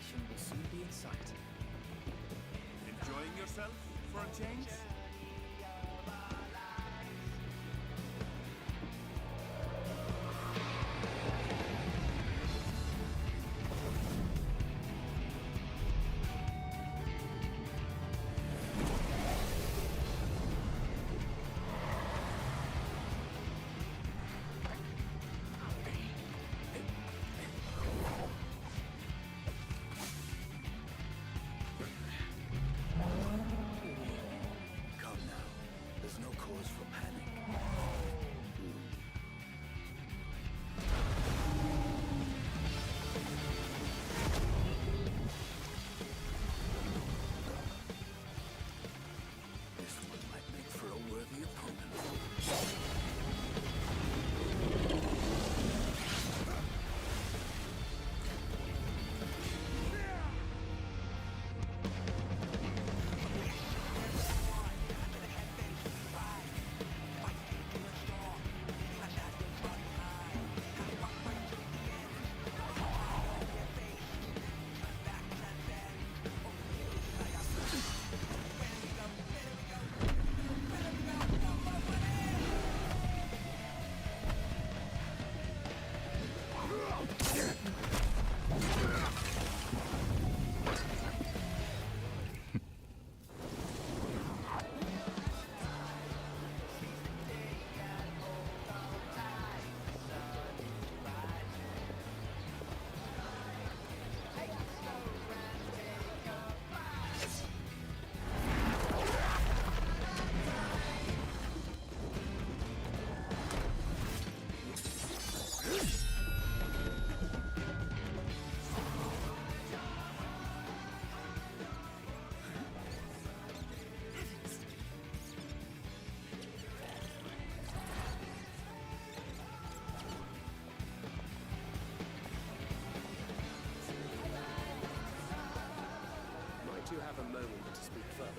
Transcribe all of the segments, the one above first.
destination will soon be in sight. Enjoying yourself for a change? Come now. There's no cause for panic. This one might make for a worthy opponent. Might you have a moment to speak further?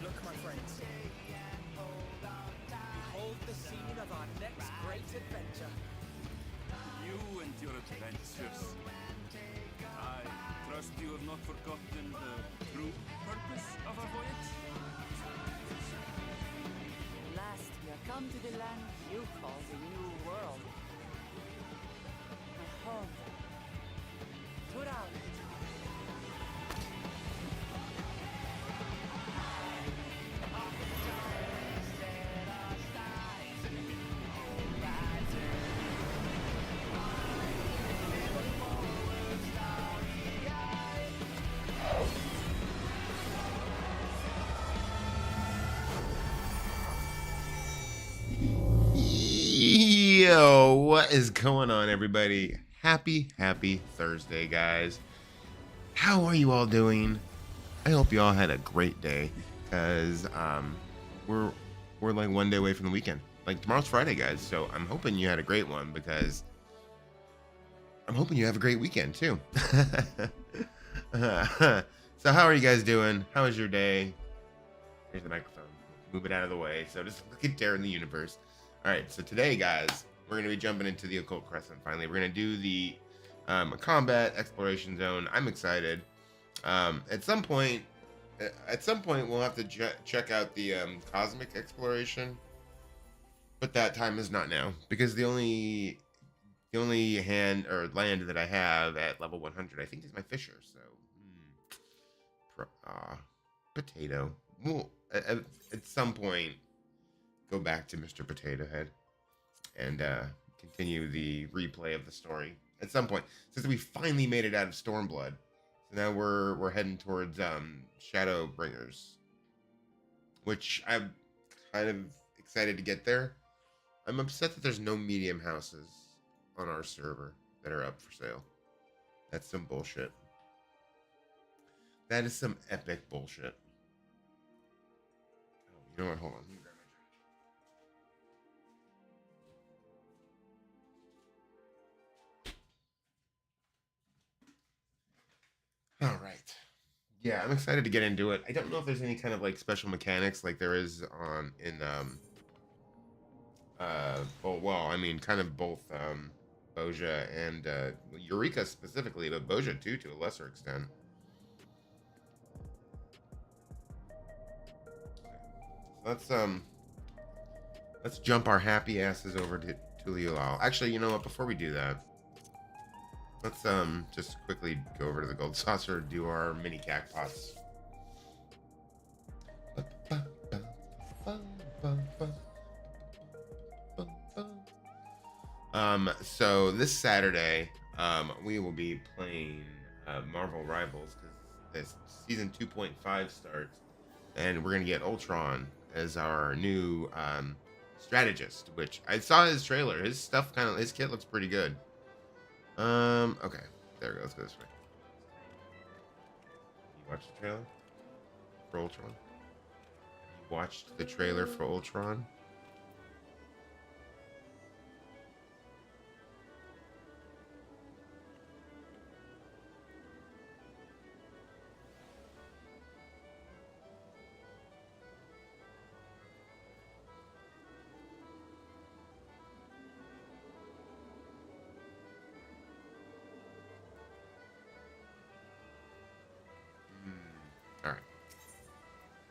Look, my friends. Behold the scene of our next great adventure. You and your adventures. I trust you have not forgotten the true purpose of our voyage? At last, we are come to the land you call the New World. My home. Put out. You Yo, what is going on, everybody? Happy Thursday, guys. How are you all doing? I hope you all had a great day, because we're like one day away from the weekend. Like, tomorrow's Friday, guys, so I'm hoping you had a great one, because I'm hoping you have a great weekend too. So how are you guys doing? How was your day? Here's the microphone. Move it out of the way. So just look at Dare in the universe. All right. So today, guys, we're going to be jumping into the Occult Crescent. Finally, we're going to do the combat exploration zone. I'm excited. At some point, we'll have to check out the cosmic exploration, but that time is not now, because the only land that I have at level 100, I think, is my Fisher. So, potato. We'll at some point go back to Mr. Potato Head and continue the replay of the story at some point, since we finally made it out of Stormblood. So now we're heading towards Shadowbringers, which I'm kind of excited to get there. I'm upset that there's no medium houses on our server that are up for sale. That's some bullshit. That is some epic bullshit. Oh, you know what? Hold on. Let me grab my drink. All right. Yeah, I'm excited to get into it. I don't know if there's any kind of like special mechanics like there is in well, I mean, kind of both Boja and Eureka specifically, but Boja too, to a lesser extent. Let's jump our happy asses over to Tuliolal. Actually, you know what? Before we do that, let's just quickly go over to the Gold Saucer, do our mini cacpots. So this Saturday, we will be playing Marvel Rivals, because this season 2.5 starts, and we're gonna get Ultron as our new strategist, which I saw his trailer. His kit looks pretty good. Okay, there we go. Let's go this way. You watched the trailer for Ultron? You watched the trailer for Ultron? All right.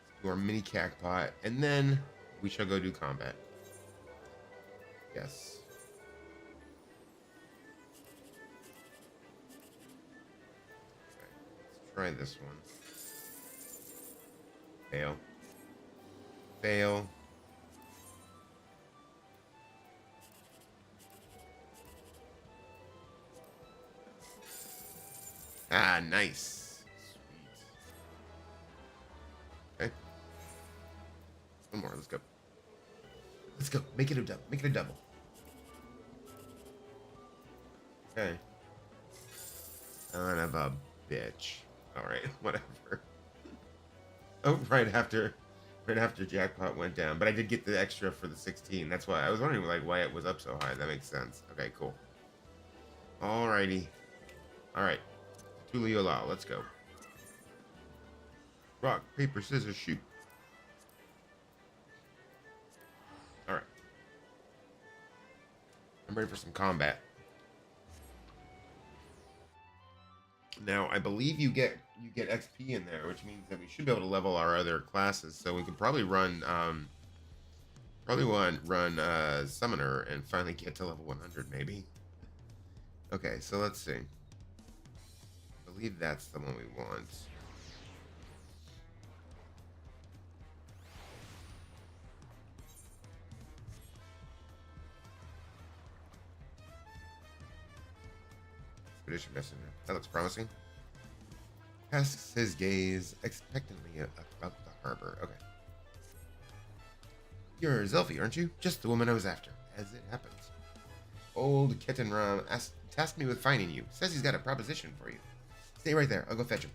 Let's do our mini cacpot, and then we shall go do combat. Yes. Okay. Let's try this one. Fail. Fail. Ah, nice. One more. Let's go. Let's go. Make it a double. Make it a double. Okay. Son of a bitch. All right. Whatever. Oh, right after jackpot went down, but I did get the extra for the 16. That's why I was wondering why it was up so high. That makes sense. Okay, cool. Alrighty. All right. Tuliolal. Let's go. Rock, paper, scissors, shoot. All right. I'm ready for some combat. Now, I believe you get XP in there, which means that we should be able to level our other classes. So we could probably run Summoner and finally get to level 100, maybe. Okay, so let's see. I believe that's the one we want. Expedition Messenger. That looks promising. Casts his gaze expectantly about the harbor. Okay. You're Zelfie, aren't you? Just the woman I was after, as it happens. Old Kitten Ram tasked me with finding you. Says he's got a proposition for you. Stay right there. I'll go fetch him.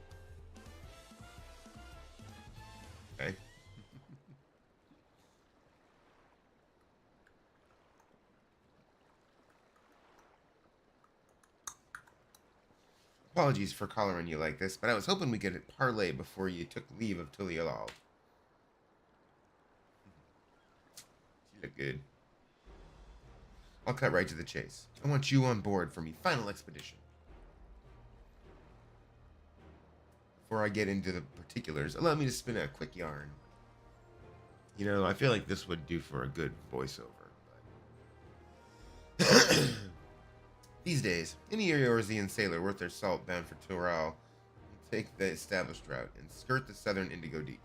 Okay. Apologies for collaring you like this, but I was hoping we could parlay before you took leave of Tulialal. You look good. I'll cut right to the chase. I want you on board for me final expedition. Before I get into the particulars, allow me to spin a quick yarn. You know, I feel like this would do for a good voiceover. But these days, any Eorzean sailor worth their salt bound for Toral will take the established route and skirt the southern Indigo Deep.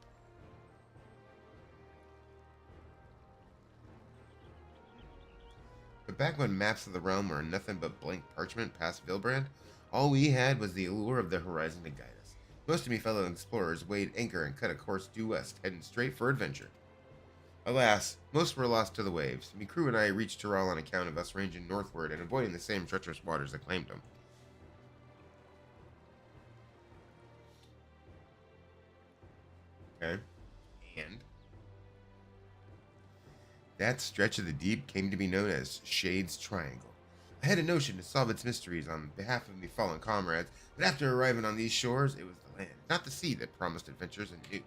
But back when maps of the realm were nothing but blank parchment past Vilbrand, all we had was the allure of the horizon to guide us. Most of me fellow explorers weighed anchor and cut a course due west, heading straight for adventure. Alas, most were lost to the waves. Me crew and I reached Toral on account of us ranging northward and avoiding the same treacherous waters that claimed them. Okay. And that stretch of the deep came to be known as Shade's Triangle. I had a notion to solve its mysteries on behalf of me fallen comrades, but after arriving on these shores, it was the land, not the sea, that promised adventures and new.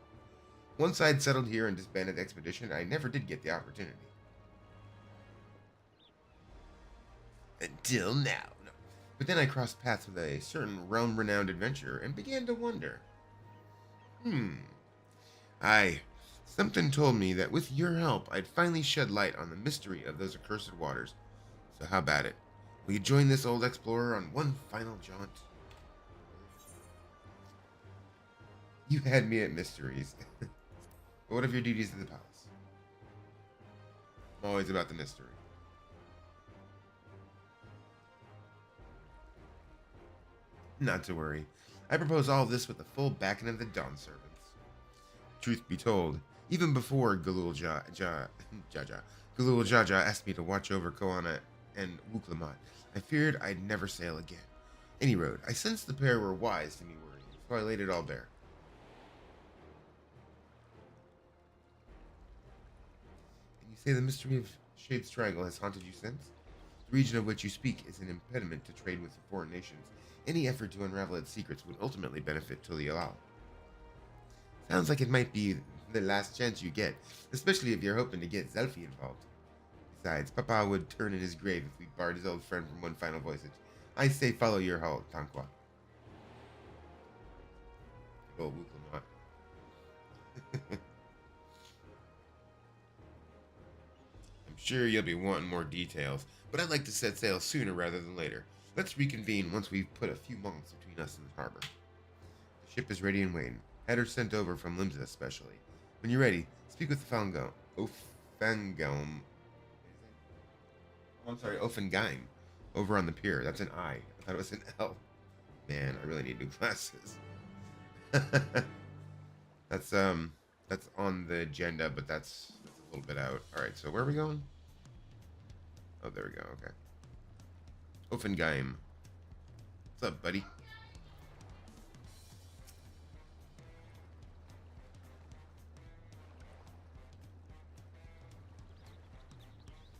Once I'd settled here and disbanded the expedition, I never did get the opportunity. Until now. No. But then I crossed paths with a certain realm-renowned adventurer and began to wonder. Something told me that with your help, I'd finally shed light on the mystery of those accursed waters. So how about it? Will you join this old explorer on one final jaunt? You had me at mysteries. But what of your duties at the palace? I'm always about the mystery. Not to worry. I propose all this with the full backing of the Dawn Servants. Truth be told, even before Galul Jaja asked me to watch over Koana and Wuklamat, I feared I'd never sail again. Any road, I sensed the pair were wise to me worrying, so I laid it all bare. And you say the mystery of Shade's Triangle has haunted you since? The region of which you speak is an impediment to trade with foreign nations. Any effort to unravel its secrets would ultimately benefit Tulialal. Sounds like it might be the last chance you get, especially if you're hoping to get Zelfie involved. Besides, Papa would turn in his grave if we barred his old friend from one final voyage. I say follow your halt, Tanqua. Oh, Wuklamat. I'm sure you'll be wanting more details, but I'd like to set sail sooner rather than later. Let's reconvene once we've put a few months between us and the harbor. The ship is ready and waiting. Had her sent over from Limsa especially. When you're ready, speak with the Ofengeim over on the pier. That's an I. I thought it was an L. Man, I really need new glasses. That's on the agenda, but that's a little bit out. All right, so where are we going? Oh, there we go. Okay. Ofengeim. What's up, buddy?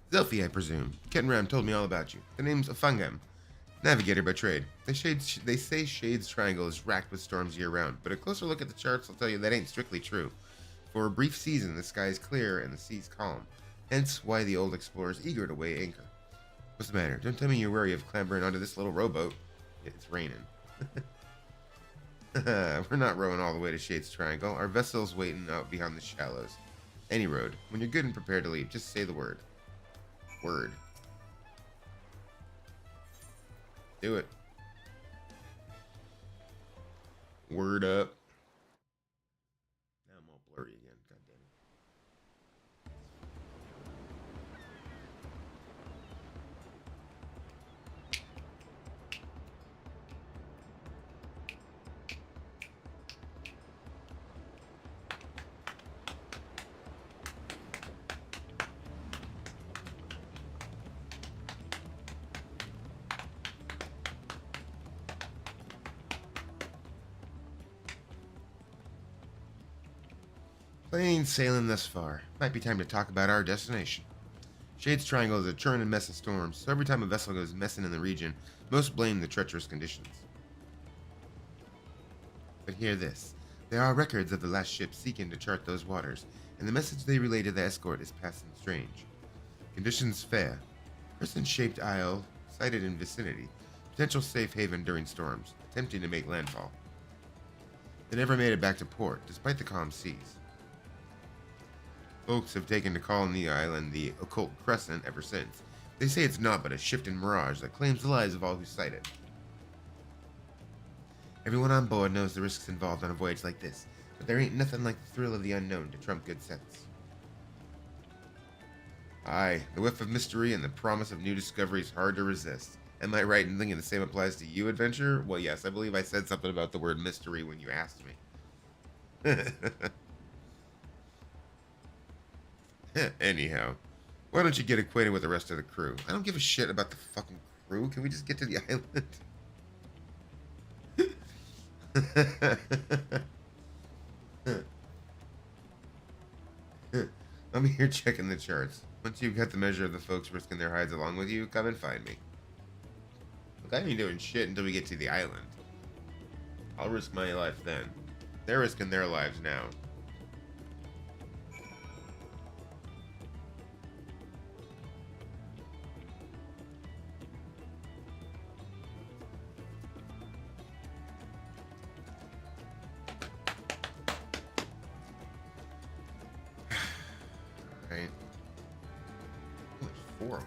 Zelfie, I presume. Kettenram told me all about you. The name's Ofengeim. Navigator by trade. They say Shade's Triangle is racked with storms year-round, but a closer look at the charts will tell you that ain't strictly true. For a brief season, the sky is clear and the sea's calm. Hence why the old explorer's eager to weigh anchor. What's the matter? Don't tell me you're wary of clambering onto this little rowboat. It's raining. We're not rowing all the way to Shade's Triangle. Our vessel's waiting out beyond the shallows. Any road. When you're good and prepared to leave, just say the word. Word. Do it. Word up. Now I'm all blurry again. God damn it. Plain sailing thus far. Might be time to talk about our destination. Shades Triangle is a churn and mess of storms, so every time a vessel goes messing in the region, most blame the treacherous conditions. But hear this. There are records of the last ship seeking to chart those waters, and the message they relay to the escort is passing strange. Conditions fair. Crescent-shaped isle sighted in vicinity. Potential safe haven during storms, attempting to make landfall. They never made it back to port, despite the calm seas. Folks have taken to calling the island the Occult Crescent ever since. They say it's not but a shifting mirage that claims the lives of all who sight it. Everyone on board knows the risks involved on a voyage like this, but there ain't nothing like the thrill of the unknown to trump good sense. Aye, the whiff of mystery and the promise of new discovery is hard to resist. Am I right in thinking the same applies to you, adventurer? Well, yes, I believe I said something about the word mystery when you asked me. Anyhow, why don't you get acquainted with the rest of the crew? I don't give a shit about the fucking crew. Can we just get to the island? I'm here checking the charts. Once you've got the measure of the folks risking their hides along with you, come and find me. Look, I ain't doing shit until we get to the island. I'll risk my life then. They're risking their lives now. Right. There's 4 of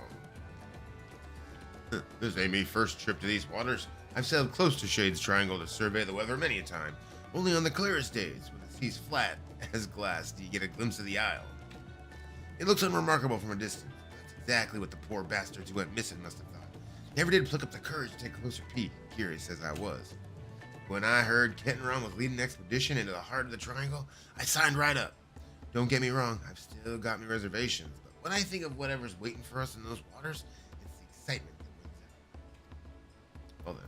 them. This ain't me first trip to these waters. I've sailed close to Shades Triangle to survey the weather many a time. Only on the clearest days, when the sea's flat as glass, do you get a glimpse of the isle. It looks unremarkable from a distance. That's exactly what the poor bastards who went missing must have thought. Never did pluck up the courage to take a closer peek, curious as I was. When I heard Kettenron was leading an expedition into the heart of the Triangle, I signed right up. Don't get me wrong, I've still got my reservations, but when I think of whatever's waiting for us in those waters, it's the excitement that wins out. Well then.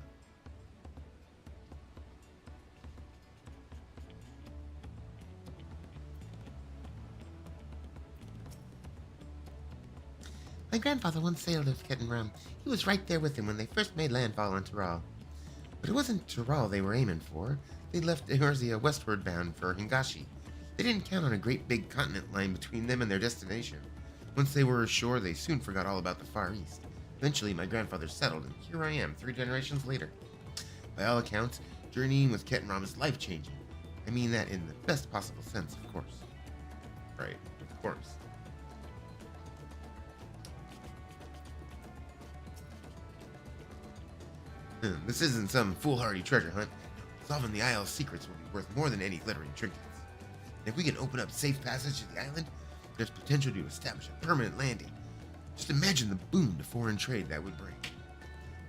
My grandfather once sailed with Kettenram. He was right there with him when they first made landfall on Tyrol. But it wasn't Tyrol they were aiming for. They left Eorzea westward bound for Hingashi. They didn't count on a great big continent line between them and their destination. Once they were ashore, they soon forgot all about the Far East. Eventually, my grandfather settled, and here I am, 3 generations later. By all accounts, journeying with Kettenram is life-changing. I mean that in the best possible sense, of course. Right, of course. This isn't some foolhardy treasure hunt. Solving the Isle's secrets will be worth more than any glittering trinkets. And if we can open up safe passage to the island, there's potential to establish a permanent landing. Just imagine the boon to foreign trade that would bring.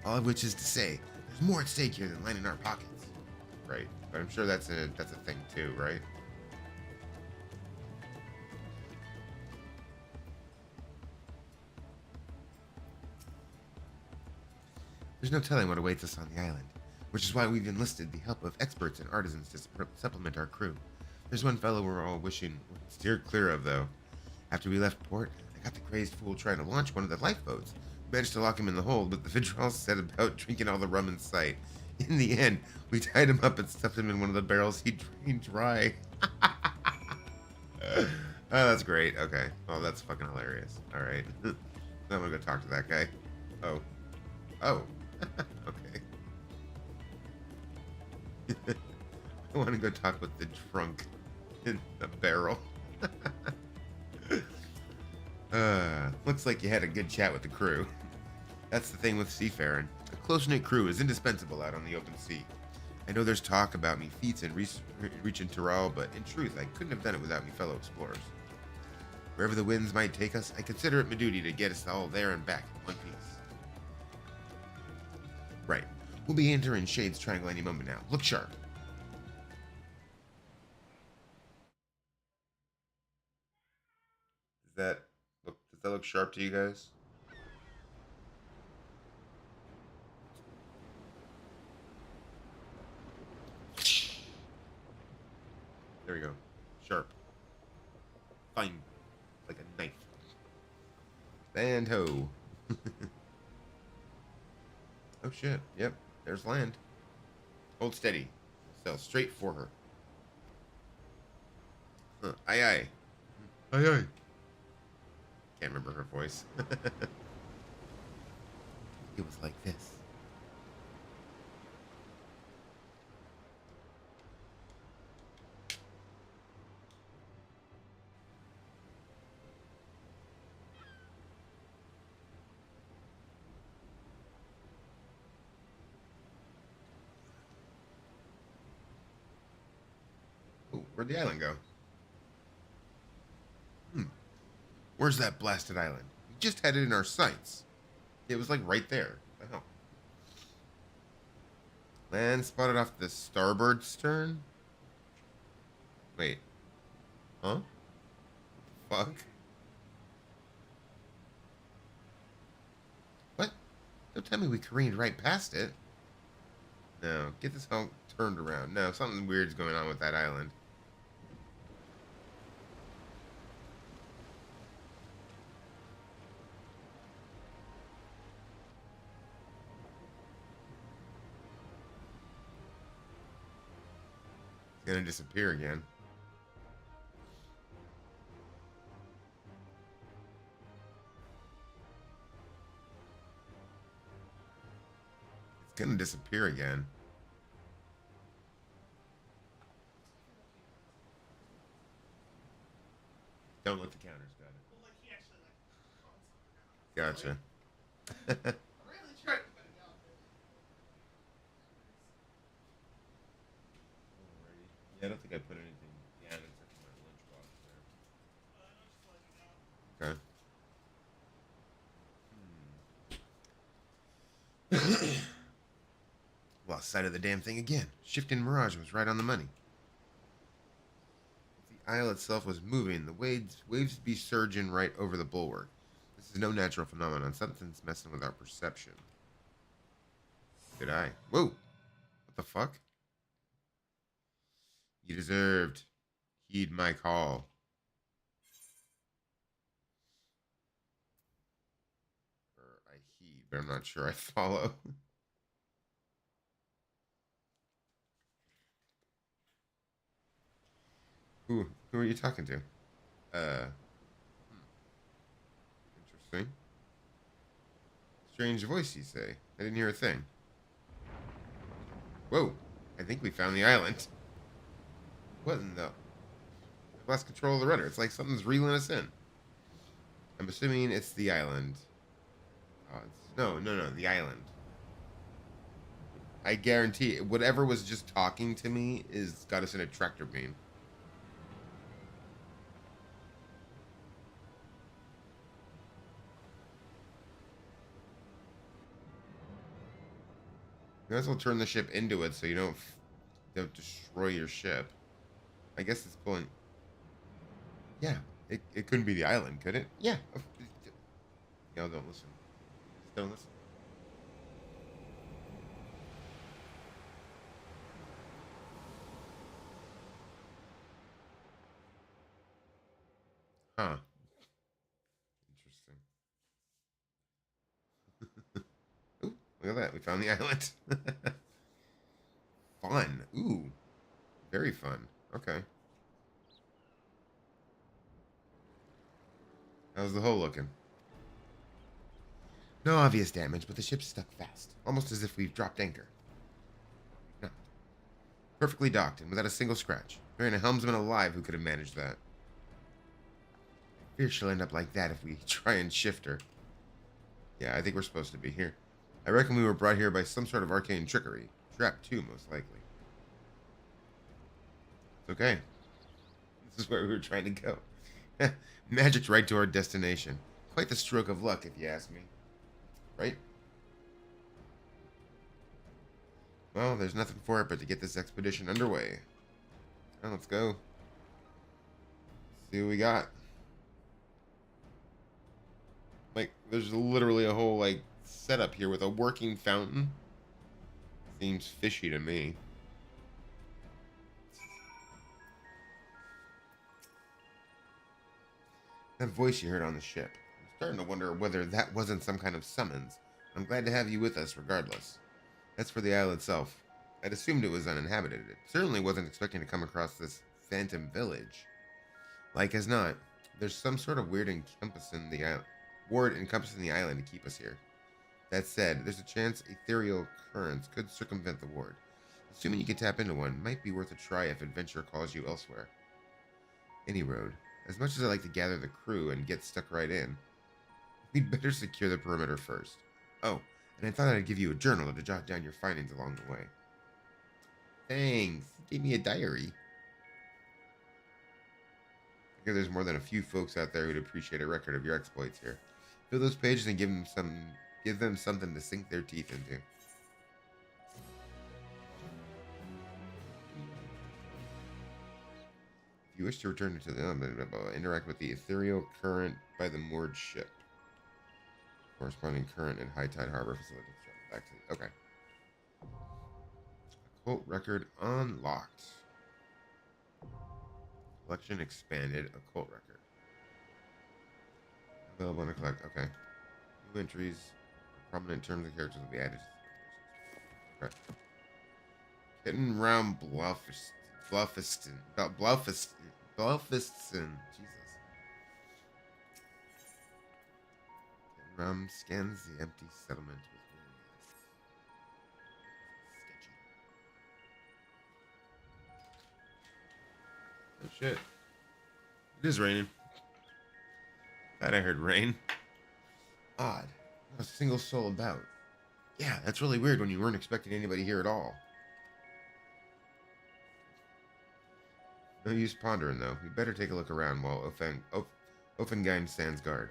All of which is to say, there's more at stake here than lining our pockets. Right, but I'm sure that's a thing too, right? There's no telling what awaits us on the island, which is why we've enlisted the help of experts and artisans to supplement our crew. There's one fellow we're all wishing we'd steer clear of, though. After we left port, I got the crazed fool trying to launch one of the lifeboats. Managed to lock him in the hold, but the Vidral set about drinking all the rum in sight. In the end, we tied him up and stuffed him in one of the barrels he drained dry. Oh, that's great. Okay. Oh, that's fucking hilarious. Alright. I'm gonna go talk to that guy. Oh. Oh. Okay. I want to go talk with the drunk in the barrel. Looks like you had a good chat with the crew. That's the thing with seafaring. A close-knit crew is indispensable out on the open sea. I know there's talk about me feats in reaching Tyrol, but in truth, I couldn't have done it without me fellow explorers. Wherever the winds might take us, I consider it my duty to get us all there and back in one piece. Right. We'll be entering Shades Triangle any moment now. Look sharp. Does that look sharp to you guys? There we go. Sharp. Land ho. Oh shit. Yep. There's land. Hold steady. Sail straight for her. Huh. Aye aye. Aye aye. Can't remember her voice. It was like this. Ooh, where'd the island go? Where's that blasted island? We just had it in our sights. It was like right there. What the hell? Land spotted off the starboard stern? Wait. Huh? Fuck? What? Don't tell me we careened right past it. No, get this all turned around. No, something weird's going on with that island. It's gonna disappear again. It's gonna disappear again. Don't let the counters got it. Gotcha. Yeah, I don't think I put anything down except for my lunchbox there. Okay. Lost sight of the damn thing again. Shifting mirage was right on the money. If the isle itself was moving, the waves be surging right over the bulwark. This is no natural phenomenon. Something's messing with our perception. Good eye. Whoa! What the fuck? You deserved. Heed my call. Or I heed, but I'm not sure I follow. Who are you talking to? Interesting. Strange voice, you say? I didn't hear a thing. Whoa! I think we found the island. What in the... I've lost control of the rudder. It's like something's reeling us in. I'm assuming it's the island. Oh, no, the island. I guarantee it, whatever was just talking to me is got us in a tractor beam. You might as well turn the ship into it so you don't destroy your ship. I guess it's pulling... Yeah, it couldn't be the island, could it? Yeah. Y'all don't listen. Just don't listen. Huh. Interesting. Ooh, look at that. We found the island. Fun. Ooh. Very fun. Okay. How's the hull looking? No obvious damage, but the ship's stuck fast. Almost as if we've dropped anchor. No. Perfectly docked and without a single scratch. There ain't a helmsman alive who could have managed that. I fear she'll end up like that if we try and shift her. Yeah, I think we're supposed to be here. I reckon we were brought here by some sort of arcane trickery. Trapped too, most likely. It's okay. This is where we were trying to go. Magic's right to our destination. Quite the stroke of luck, if you ask me. Right? Well, there's nothing for it but to get this expedition underway. Now, let's go. See what we got. Like, there's literally a whole, like, setup here with a working fountain. Seems fishy to me. That voice you heard on the ship. Starting to wonder whether that wasn't some kind of summons. I'm glad to have you with us, regardless. As for the isle itself, I'd assumed it was uninhabited. It certainly wasn't expecting to come across this phantom village. Like as not, there's some sort of ward encompassing the island to keep us here. That said, there's a chance ethereal currents could circumvent the ward. Assuming you can tap into one, might be worth a try if adventure calls you elsewhere. Any road. As much as I like to gather the crew and get stuck right in, we'd better secure the perimeter first. Oh, and I thought I'd give you a journal to jot down your findings along the way. Thanks. You gave me a diary. I figure there's more than a few folks out there who'd appreciate a record of your exploits here. Fill those pages and give them something to sink their teeth into. If you wish to return to the interact with the ethereal current by the moored ship. Corresponding current and high tide harbor facility. Back to the, okay. Occult record unlocked. Collection expanded. Occult record. Available to collect. Okay. New entries. Prominent terms and characters will be added. Okay. Hitting round Bluffiston. Jesus. Hitting round scans the empty settlement with sketchy. Oh shit. It is raining. Thought I heard rain. Odd. Not a single soul about. Yeah, that's really weird when you weren't expecting anybody here at all. No use pondering, though. We better take a look around while Offengein stands guard.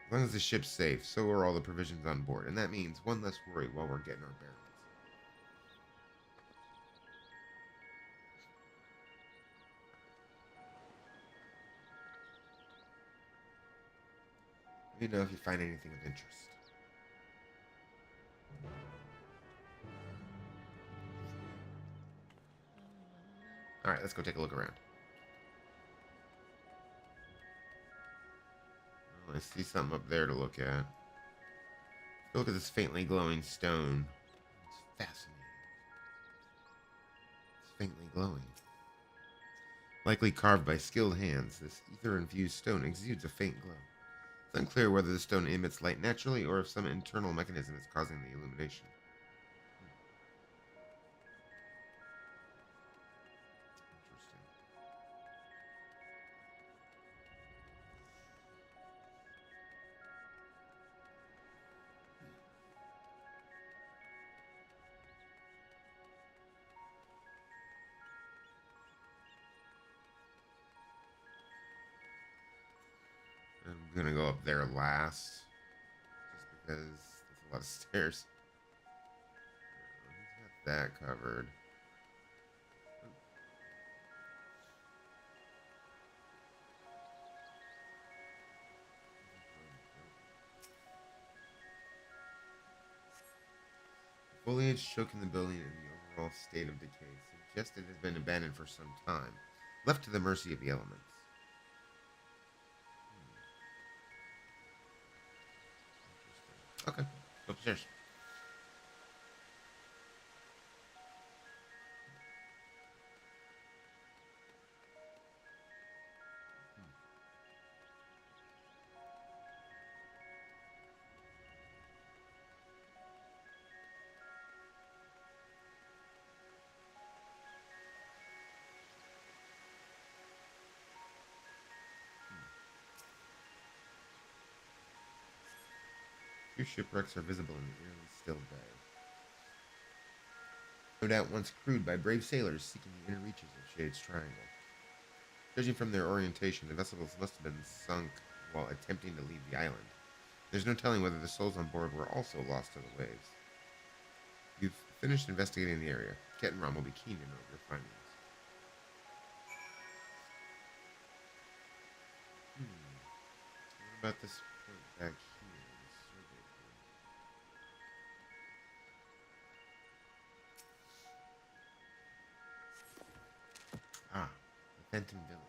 As long as the ship's safe, so are all the provisions on board, and that means one less worry while we're getting our bearings. Let me know if you find anything of interest. Alright, let's go take a look around. Oh, I see something up there to look at. Look at this faintly glowing stone. It's fascinating. It's faintly glowing. Likely carved by skilled hands, this ether-infused stone exudes a faint glow. It's unclear whether the stone emits light naturally or if some internal mechanism is causing the illumination. I'm gonna go up there last, just because there's a lot of stairs. He's got that covered. The foliage choking the building in the overall state of decay suggests it has been abandoned for some time, left to the mercy of the elements. Okay, go upstairs. Few shipwrecks are visible in the eerily still bay. No doubt once crewed by brave sailors seeking the inner reaches of Shade's Triangle. Judging from their orientation, the vessels must have been sunk while attempting to leave the island. There's no telling whether the souls on board were also lost to the waves. You've finished investigating the area. Ket and Rom will be keen to know your findings. What about this point back here? Ah, the Fenton Village.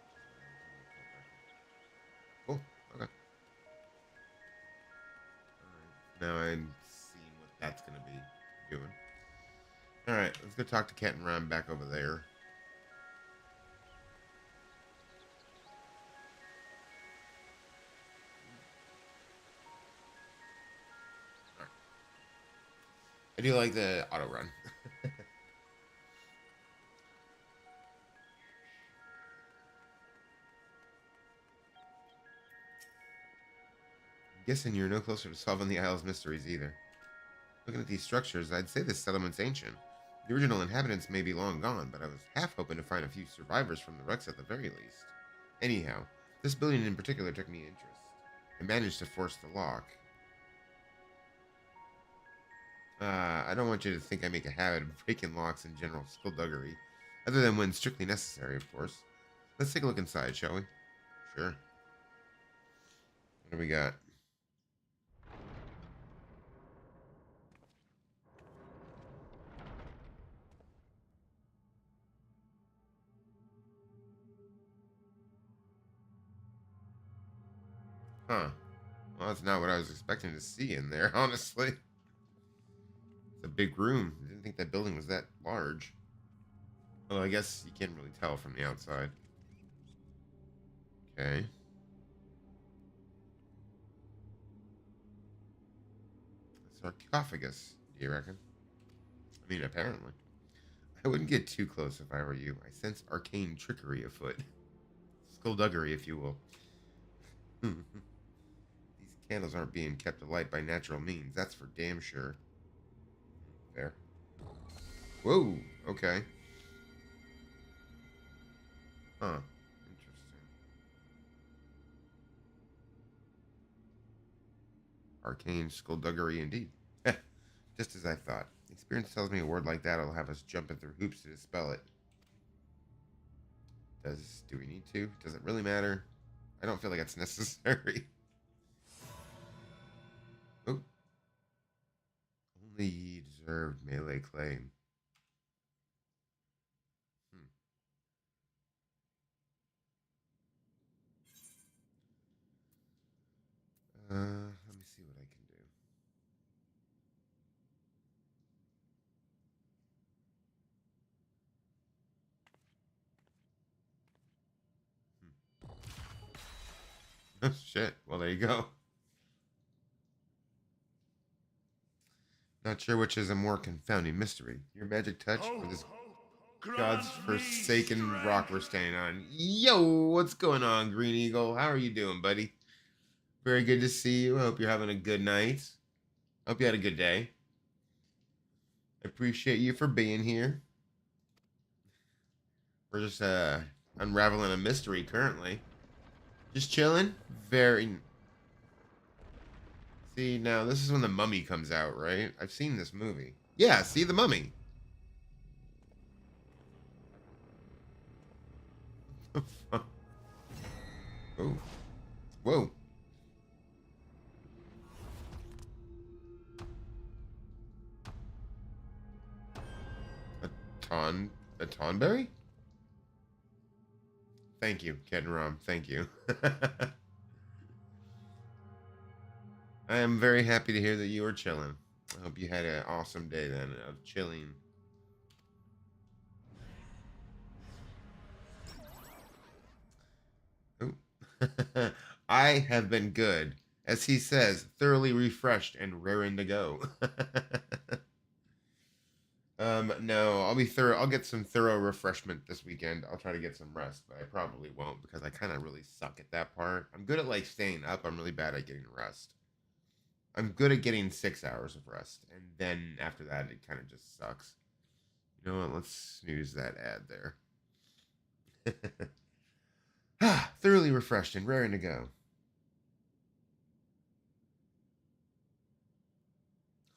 Cool. Okay. Now I'm seeing what that's going to be doing. Alright, let's go talk to Cat and Ron back over there. Right. I do like the auto run. Guessing you're no closer to solving the Isle's mysteries either. Looking at these structures, I'd say this settlement's ancient. The original inhabitants may be long gone, but I was half hoping to find a few survivors from the wrecks at the very least. Anyhow, this building in particular took me interest. I managed to force the lock. I don't want you to think I make a habit of breaking locks in general skullduggery, other than when strictly necessary, of course. Let's take a look inside, shall we? Sure. What do we got? Huh. Well, that's not what I was expecting to see in there, honestly. It's a big room. I didn't think that building was that large. Well, I guess you can't really tell from the outside. Okay. Sarcophagus, do you reckon? I mean, apparently. I wouldn't get too close if I were you. I sense arcane trickery afoot. Skullduggery, if you will. These candles aren't being kept alight by natural means. That's for damn sure. There. Whoa, okay. Huh. Interesting. Arcane skullduggery indeed. Just as I thought. Experience tells me a word like that will have us jumping through hoops to dispel it. Do we need to? Does it really matter? I don't feel like it's necessary. Oh. Only ye deserved melee claim. Let me see what I can do. Oh, shit. Well, there you go. Not sure which is a more confounding mystery. Your magic touch or this God's forsaken rock we're standing on. Yo, what's going on, Green Eagle? How are you doing, buddy? Very good to see you. I hope you're having a good night. I hope you had a good day. I appreciate you for being here. We're just unraveling a mystery currently. Just chilling. Very. See, now this is when the Mummy comes out, right? I've seen this movie. Yeah, see the Mummy. Oh. Whoa. A Tonberry? Thank you, Ken Rom. Thank you. I am very happy to hear that you are chilling. I hope you had an awesome day then of chilling. Oh. I have been good. As he says, thoroughly refreshed and raring to go. No, I'll get some thorough refreshment this weekend. I'll try to get some rest, but I probably won't because I kind of really suck at that part. I'm good at like staying up. I'm really bad at getting rest. I'm good at getting 6 hours of rest, and then after that, it kind of just sucks. You know what? Let's snooze that ad there. Thoroughly refreshed and raring to go.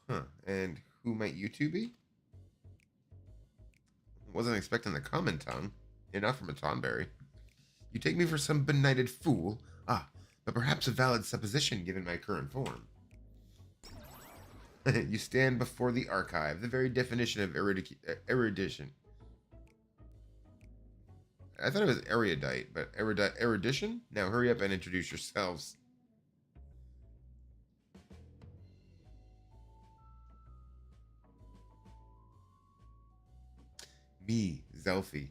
Huh, and who might you two be? Wasn't expecting the common tongue. You're not from a Tonberry. You take me for some benighted fool. But perhaps a valid supposition given my current form. You stand before the archive, the very definition of erudition. I thought it was erudite, but erudition? Now hurry up and introduce yourselves. Me, Zelfie.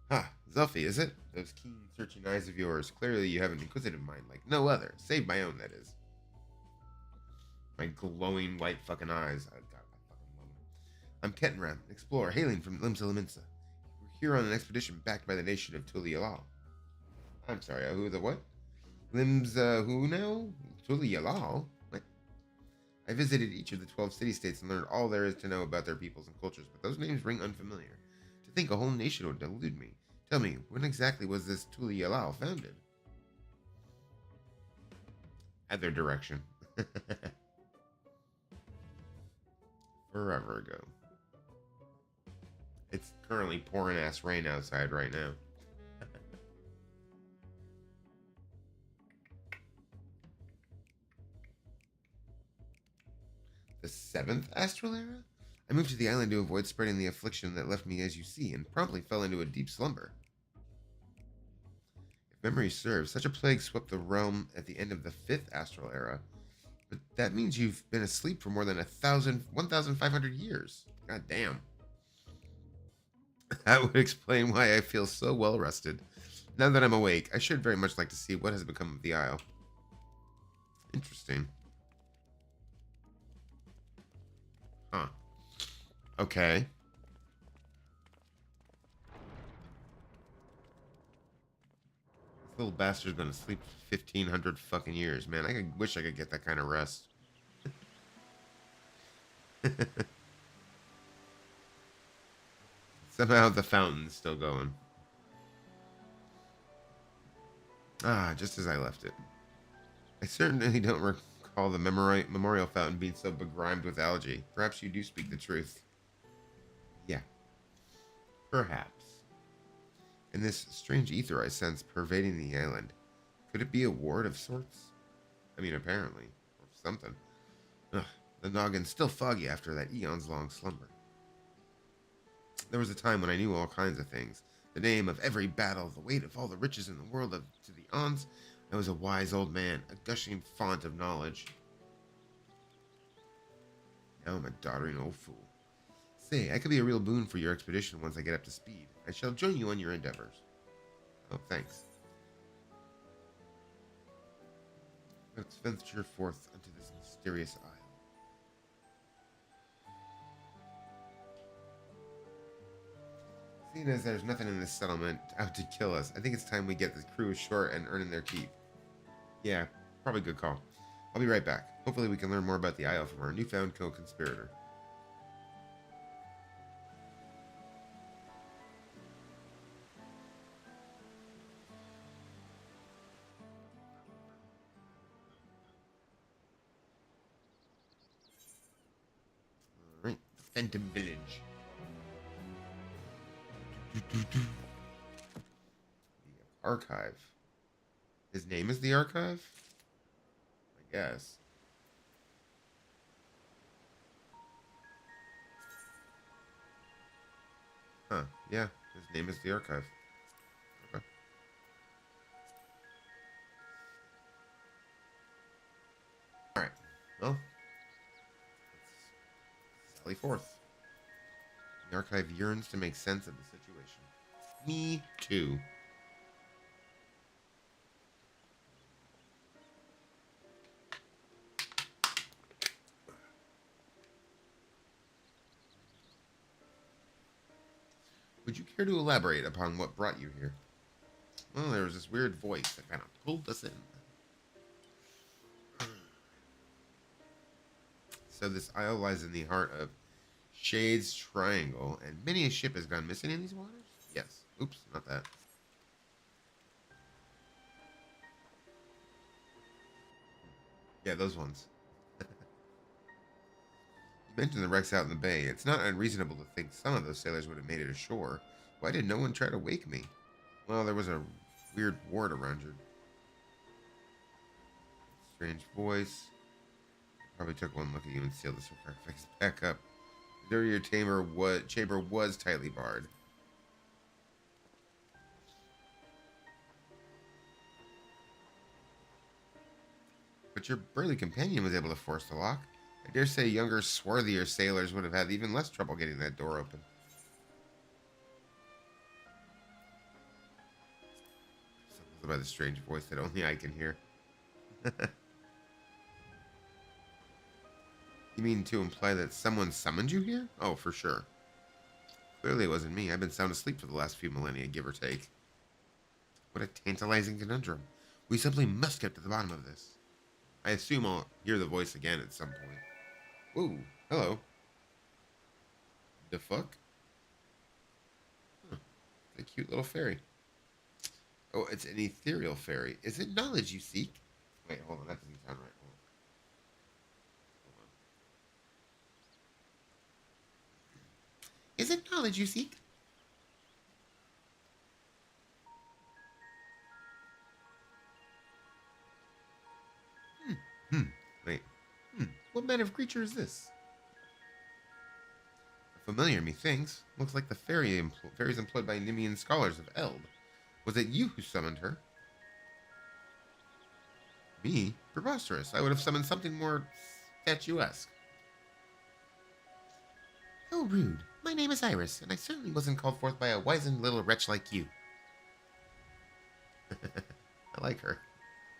Ha, Zelfie, is it? Those keen, searching eyes of yours. Clearly you have an inquisitive mind like no other. Save my own, that is. My glowing white fucking eyes. Oh, God, I fucking love them. I'm Kettenram, an explorer hailing from Limsa. We're here on an expedition backed by the nation of Tulialal. I'm sorry, who the what? Who now? Tulialal? What? I visited each of the 12 city-states and learned all there is to know about their peoples and cultures, but those names ring unfamiliar. To think a whole nation would elude me. Tell me, when exactly was this Tulialal founded? Other direction. Forever ago. It's currently pouring ass rain outside right now. The 7th astral era? I moved to the island to avoid spreading the affliction that left me as you see, and promptly fell into a deep slumber. If memory serves, such a plague swept the realm at the end of the 5th astral era. But that means you've been asleep for more than 1,500 years. God damn. That would explain why I feel so well rested. Now that I'm awake, I should very much like to see what has become of the Isle. Interesting. Huh. Okay. This little bastard's been asleep for 1,500 fucking years, man. Wish I could get that kind of rest. Somehow the fountain's still going. Ah, just as I left it. I certainly don't recall the memorial fountain being so begrimed with algae. Perhaps you do speak the truth. Yeah. Perhaps. And this strange ether I sense pervading the island. Could it be a ward of sorts? I mean, apparently. Or something. Ugh, the noggin's still foggy after that eons-long slumber. There was a time when I knew all kinds of things. The name of every battle, the weight of all the riches in the world to the aunts. I was a wise old man, a gushing font of knowledge. Now I'm a doddering old fool. Say, I could be a real boon for your expedition once I get up to speed. I shall join you on your endeavors. Oh, thanks. Let's venture forth unto this mysterious isle. Seeing as there's nothing in this settlement out to kill us, I think it's time we get this crew ashore and earning their keep. Yeah, probably a good call. I'll be right back. Hopefully we can learn more about the Isle from our newfound co-conspirator. Alright, Phantom Village. The Archive. His name is the Archive? I guess. Huh, yeah, his name is the Archive. Okay. Alright, well, let's sally forth. The Archive yearns to make sense of the situation. Me too. Would you care to elaborate upon what brought you here? Well, there was this weird voice that kind of pulled us in. So this isle lies in the heart of Shade's Triangle, and many a ship has gone missing in these waters? Yes. Oops, not that. Yeah, those ones. You mentioned the wrecks out in the bay. It's not unreasonable to think some of those sailors would have made it ashore. Why did no one try to wake me? Well, there was a weird ward around your... Strange voice. Probably took one look at you and sealed the sarcophagus back up. The door of your chamber was tightly barred. But your burly companion was able to force the lock. I dare say younger, swarthier sailors would have had even less trouble getting that door open. Something by the strange voice that only I can hear. You mean to imply that someone summoned you here? Oh, for sure. Clearly it wasn't me. I've been sound asleep for the last few millennia, give or take. What a tantalizing conundrum. We simply must get to the bottom of this. I assume I'll hear the voice again at some point. Ooh, hello. The fuck? Huh. It's a cute little fairy. Oh, it's an ethereal fairy. Is it knowledge you seek? Wait, hold on. That doesn't sound right. Hold on. Is it knowledge you seek? Wait. What manner of creature is this? Familiar, methinks. Looks like the fairies employed by Nemean scholars of Eld. Was it you who summoned her? Me? Preposterous. I would have summoned something more statuesque. How rude. My name is Iris, and I certainly wasn't called forth by a wizened little wretch like you. I like her.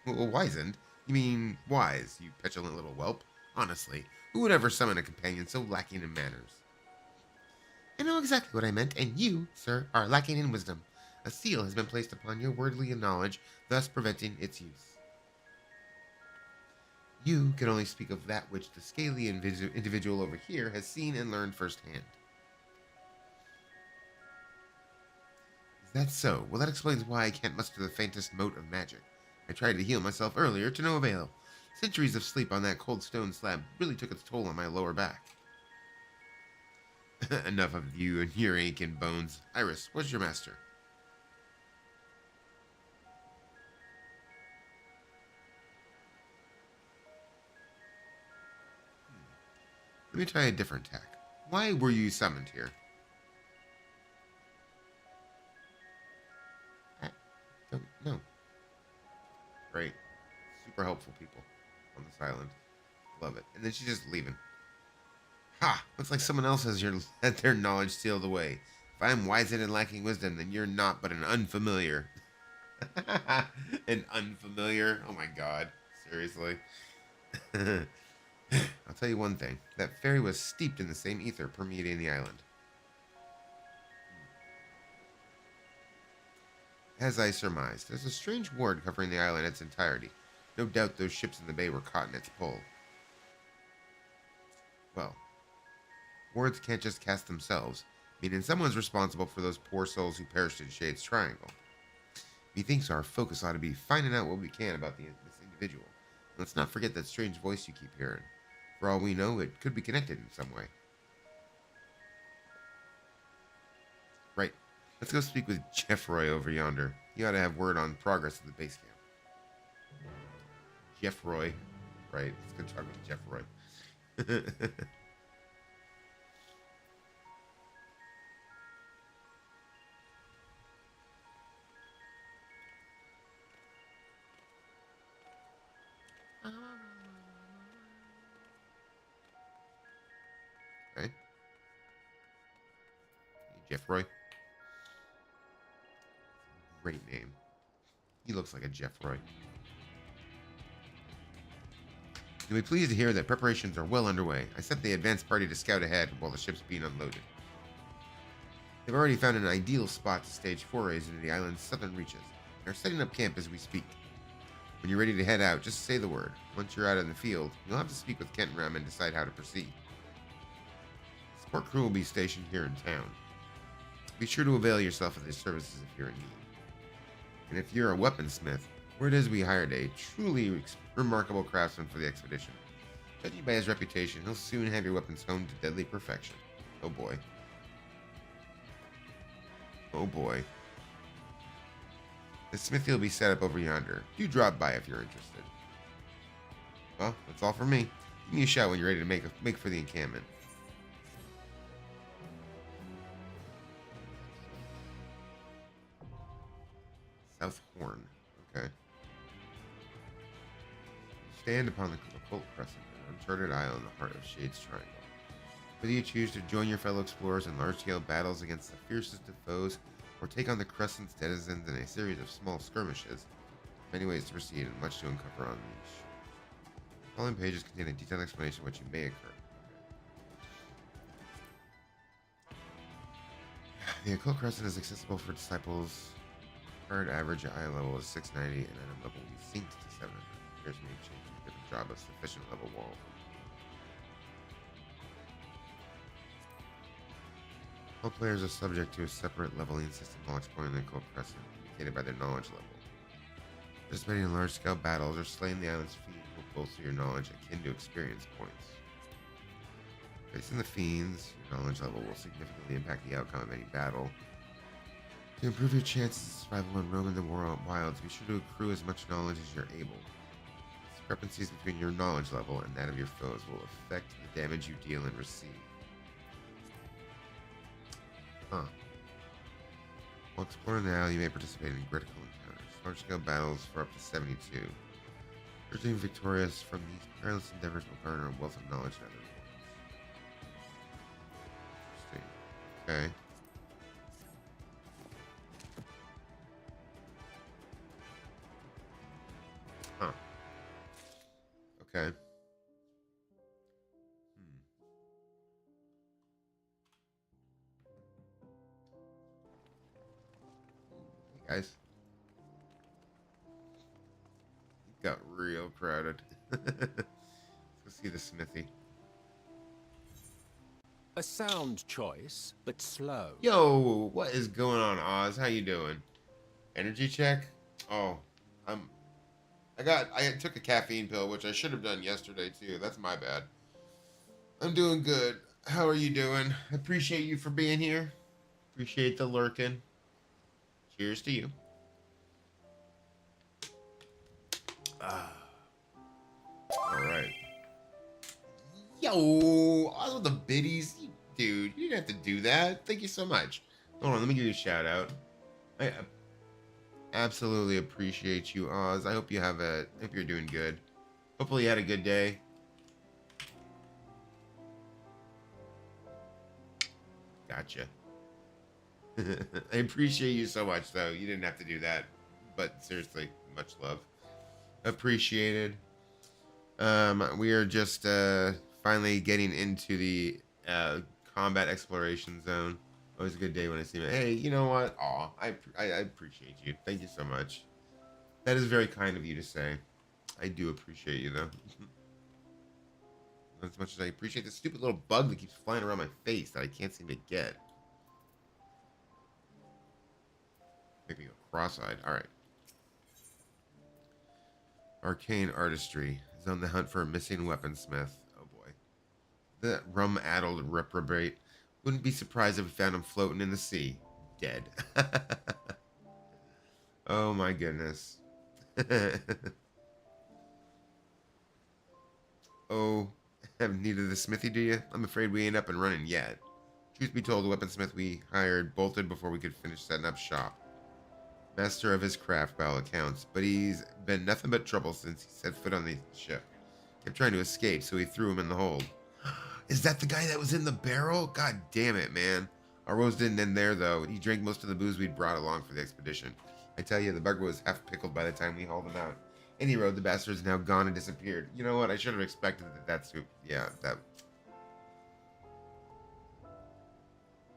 Well, wizened? You mean wise, you petulant little whelp? Honestly, who would ever summon a companion so lacking in manners? I know exactly what I meant, and you, sir, are lacking in wisdom. A seal has been placed upon your worldly knowledge, thus preventing its use. You can only speak of that which the scaly individual over here has seen and learned firsthand. Is that so? Well, that explains why I can't muster the faintest mote of magic. I tried to heal myself earlier, to no avail. Centuries of sleep on that cold stone slab really took its toll on my lower back. Enough of you and your ache and bones. Iris, what's your master? Let me try a different tack. Why were you summoned here? I don't know. Great. Super helpful people on this island. Love it. And then she's just leaving. Ha! Looks like someone else has had their knowledge sealed away. If I'm wizened and lacking wisdom, then you're not but an unfamiliar. An unfamiliar? Oh my god. Seriously? I'll tell you one thing. That fairy was steeped in the same ether permeating the island. As I surmised, there's a strange ward covering the island in its entirety. No doubt those ships in the bay were caught in its pull. Well, wards can't just cast themselves, meaning someone's responsible for those poor souls who perished in Shade's Triangle. Methinks our focus ought to be finding out what we can about this individual. Let's not forget that strange voice you keep hearing. For all we know, it could be connected in some way. Right. Let's go speak with Jeffroy over yonder. He ought to have word on progress of the base camp. Jeffroy. Right. Let's go talk with Jeffroy. Okay. Hey, Jeffroy. Great name. He looks like a Jeffroy. You'll be pleased to hear that preparations are well underway. I sent the advance party to scout ahead while the ship's being unloaded. They've already found an ideal spot to stage forays into the island's southern reaches and are setting up camp as we speak. When you're ready to head out, just say the word. Once you're out in the field, you'll have to speak with Kent Ram and decide how to proceed. The support crew will be stationed here in town. Be sure to avail yourself of their services if you're in need. And if you're a weaponsmith, word is we hired a truly remarkable craftsman for the expedition. Judging by his reputation, he'll soon have your weapons honed to deadly perfection. Oh boy. Oh boy. The smithy will be set up over yonder. Do drop by if you're interested. Well, that's all from me. Give me a shout when you're ready to make for the encampment. South Horn. Okay. Stand upon the Occult Crescent. uncharted isle in the heart of Shade's Triangle. Whether you choose to join your fellow explorers in large-scale battles against the fiercest of foes, or take on the Crescent's denizens in a series of small skirmishes, many ways to proceed and much to uncover on Leash. The following pages contain a detailed explanation of what you may occur. The Occult Crescent is accessible for disciples. Current average eye level is 690 and item level will be synced to 700. Here's me changing a different job of sufficient level wall. All players are subject to a separate leveling system while exploring the Occult Crescent, indicated by their knowledge level. Participating in large-scale battles or slaying the island's fiends will bolster your knowledge akin to experience points. Facing the fiends, your knowledge level will significantly impact the outcome of any battle. To improve your chances of survival and roam in the wilds, be sure to accrue as much knowledge as you're able. Discrepancies between your knowledge level and that of your foes will affect the damage you deal and receive. While exploring the isle, you may participate in critical encounters, large-scale battles for up to 72. Emerging victorious from these perilous endeavors will garner a wealth of knowledge and other rewards. Interesting. Okay. Okay. Hey guys. It got real crowded. Let's go see the smithy. A sound choice, but slow. Yo, what is going on, Oz? How you doing? Energy check? Oh, I took a caffeine pill, which I should have done yesterday too. That's my bad. I'm doing good. How are you doing? I appreciate you for being here. Appreciate the lurking. Cheers to you. All right. Yo, Oz with the biddies. Dude, you didn't have to do that. Thank you so much. Hold on, let me give you a shout out. I absolutely appreciate you, Oz. I hope hope you're doing good. Hopefully you had a good day. Gotcha. I appreciate you so much, though. You didn't have to do that. But seriously, much love. Appreciated. We are just finally getting into the combat exploration zone. Always a good day when I see him. Hey, you know what? Aw, I appreciate you. Thank you so much. That is very kind of you to say. I do appreciate you, though. As much as I appreciate this stupid little bug that keeps flying around my face that I can't seem to get. Make me go cross-eyed. All right. Arcane Artistry is on the hunt for a missing weaponsmith. Oh boy. The rum-addled reprobate. Wouldn't be surprised if we found him floating in the sea. Dead. Oh my goodness. Oh, haven't needed the smithy, do you? I'm afraid we ain't up and running yet. Truth be told, the weaponsmith we hired bolted before we could finish setting up shop. Master of his craft by all accounts, but he's been nothing but trouble since he set foot on the ship. Kept trying to escape, so we threw him in the hold. Is that the guy that was in the barrel? God damn it, man. Our woes didn't end there, though. He drank most of the booze we'd brought along for the expedition. I tell you, the bugger was half pickled by the time we hauled him out. Any road, the bastard's now gone and disappeared. You know what? I should have expected that. That.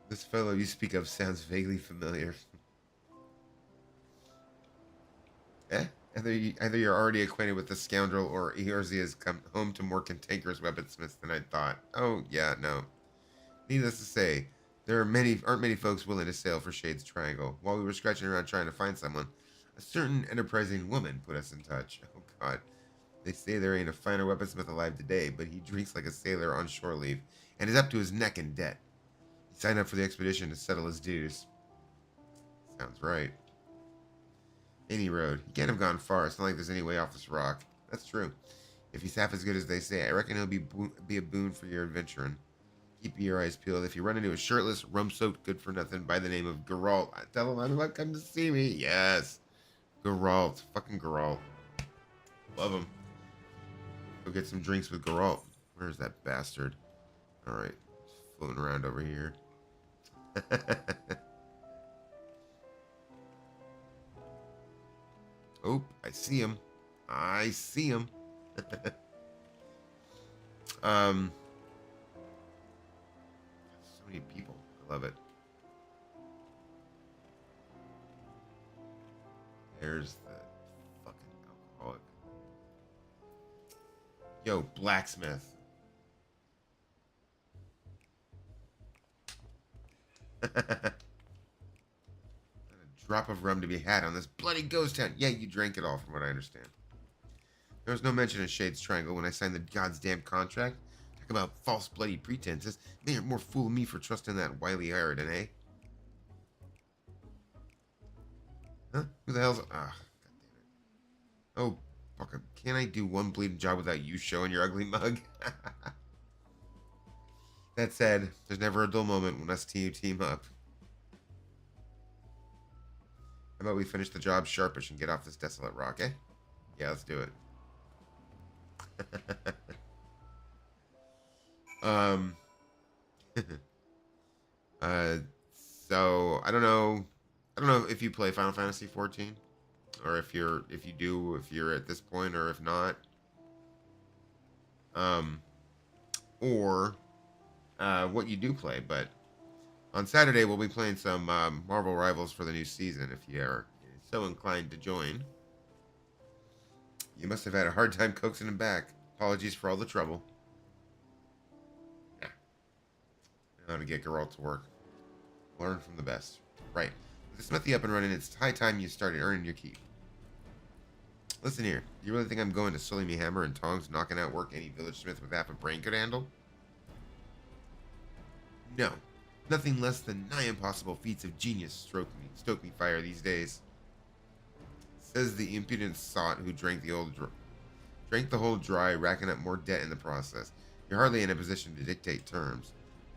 This fellow you speak of sounds vaguely familiar. Either you're already acquainted with the scoundrel, or Eorzea has come home to more cantankerous weaponsmiths than I thought. Oh, yeah, no. Needless to say, there aren't many folks willing to sail for Shade's Triangle. While we were scratching around trying to find someone, a certain enterprising woman put us in touch. Oh, God. They say there ain't a finer weaponsmith alive today, but he drinks like a sailor on shore leave, and is up to his neck in debt. He signed up for the expedition to settle his dues. Sounds right. Any road. He can't have gone far. It's not like there's any way off this rock. That's true. If he's half as good as they say, I reckon he'll be a boon for your adventuring. Keep your eyes peeled. If you run into a shirtless, rum-soaked good-for-nothing by the name of Geralt, tell him I'm come to see me. Yes. Geralt. Fucking Geralt. Love him. Go get some drinks with Geralt. Where's that bastard? Alright. Floating around over here. Oh, I see him. I see him. So many people. I love it. There's the fucking alcoholic. Yo, blacksmith. Not a drop of rum to be had on this bloody ghost town. Yeah, you drank it all, from what I understand. There was no mention of Shade's Triangle when I signed the goddamn contract. Talk about false bloody pretenses. May more fool me for trusting that wily Harridan, eh? Huh? Who the hell's... Ah, goddammit. Oh, fucker. Can't I do one bleeding job without you showing your ugly mug? That said, there's never a dull moment when us team up. How about we finish the job sharpish and get off this desolate rock, eh? Yeah, let's do it. So I don't know if you play Final Fantasy 14, or if you're at this point, or if not, or what you do play. But on Saturday we'll be playing some Marvel Rivals for the new season. If you are so inclined to join. You must have had a hard time coaxing him back. Apologies for all the trouble. Yeah. How to get Geralt to work. Learn from the best. Right. With the smithy up and running, it's high time you started earning your keep. Listen here. Do you really think I'm going to sully me hammer and tongs knocking out work any village smith with half a brain could handle? No. Nothing less than nigh impossible feats of genius stoke me fire these days. Says the impudent sot who drank the whole dry, racking up more debt in the process. You're hardly in a position to dictate terms,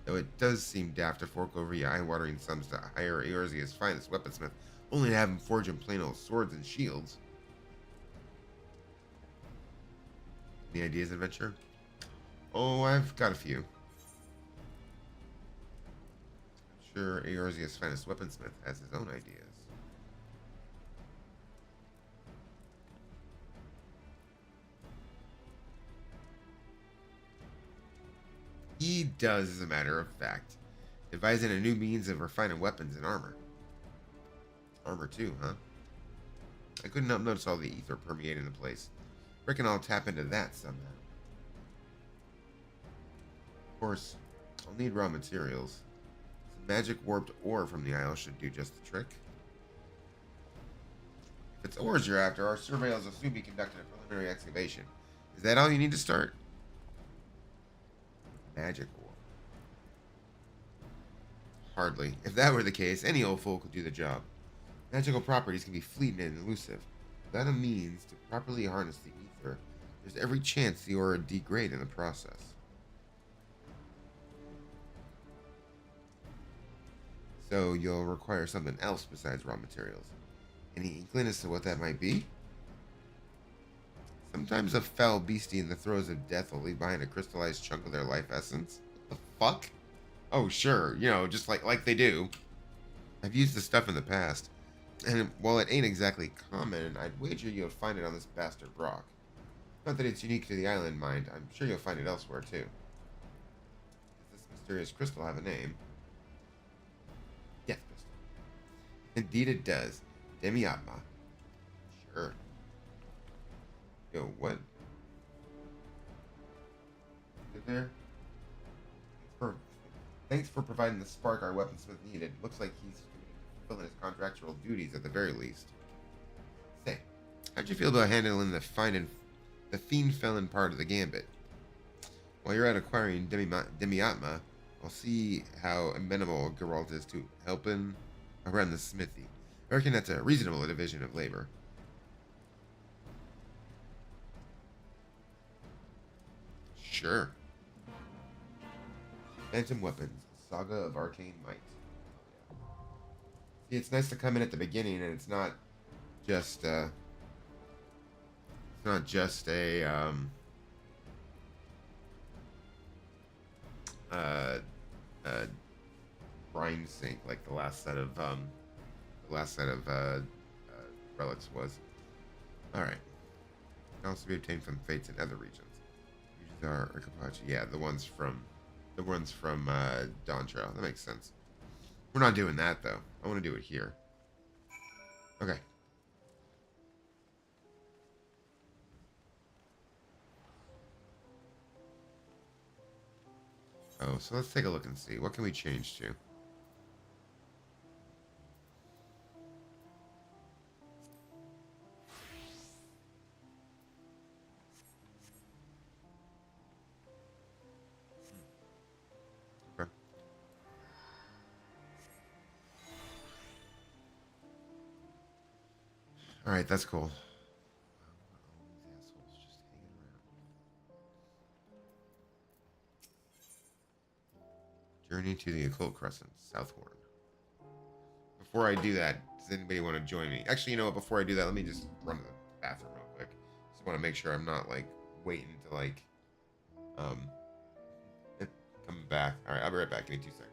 though it does seem daft to fork over your eye-watering sums to hire Eorzea's finest weaponsmith, only to have him forge him plain old swords and shields. Any ideas, adventure? Oh, I've got a few. I'm sure Eorzea's finest weaponsmith has his own ideas. He does, as a matter of fact, devising a new means of refining weapons and armor. Armor too, huh? I couldn't help notice all the ether permeating the place. Reckon I'll tap into that somehow. Of course, I'll need raw materials. Some magic warped ore from the Isle should do just the trick. If it's ores you're after, our surveyors will soon be conducting a preliminary excavation. Is that all you need to start? Magic ore. Hardly. If that were the case, any old fool could do the job. Magical properties can be fleeting and elusive. Without a means to properly harness the ether, there's every chance the ore would degrade in the process. So you'll require something else besides raw materials. Any inkling as to what that might be? Sometimes a foul beastie in the throes of death will leave behind a crystallized chunk of their life essence. What the fuck? Oh, sure. You know, just like they do. I've used the stuff in the past. And while it ain't exactly common, I'd wager you'll find it on this bastard rock. Not that it's unique to the island, mind. I'm sure you'll find it elsewhere, too. Does this mysterious crystal have a name? Death crystal. Indeed it does. Demiatma. Sure. Yo, what? Is there? Thanks for providing the spark our weaponsmith needed. Looks like he's fulfilling his contractual duties at the very least. Say, how'd you feel about handling the fiend felon part of the gambit? While you're out acquiring Demiatma, I'll see how amenable Geralt is to helping around the smithy. I reckon that's a reasonable division of labor. Sure. Phantom Weapons, Saga of Arcane Might. See, it's nice to come in at the beginning, and it's not just a uh, uh, brine sink like the last set of relics was. All right. Can also be obtained from fates in other regions. Regions are Urkapachi. Yeah, the ones from Dawn Trail. That makes sense. We're not doing that though. I want to do it here. Okay. Oh, so let's take a look and see. What can we change to? Okay. All right, that's cool. Journey to the Occult Crescent, Southhorn. Before I do that, does anybody want to join me? Actually, you know what? Before I do that, let me just run to the bathroom real quick. Just want to make sure I'm not like waiting to like come back. All right, I'll be right back. Give me 2 seconds.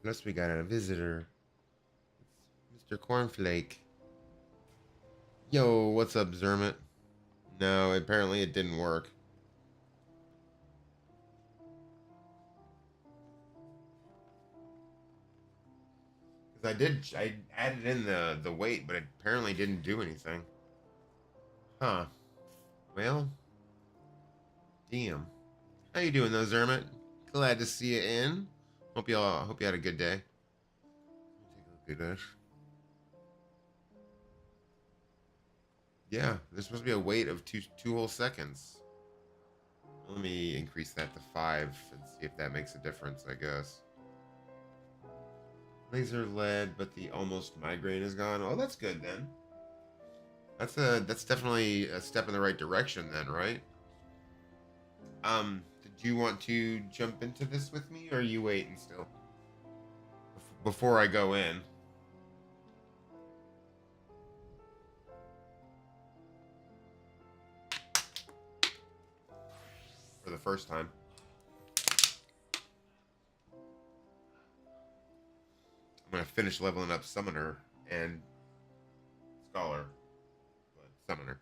Unless we got a visitor. It's Mr. Cornflake. Yo, what's up, Zermit? No, apparently it didn't work. Because I added in the weight, but it apparently didn't do anything. Huh. Well, damn. How you doing though, Zermit? Glad to see you in. Hope you had a good day. Take a look at this. Yeah, there's supposed to be a wait of two whole seconds. Let me increase that to 5 and see if that makes a difference, I guess. Laser lead, but the almost migraine is gone. Oh, that's good then. That's definitely a step in the right direction then, right? Did you want to jump into this with me, or are you waiting still? Before I go in. For the first time. I'm gonna finish leveling up Summoner and Scholar. But Summoner.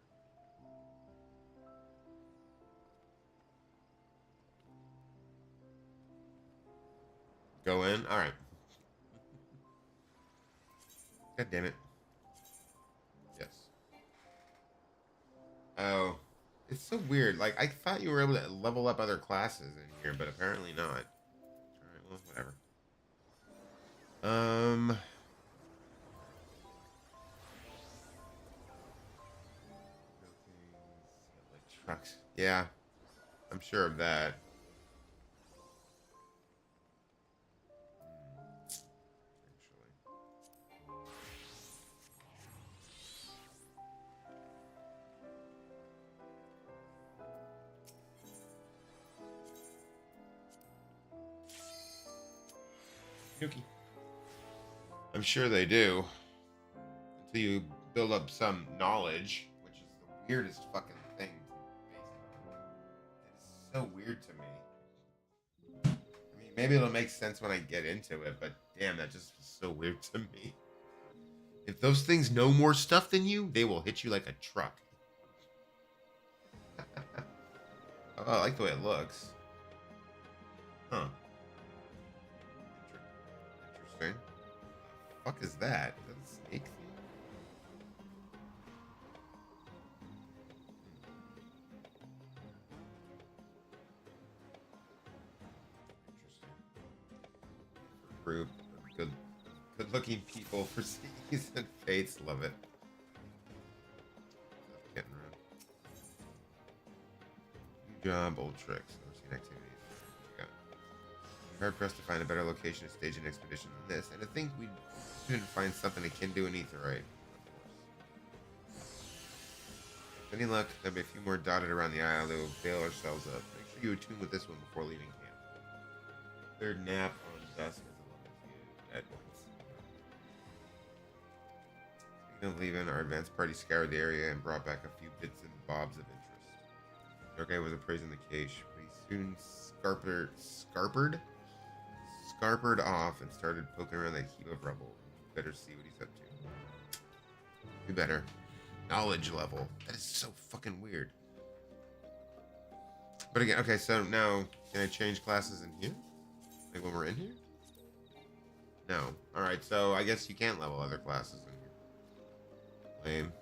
Go in? Alright. God damn it. Yes. Oh. It's so weird. Like, I thought you were able to level up other classes in here, but apparently not. Alright, well, whatever. Um, like trucks. Yeah, I'm sure of that. Actually. Yuki. I'm sure they do. Until you build up some knowledge, which is the weirdest fucking thing to base it on. It's so weird to me. I mean, maybe it'll make sense when I get into it, but damn, that just was so weird to me. If those things know more stuff than you, they will hit you like a truck. Oh, I like the way it looks. Huh. Interesting. The fuck is that? Is that a snake thing? Interesting. Group of good-looking people for seas and fates. Love it. Getting around. New job, old tricks. Overseen activities. Yeah. Hard pressed to find a better location to stage an expedition than this, and I think we'd soon find something akin to an etherite. With any luck, there'll be a few more dotted around the isle that will bail ourselves up. Make sure you attune with this one before leaving camp. Third nap on dusk as a level 2 at once. Speaking of leaving, our advance party scoured the area and brought back a few bits and bobs of interest. The guy was appraising the cache, but he soon scarpered off and started poking around that heap of rubble. Better see what he's up to. You better. Knowledge level. That is so fucking weird. But again, okay, so now can I change classes in here? Like when we're in here? No. Alright, so I guess you can't level other classes in here. Lame.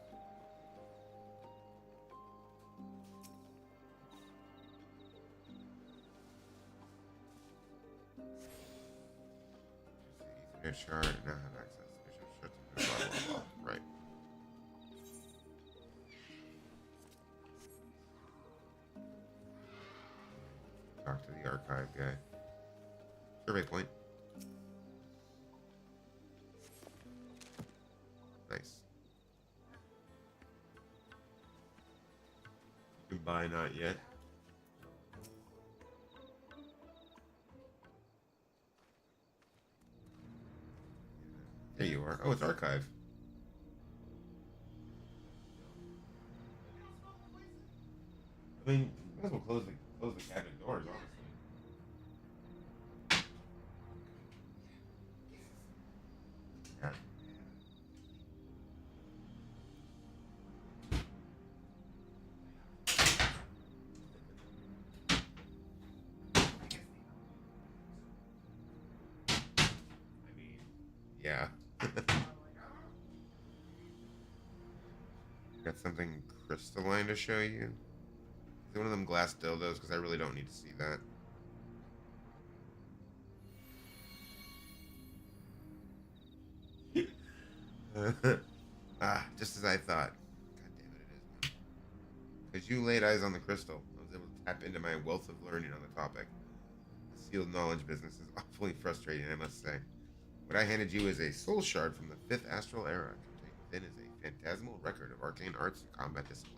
Shard, now have access to Bishop Shard, blah, blah, blah. Right. Talk to the archive guy. Survey point. Nice. Goodbye, not yet. There you are. Oh, it's archive. I mean, you might as well close the cabinet doors, honestly. Yeah. I mean, yeah. Got something crystalline to show you. Is it one of them glass dildos? Because I really don't need to see that. Just as I thought. God damn it, it is one. Because you laid eyes on the crystal, I was able to tap into my wealth of learning on the topic. The sealed knowledge business is awfully frustrating, I must say. What I handed you is a soul shard from the 5th astral era. Contained within is a phantasmal record of arcane arts and combat disciplines,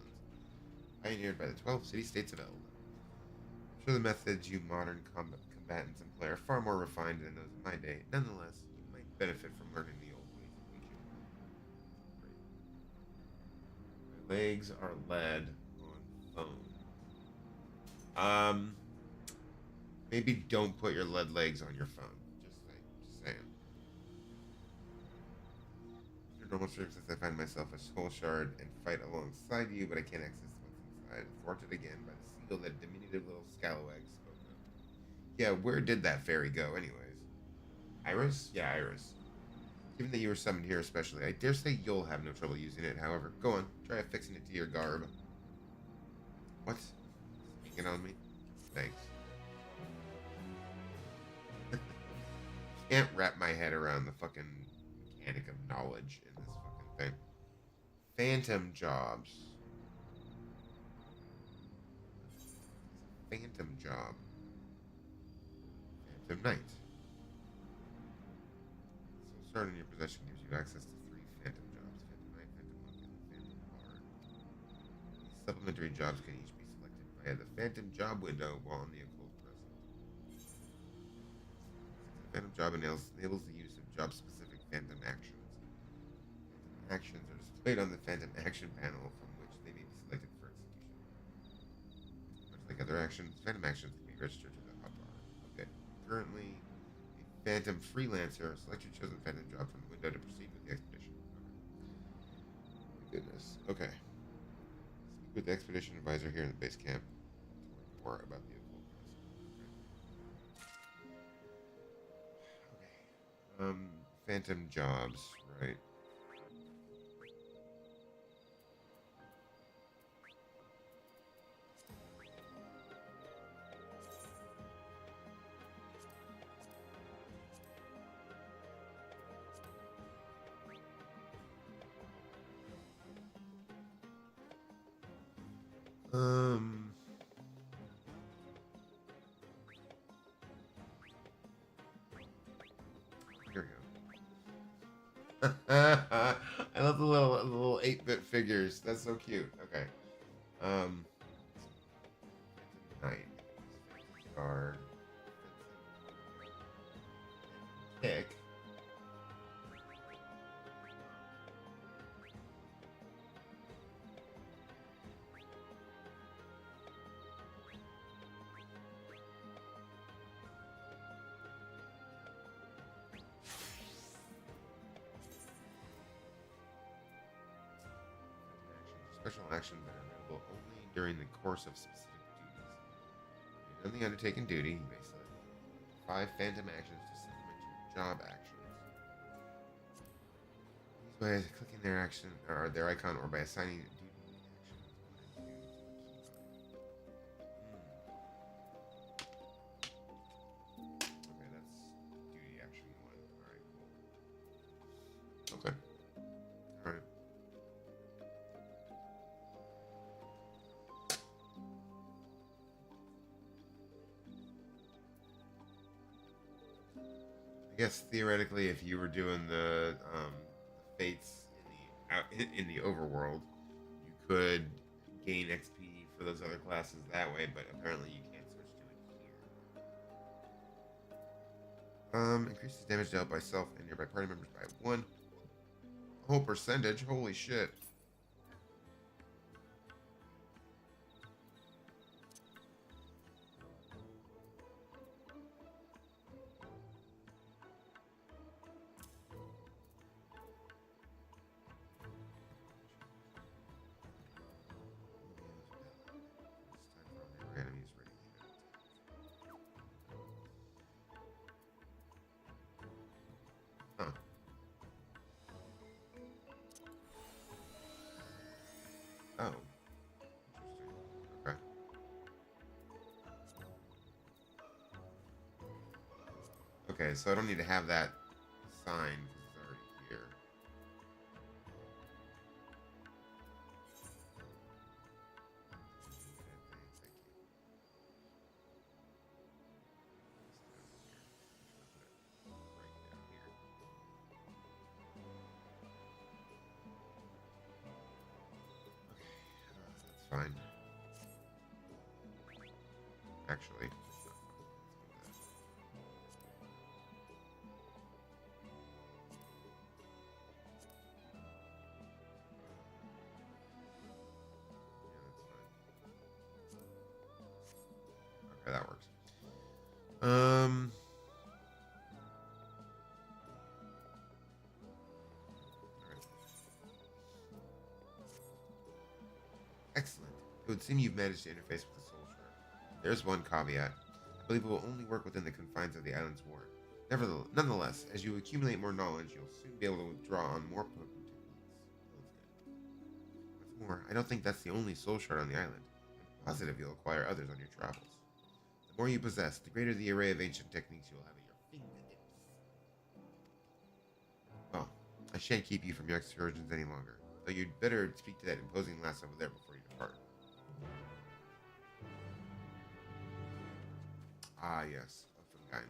pioneered by the 12 city-states of Eld. I'm sure the methods you modern combatants employ are far more refined than those of my day. Nonetheless, you might benefit from learning the old ways of ancient warfare. My legs are led on phone. Maybe don't put your lead legs on your phone. Just saying. Under normal circumstances, I find myself a soul shard and fight alongside you, but I can't access what's inside. Thwarted again by the seal that diminutive little scalawag spoke of. Yeah, where did that fairy go, anyways? Iris? Yeah, Iris. Given that you were summoned here especially, I dare say you'll have no trouble using it. However, go on, try affixing it to your garb. What? Speaking on me? Thanks. can't wrap my head around the fucking mechanic of knowledge in this fucking thing. Phantom jobs. Phantom job. Phantom Knight. So starting your possession gives you access to 3 phantom jobs. Phantom Knight, Phantom Monk, and Phantom Bard. These supplementary jobs can each be selected via the Phantom job window while on the Occult Crescent. The Phantom job enables the use of job-specific phantom actions. Phantom actions are displayed on the Phantom action panel from which they may be selected for execution. Much like other actions, Phantom actions can be registered to the hotbar. Okay. Currently, a Phantom freelancer. Select your chosen Phantom job from the window to proceed with the expedition. Okay. Goodness. Okay. Speak with the expedition advisor here in the base camp to learn more about the Occult Crescent. Okay. Phantom jobs, right? Here we go. I love the little 8-bit figures. That's so cute. Okay. Knight. Guard. Pick. Special actions that are available only during the course of specific duties. When you're undertaking duty, you may select 5 phantom actions to supplement your job actions. These by clicking their action or their icon or by assigning duty actions 1 and 2 to a keybind. Okay, that's duty action 1. Alright, cool. Okay. Alright. I guess theoretically, if you were doing the fates in the overworld, you could gain XP for those other classes that way, but apparently you can't switch to it here. Increases damage dealt by self and nearby party members by 1 whole percentage. Holy shit. Enemies ready. Huh. Oh. Interesting. Okay. Okay, so I don't need to have that signed because it's already here. Fine. Actually, it's not fine. Yeah, that's fine. Okay, that works. Alright. Excellent. It would seem you've managed to interface with the Soul Shard. There's one caveat. I believe it will only work within the confines of the island's ward. Nonetheless, as you accumulate more knowledge, you'll soon be able to draw on more potent techniques. What's more, I don't think that's the only Soul Shard on the island. I'm positive you'll acquire others on your travels. The more you possess, the greater the array of ancient techniques you'll have at your fingertips. I shan't keep you from your excursions any longer, though you'd better speak to that imposing lass over there before you depart. Ah, yes, a Fungain.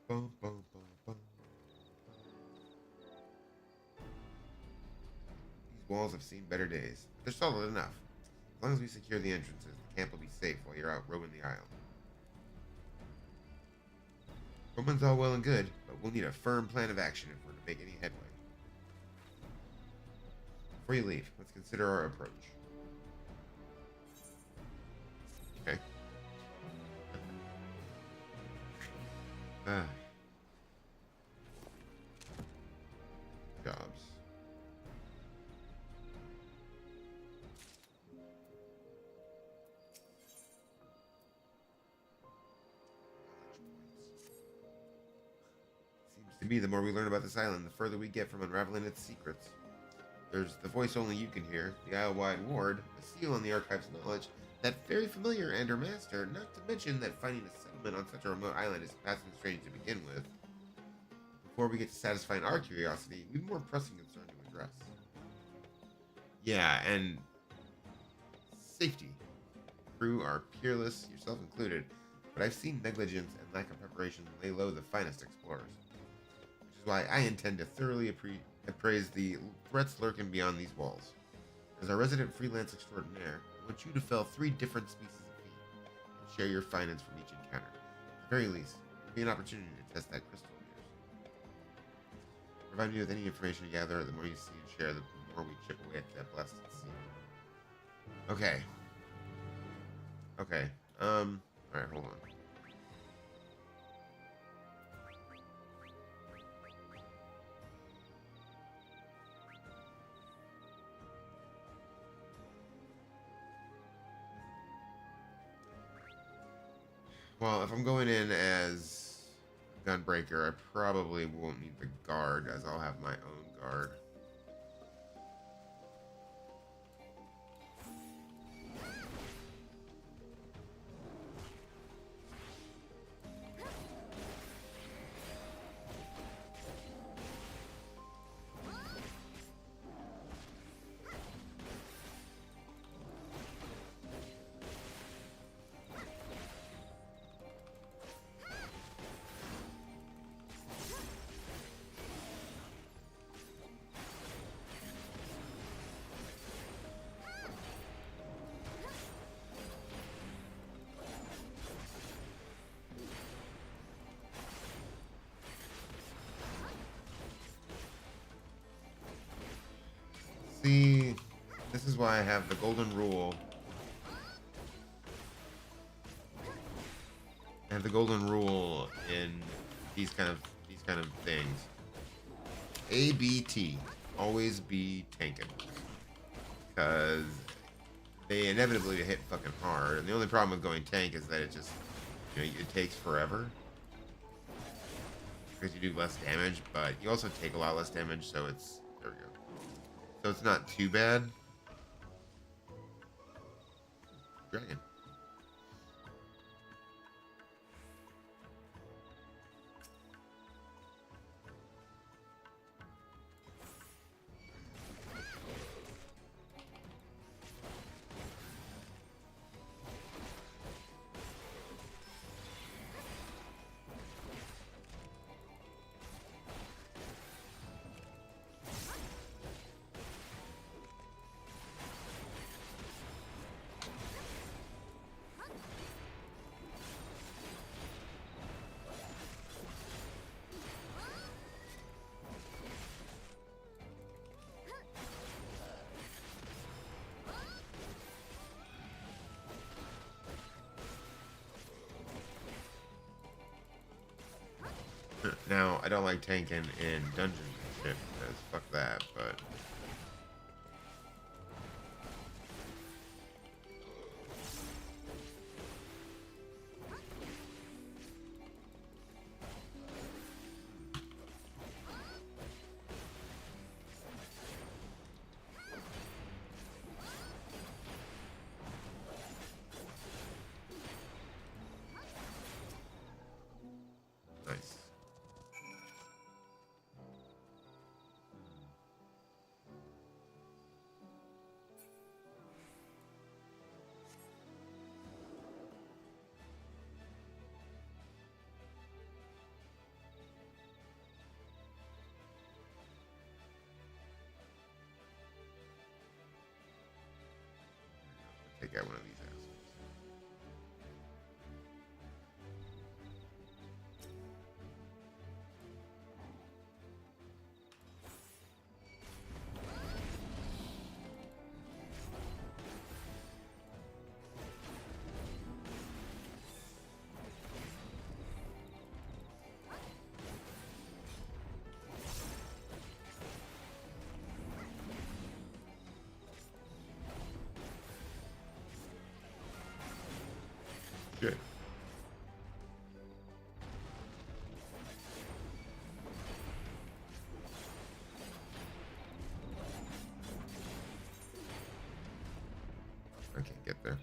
Bum, bum, bum, bum. These walls have seen better days, but they're solid enough. As long as we secure the entrances, the camp will be safe while you're out roaming the isle. Roaming's all well and good, but we'll need a firm plan of action if we're to make any headway. Before you leave, let's consider our approach. Okay. Jobs. Seems to me the more we learn about this island, the further we get from unraveling its secrets. There's the voice only you can hear, the isle-wide ward, a seal on the archive's knowledge, that very familiar and her master, not to mention that finding a settlement on such a remote island is passing strange to begin with. Before we get to satisfying our curiosity, we've more pressing concern to address. Yeah, and safety. Crew are peerless, yourself included, but I've seen negligence and lack of preparation lay low the finest explorers. Which is why I intend to thoroughly appraise the threats lurking beyond these walls. As our resident freelance extraordinaire, I want you to fell 3 different species of feet and share your findings from each encounter. At the very least, it will be an opportunity to test that crystal of yours. Provide me with any information you gather, the more you see and share, the more we chip away at that blessed sea. Okay. Okay. Alright, hold on. Well, if I'm going in as Gunbreaker, I probably won't need the guard, as I'll have my own guard. See, this is why I have the golden rule. I have the golden rule in these kind of things. ABT, always be tanking, because they inevitably hit fucking hard, and the only problem with going tank is that it just, it takes forever because you do less damage, but you also take a lot less damage, so it's there we go. So it's not too bad. Dragon. Now, I don't like tanking in dungeons and shit, because fuck that, but... take out one of these assholes. Shit. I can't get there.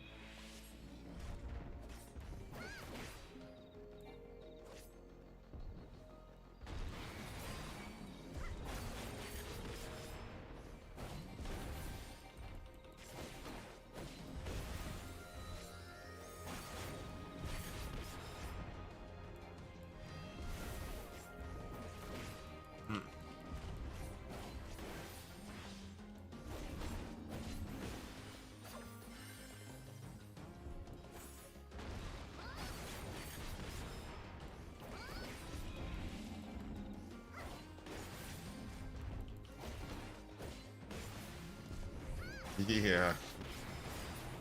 Yeah.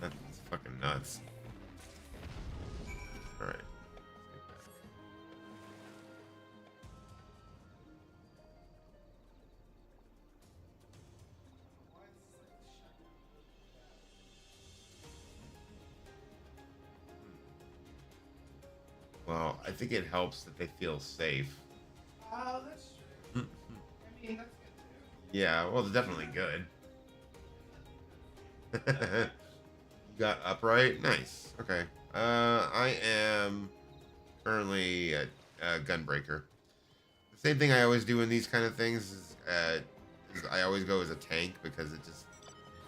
That's fucking nuts. Alright. Well, I think it helps that they feel safe. Oh, that's true. I mean, that's good too. Yeah, well, it's definitely good. You got upright? Nice. Okay. I am currently a gunbreaker. The same thing I always do in these kind of things is I always go as a tank because it's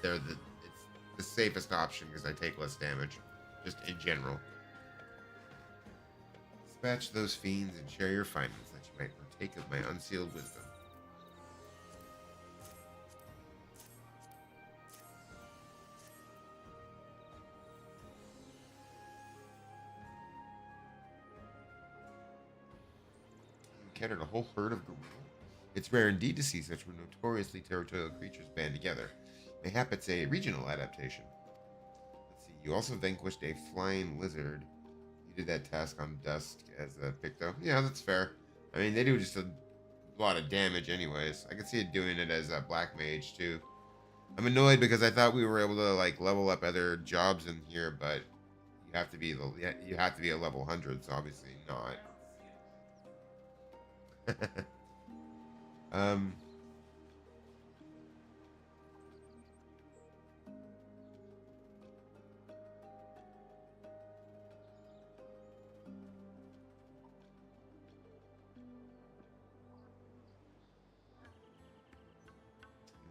the safest option because I take less damage, just in general. Dispatch those fiends and share your findings that you might partake of my unsealed wisdom. Encountered a whole herd of gorillas. It's rare indeed to see such notoriously territorial creatures band together. Mayhap it's a regional adaptation. Let's see. You also vanquished a flying lizard. You did that task on Dusk as a Picto. Yeah, that's fair. I mean, they do just a lot of damage anyways. I can see it doing it as a Black Mage too. I'm annoyed because I thought we were able to like level up other jobs in here, but you have to be a level 100, so obviously not.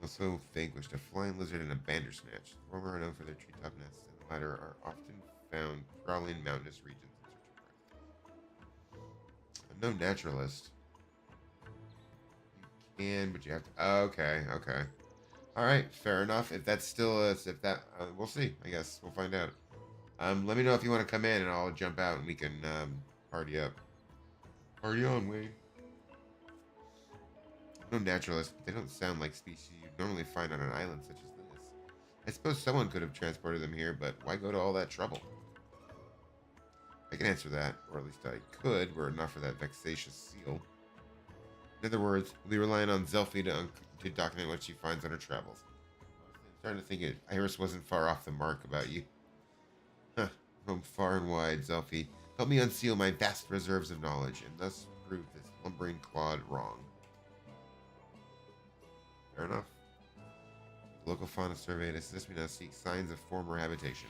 Also vanquished a flying lizard and a bandersnatch. The former are known for their treetop nests, and the latter are often found prowling mountainous regions in search of prey. I'm no naturalist. You can, but you have to. Okay, okay. All right, fair enough. If that's still we'll see. I guess we'll find out. Let me know if you want to come in, and I'll jump out, and we can party up. Party on, Wade. No naturalist, but they don't sound like species you'd normally find on an island such as this. I suppose someone could have transported them here, but why go to all that trouble? I can answer that, or at least I could, were it not for that vexatious seal. In other words, we'll be relying on Zelfie to document what she finds on her travels. I'm starting to think Iris wasn't far off the mark about you. Huh, roam far and wide, Zelfie. Help me unseal my vast reserves of knowledge, and thus prove this lumbering clod wrong. Fair enough. The local fauna survey assists me to seek signs of former habitation.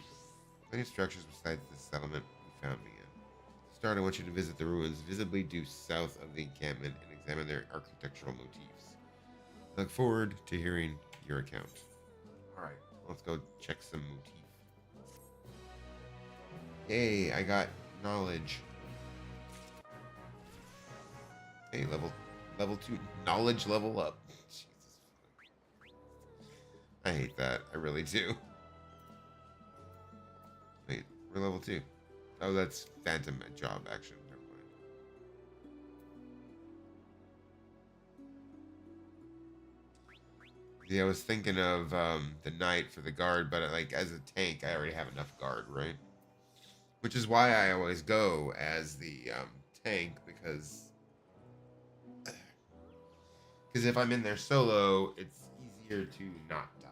Plenty of structures besides this settlement we found me in. To start, I want you to visit the ruins visibly due south of the encampment and examine their architectural motifs. I look forward to hearing your account. Alright, let's go check some motif. Hey, I got knowledge. Hey, level 2 knowledge level up. Jesus. I hate that. I really do. We're level 2. Oh, that's Phantom job action. Never mind. Yeah, I was thinking of the knight for the guard, but like as a tank, I already have enough guard, right? Which is why I always go as the tank because if I'm in there solo, it's easier to not die.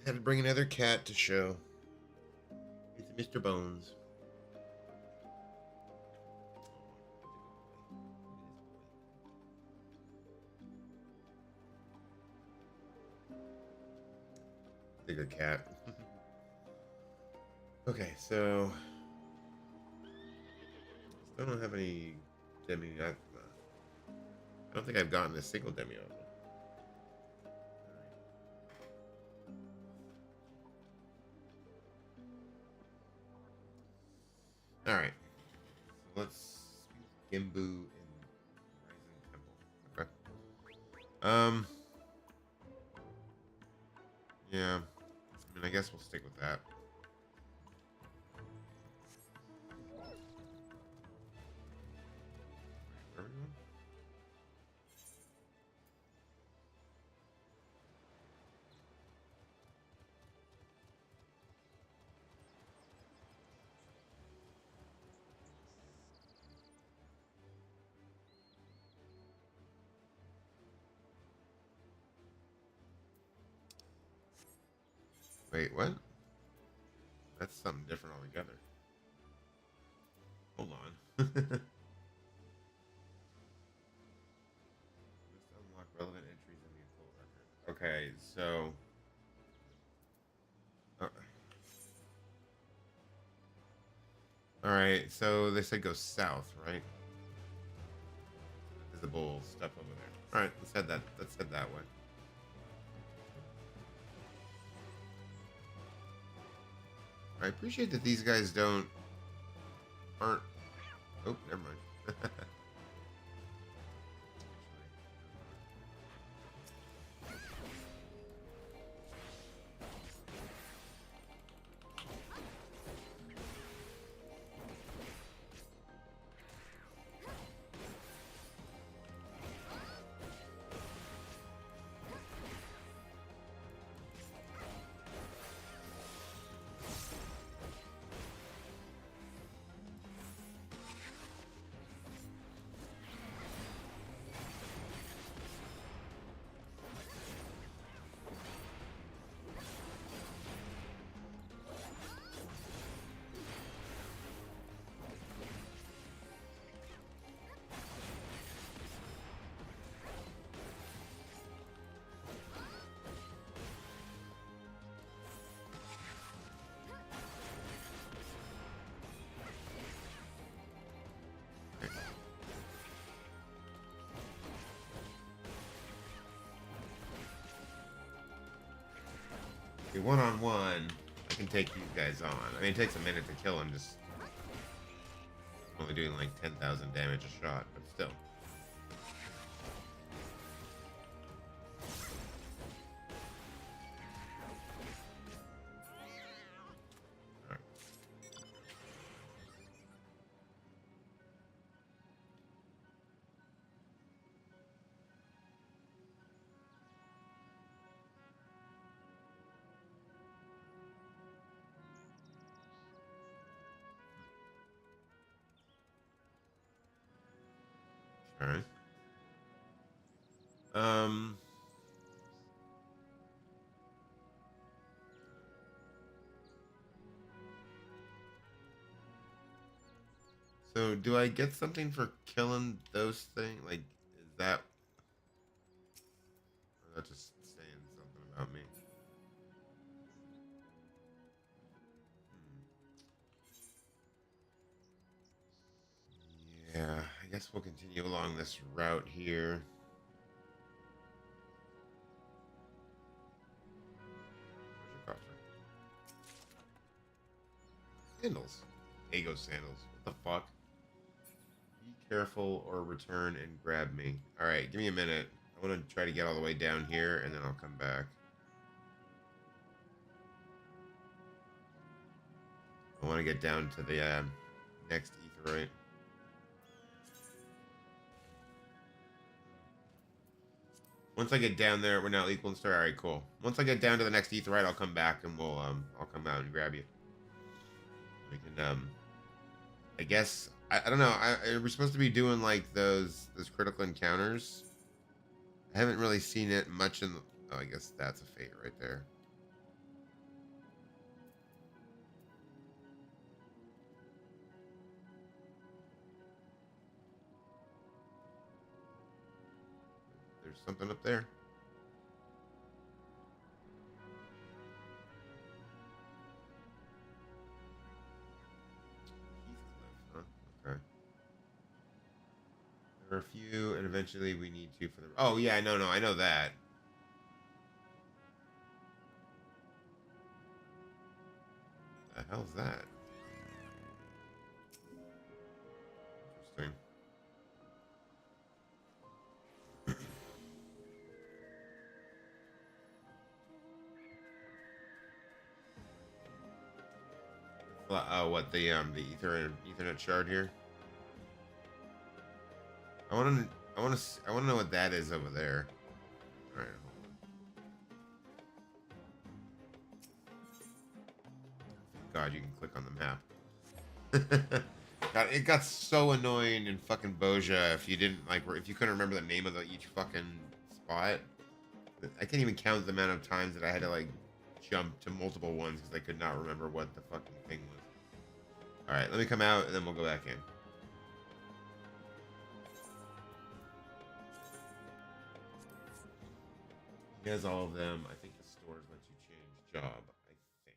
Had to bring another cat to show. It's Mr. Bones. Bigger cat. Okay, so still don't have any demi. I don't think I've gotten a single demi on. All right, so let's Gimbu in Rising Temple. Okay. Yeah. I mean, I guess we'll stick with that. Where are we going? Wait, what? That's something different altogether. Hold on. Let's unlock relevant entries in the occult record. Okay, so. Alright, so they said go south, right? Visible stuff over there. Alright, let's head that way. I appreciate that these guys aren't. Oh, never mind. Okay, one-on-one, I can take these guys on. I mean, it takes a minute to kill them, just only doing like 10,000 damage a shot, but still. All right. So do I get something for killing those things? Like, is that? Or that's just saying something about me. Yeah, I guess we'll continue along this route here. Sandals. Ego sandals. What the fuck? Be careful or return and grab me. Alright, give me a minute. I want to try to get all the way down here and then I'll come back. I want to get down to the next etherite. Once I get down there, we're now equal and start. Alright, cool. Once I get down to the next etherite, I'll come back and we'll I'll come out and grab you. We can I guess I don't know. We're supposed to be doing like those critical encounters. I haven't really seen it much in the, oh, I guess that's a fate right there. There's something up there. Okay. There are a few, and eventually we need to for the. Oh yeah, no, I know that. The hell's that? Interesting. Oh, what the Ethernet shard here? I want to know what that is over there. All right, hold on. God, you can click on the map. God, it got so annoying in fucking Boja if you didn't like if you couldn't remember the name of each fucking spot. I can't even count the amount of times that I had to like jump to multiple ones because I could not remember what the fucking thing was. All right, let me come out and then we'll go back in. He has all of them. I think the stores let you change job. I think.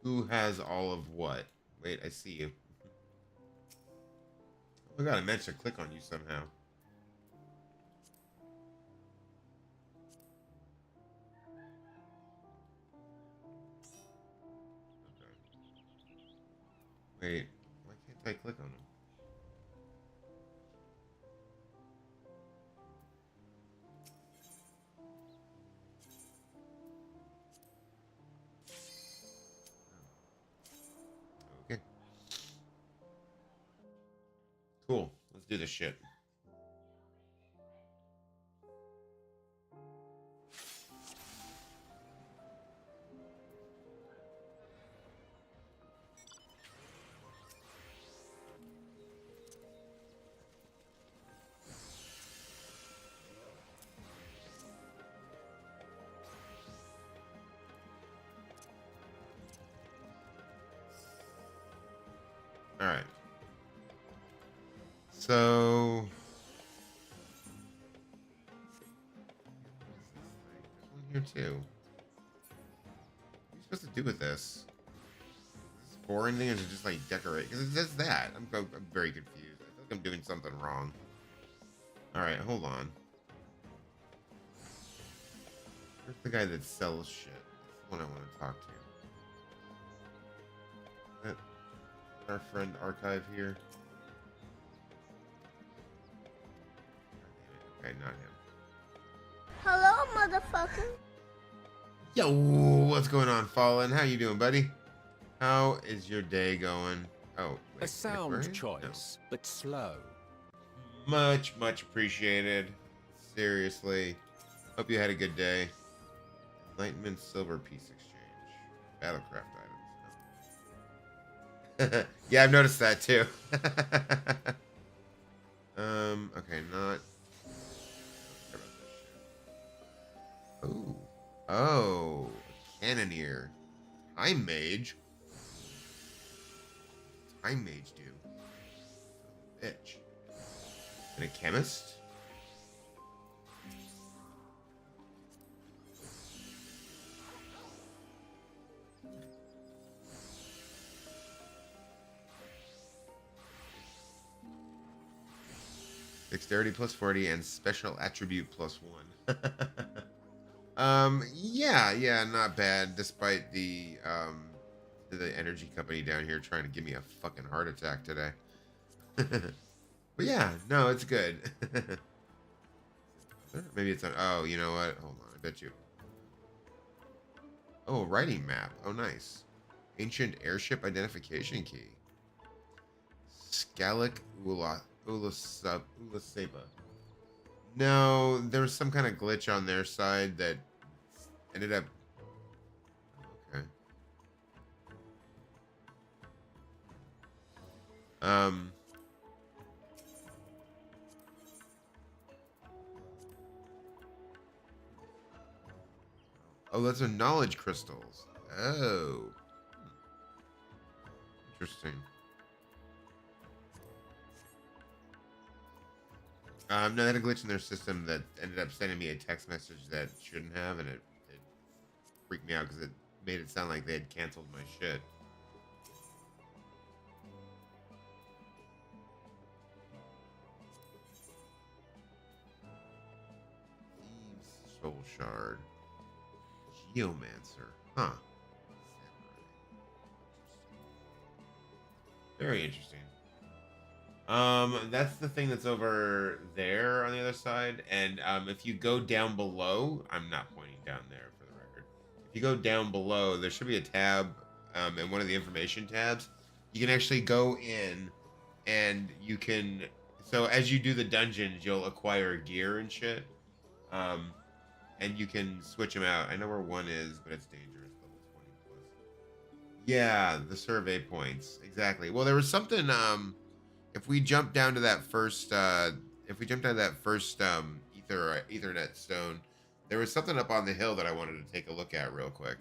Who has all of what? Wait, I see you. Oh my god, I meant to click on you somehow. Wait, why can't I click on him? Okay. Cool. Let's do this shit. All right. So there's one here too. What are you supposed to do with this? Is this for anything, or is it just like decorate? Because it says that. I'm very confused. I feel like I'm doing something wrong. All right, hold on. Where's the guy that sells shit? That's the one I want to talk to. Is that our friend Archive here? Okay, not him. Hello, motherfucker. Yo, what's going on, Fallen? How you doing, buddy? How is your day going? Oh, wait, A sound Aquarius? choice, but slow. No. Much appreciated. Seriously. Hope you had a good day. Enlightenment Silver Piece Exchange. Battlecraft items. Yeah, I've noticed that too. Okay, not. Oh. Oh. Cannoneer. Time Mage. Time Mage do. Bitch. And a chemist? Dexterity plus 40 and special attribute plus 1. Yeah, not bad, despite the energy company down here trying to give me a fucking heart attack today. But yeah, no, it's good. Maybe it's on. Oh, you know what? Hold on, I bet you. Oh, writing map. Oh, nice. Ancient airship identification key. Scalic Ulaseba. No, there was some kind of glitch on their side that ended up. Okay. Oh, those are knowledge crystals. Oh. Interesting. No, they had a glitch in their system that ended up sending me a text message that shouldn't have, and it freaked me out because it made it sound like they had canceled my shit. Thieves Soul Shard. Geomancer. Huh. Very interesting. That's the thing that's over there on the other side. And if you go down below, I'm not pointing down there for the record. If you go down below, there should be a tab in one of the information tabs. You can actually go in and you can. So as you do the dungeons, you'll acquire gear and shit. And you can switch them out. I know where one is, but it's dangerous. Level 20 plus. Yeah, the survey points. Exactly. Well, there was something. If we jump down to that first, Ethernet stone, there was something up on the hill that I wanted to take a look at real quick.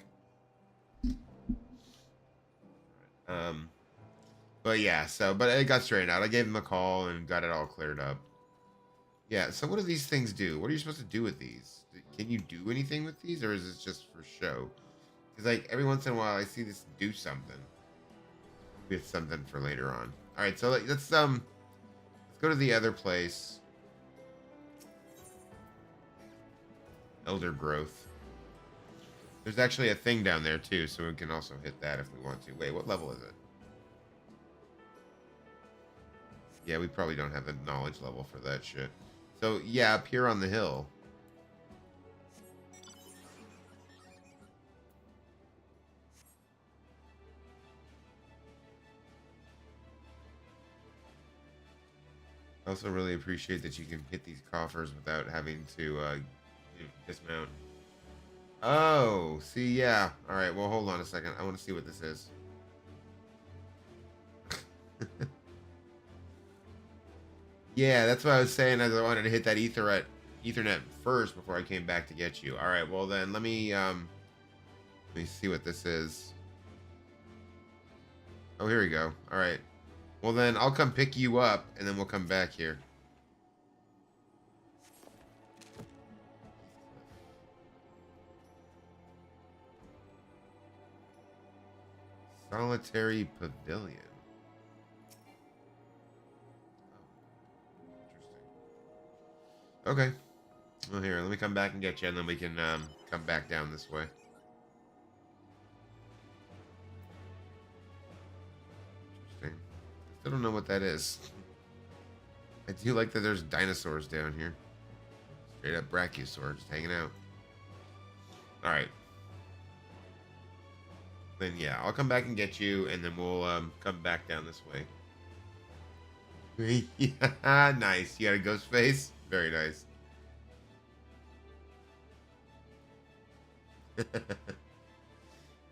But yeah, but it got straightened out. I gave him a call and got it all cleared up. Yeah. So what do these things do? What are you supposed to do with these? Can you do anything with these, or is this just for show? Because like every once in a while, I see this do something. Maybe it's something for later on. All right, so let's go to the other place. Elder Growth. There's actually a thing down there too, so we can also hit that if we want to. Wait, what level is it? Yeah, we probably don't have the knowledge level for that shit. So yeah, up here on the hill. I also really appreciate that you can hit these coffers without having to dismount. Oh, see, yeah. All right, well, hold on a second. I want to see what this is. Yeah, that's what I was saying. I wanted to hit that Ethernet first before I came back to get you. All right, well then let me see what this is. Oh, here we go. All right. Well, then I'll come pick you up, and then we'll come back here. Solitary Pavilion. Oh, interesting. Okay. Well, here, let me come back and get you, and then we can come back down this way. Interesting. Still don't know what that is. I do like that there's dinosaurs down here. Straight up brachiosaur just hanging out. Alright. Then yeah, I'll come back and get you, and then we'll come back down this way. Yeah, nice. You got a ghost face? Very nice.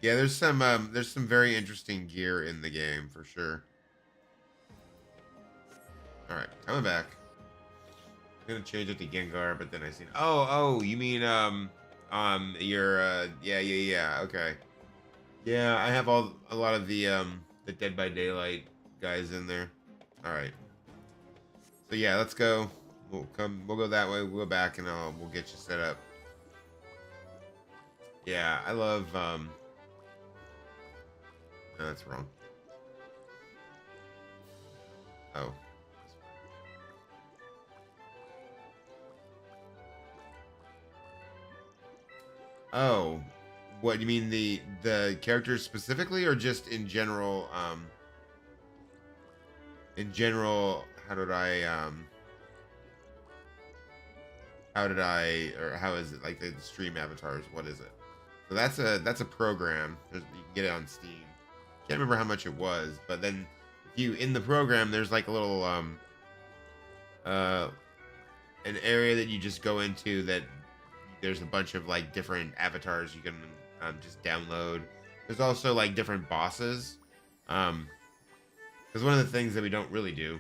Yeah, there's some very interesting gear in the game for sure. All right, coming back. I'm gonna change it to Gengar, but then I seen. Oh, you mean yeah, okay. Yeah, I have a lot of the Dead by Daylight guys in there. All right. So yeah, let's go. We'll go that way. We'll go back, and we'll get you set up. Yeah, I love no, that's wrong. Oh. Oh, what do you mean, the characters specifically, or just in general? In general, how did I, or how is it like the stream avatars? What is it? So that's a program. You can get it on Steam. Can't remember how much it was, but then if you in the program, there's like a little an area that you just go into that there's a bunch of like different avatars you can just download. There's also like different bosses. Because one of the things that we don't really do.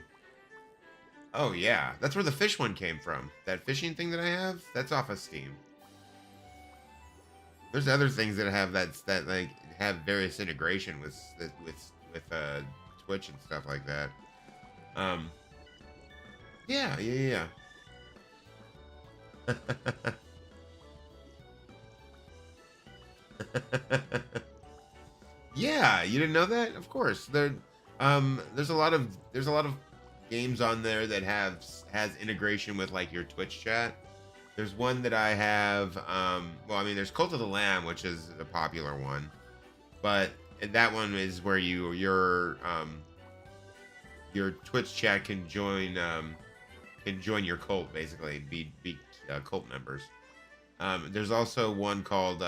Oh yeah, that's where the fish one came from. That fishing thing that I have, that's off of Steam. There's other things that have that like have various integration with Twitch and stuff like that. Yeah. Yeah, you didn't know that? Of course. There's a lot of games on there that has integration with like your Twitch chat. There's one that I have well, I mean, there's Cult of the Lamb, which is a popular one. But that one is where your Twitch chat can join your cult, basically, be cult members. There's also one called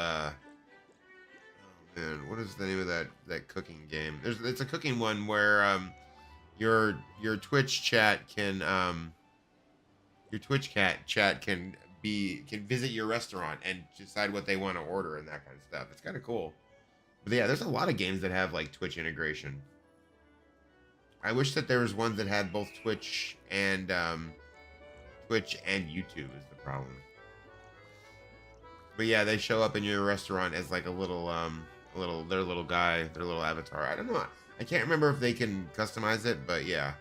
man, what is the name of that cooking game? It's a cooking one where your Twitch chat can visit your restaurant and decide what they want to order and that kind of stuff. It's kind of cool. But yeah, there's a lot of games that have like Twitch integration. I wish that there was one that had both Twitch and YouTube is the problem. But yeah, they show up in your restaurant as like their little guy, their little avatar. I don't know. I can't remember if they can customize it, but yeah.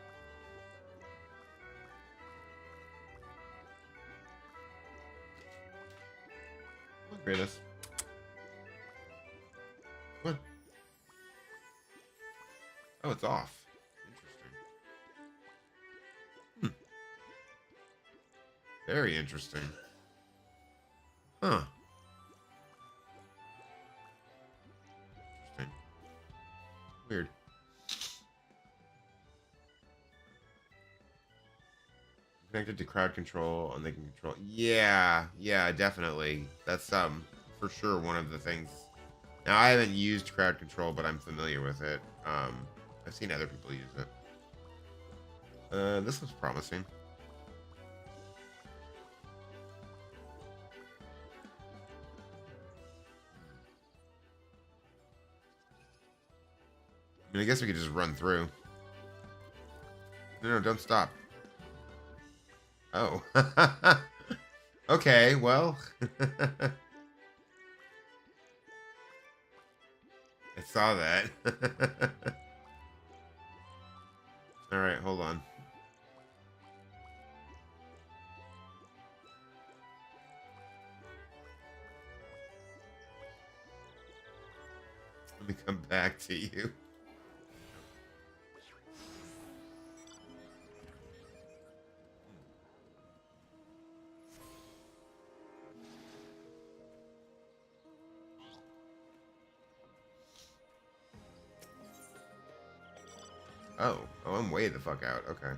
What, Kratos? What? Oh, it's off. Interesting. Very interesting. Huh. Interesting. Weird. Connected to crowd control, and they can control. Yeah, definitely. That's for sure one of the things. Now, I haven't used crowd control, but I'm familiar with it. I've seen other people use it. This looks promising. I mean, I guess we could just run through. No, don't stop. Oh. Okay, well. I saw that. Alright, hold on. Let me come back to you. Oh, I'm way the fuck out. Okay.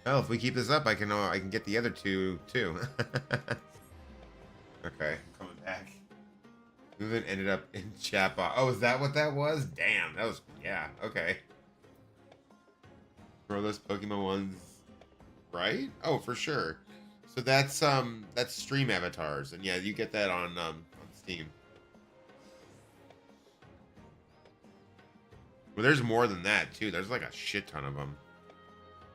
Well, if we keep this up, I can get the other two too. Okay, coming back. Movement ended up in chat box. Oh, is that what that was? Damn, that was, yeah. Okay. Bro, those Pokemon ones, right? Oh, for sure. So that's stream avatars, and yeah, you get that on Steam. Well, there's more than that too. There's like a shit ton of them.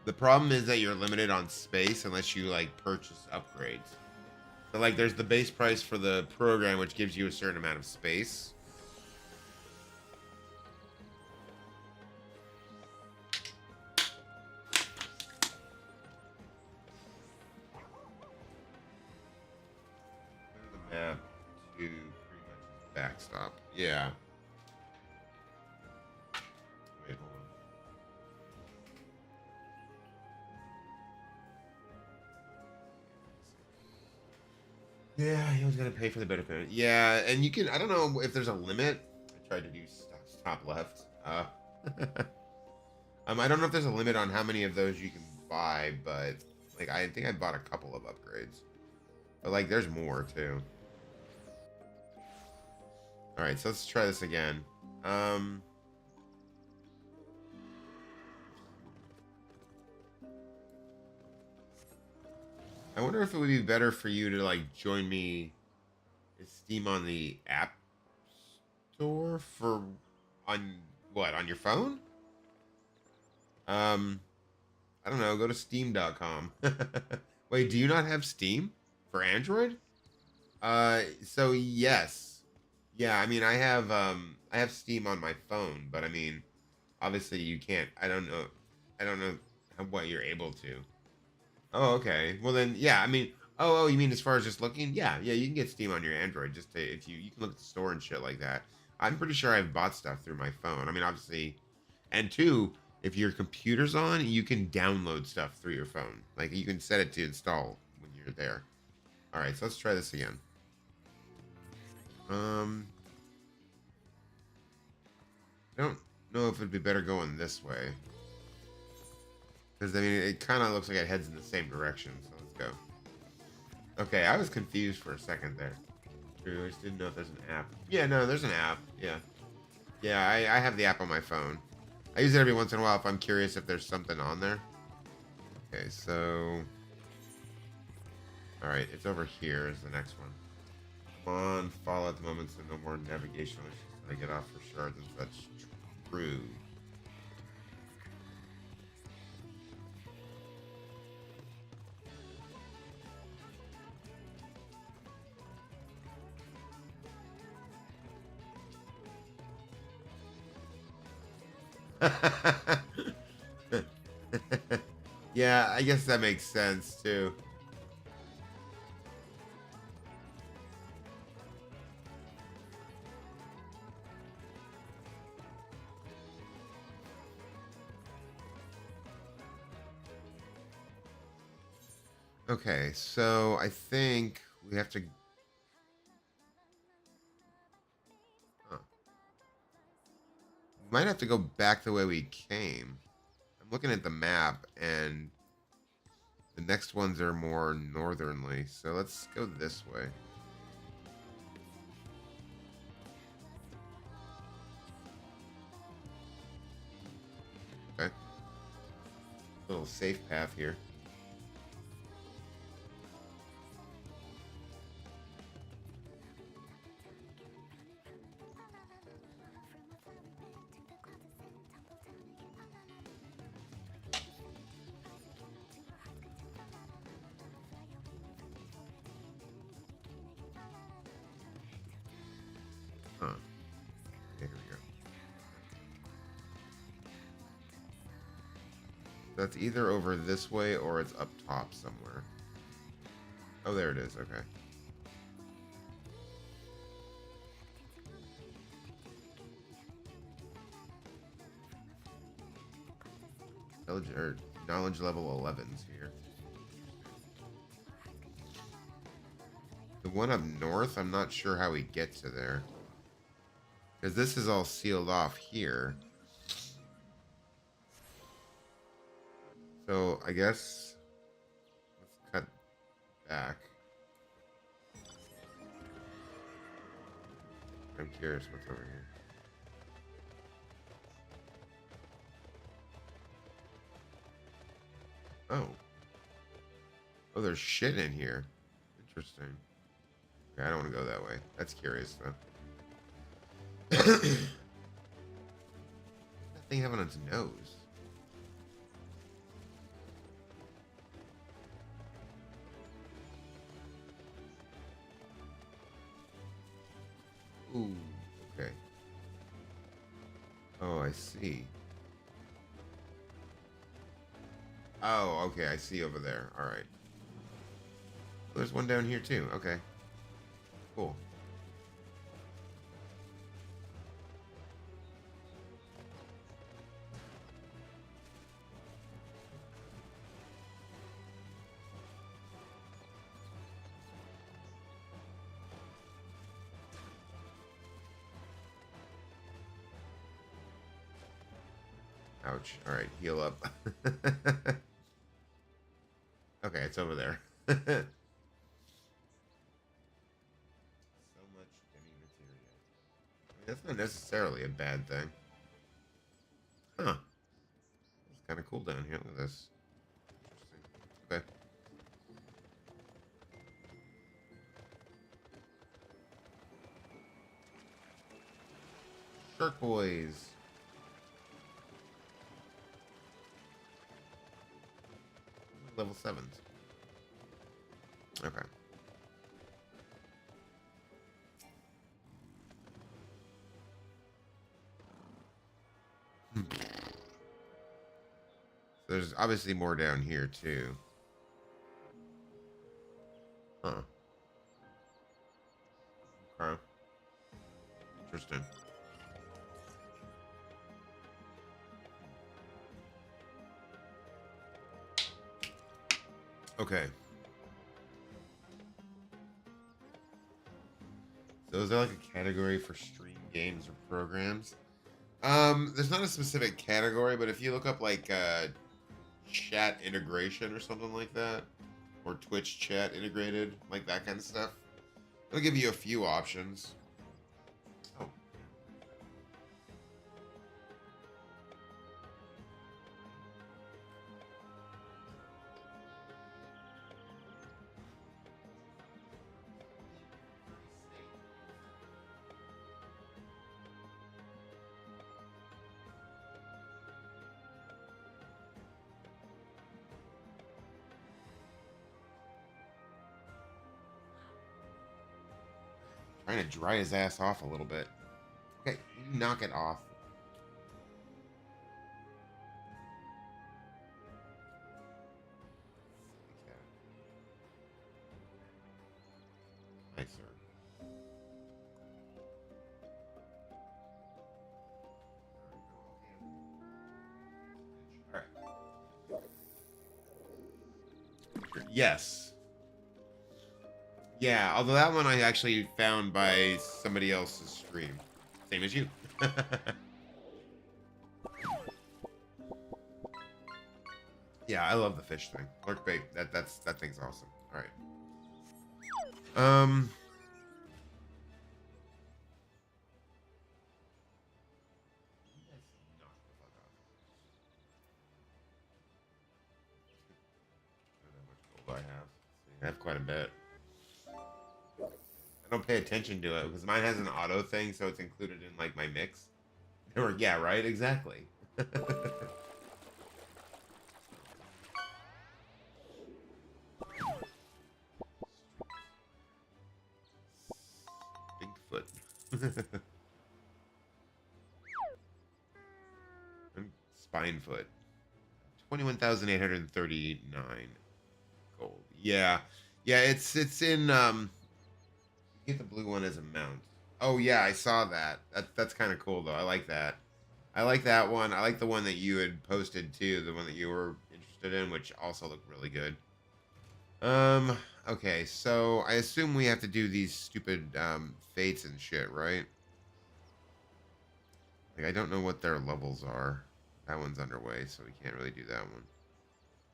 The problem is that you're limited on space unless you like purchase upgrades. So like there's the base price for the program, which gives you a certain amount of space. There's the map to pretty much backstop. Yeah. Wait, hold on. Yeah, he was gonna pay for the benefit. Yeah, and you can. I don't know if there's a limit. I tried to do top left. I don't know if there's a limit on how many of those you can buy, but like I think I bought a couple of upgrades. But like, there's more too. All right, so let's try this again. I wonder if it would be better for you to like join me. Is Steam on the App Store for on what, on your phone? I don't know. Go to steam.com. Wait, do you not have Steam for Android? So yes. Yeah, I mean I have Steam on my phone, but I mean obviously you can't. I don't know what you're able to. Oh, okay. Well then, yeah. I mean, oh, you mean as far as just looking? Yeah, you can get Steam on your Android. Just to, if you can look at the store and shit like that. I'm pretty sure I've bought stuff through my phone. I mean, obviously, and two, if your computer's on, you can download stuff through your phone. Like you can set it to install when you're there. All right, so let's try this again. I don't know if it'd be better going this way. Because, I mean, it kind of looks like it heads in the same direction, so let's go. Okay, I was confused for a second there. True, I just didn't know if there's an app. Yeah, no, there's an app, yeah. Yeah, I have the app on my phone. I use it every once in a while if I'm curious if there's something on there. Okay, so... Alright, it's over here is the next one. Come on, follow at the moment so no more navigational issues when I get off for shards and such. True. Yeah, I guess that makes sense too. Okay, so I think we have to... Huh. We might have to go back the way we came. I'm looking at the map, and the next ones are more northernly, so let's go this way. Okay. Little safe path here. Huh. Okay, here we go. That's either over this way or it's up top somewhere. Oh, there it is. Okay. Knowledge level 11's here. The one up north, I'm not sure how we get to there. Because this is all sealed off here. So I guess let's cut back. I'm curious what's over here. Oh. Oh, there's shit in here. Interesting. Okay, I don't want to go that way. That's curious, though. That thing having on its nose. Ooh, okay. Oh, I see. Oh, okay, I see over there. All right. There's one down here too. Okay. Cool. Ouch. All right, heal up. Okay, it's over there. So much demi material. I mean, that's not necessarily a bad thing. Huh. It's kind of cool down here. Look at this. Interesting. Okay. Shark boys. Level 7s. Okay. There's obviously more down here too. Huh. Okay. Interesting. Okay. So is there like a category for stream games or programs? There's not a specific category, but if you look up like chat integration or something like that, or Twitch chat integrated, like that kind of stuff, it'll give you a few options. Oh. Trying to dry his ass off a little bit. Okay, you knock it off. Nice, sir. All right. Yes. Yeah, although that one I actually found by somebody else's stream. Same as you. Yeah, I love the fish thing. Lurk bait. That thing's awesome. Alright. I have quite a bit. I don't pay attention to it because mine has an auto thing, so it's included in like my mix. Or yeah, right, exactly. Bigfoot. Spinefoot. 21,839 gold. Yeah. Yeah, it's in get the blue one as a mount. Oh yeah, I saw that. That's kind of cool though. I like that. I like that one. I like the one that you had posted too, the one that you were interested in, which also looked really good. Okay, so I assume we have to do these stupid fates and shit, right? Like I don't know what their levels are. That one's underway, so we can't really do that one.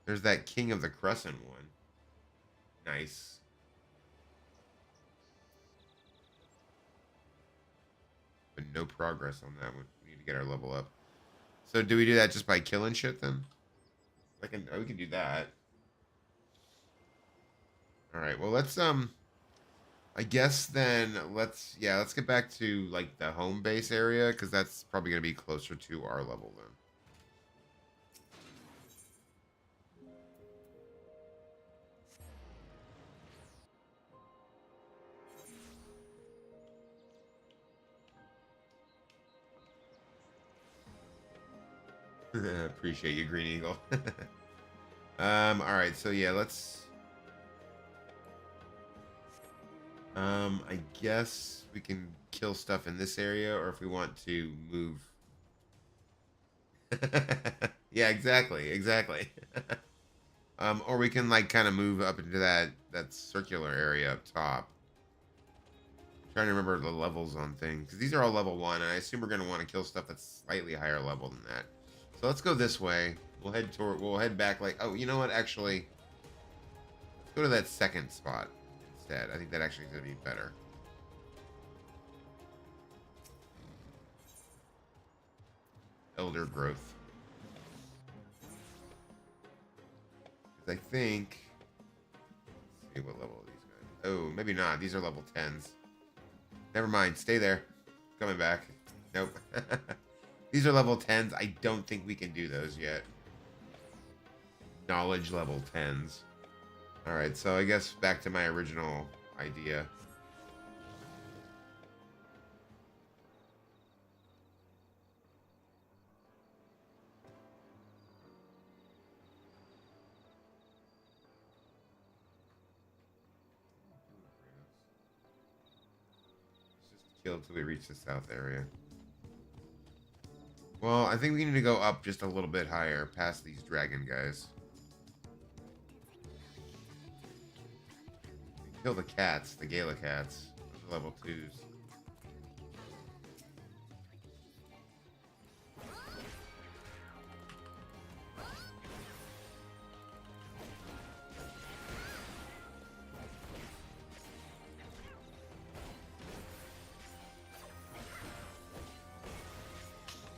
There's that King of the Crescent one. Nice. But no progress on that one. We need to get our level up. So do we do that just by killing shit then? We can do that. All right. Well, let's I guess then let's get back to like the home base area because that's probably gonna be closer to our level then. Appreciate you, Green Eagle. All right, so yeah, let's I guess we can kill stuff in this area, or if we want to move. Yeah, exactly. Or we can like kind of move up into that circular area up top. I'm trying to remember the levels on things because these are all level 1, and I assume we're gonna want to kill stuff that's slightly higher level than that. So let's go this way. We'll head back like, oh, you know what? Actually, let's go to that second spot instead. I think that actually is gonna be better. Elder growth. I think. Let's see what level are these guys. Oh, maybe not. These are level 10s. Never mind. Stay there. Coming back. Nope. These are level 10s. I don't think we can do those yet. Knowledge level 10s. Alright, so I guess back to my original idea. Kill until we reach the south area. Well, I think we need to go up just a little bit higher, past these dragon guys. Kill the cats, the Gala cats. Those are level 2s.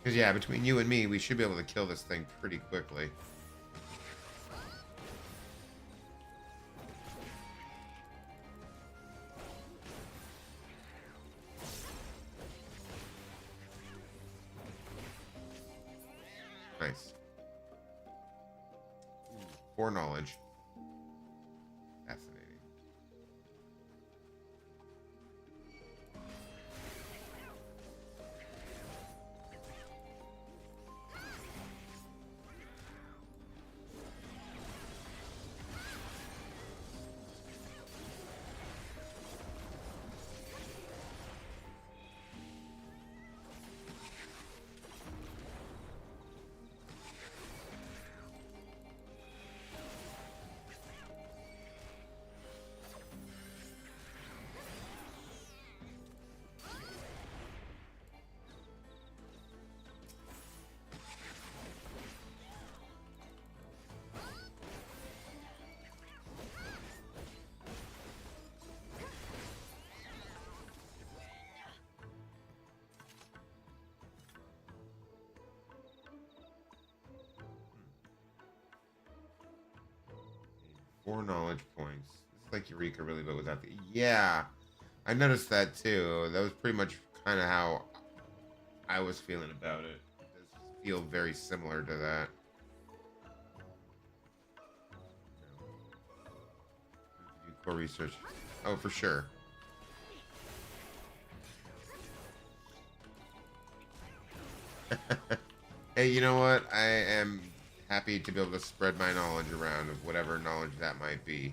Because, yeah, between you and me, we should be able to kill this thing pretty quickly. Nice. 4 knowledge. Fascinating. Four knowledge points. This is like Eureka really, but without the... Yeah! I noticed that too. That was pretty much kind of how I was feeling about it. It does feel very similar to that. Do core research. Oh, for sure. Hey, you know what? I am happy to be able to spread my knowledge around of whatever knowledge that might be.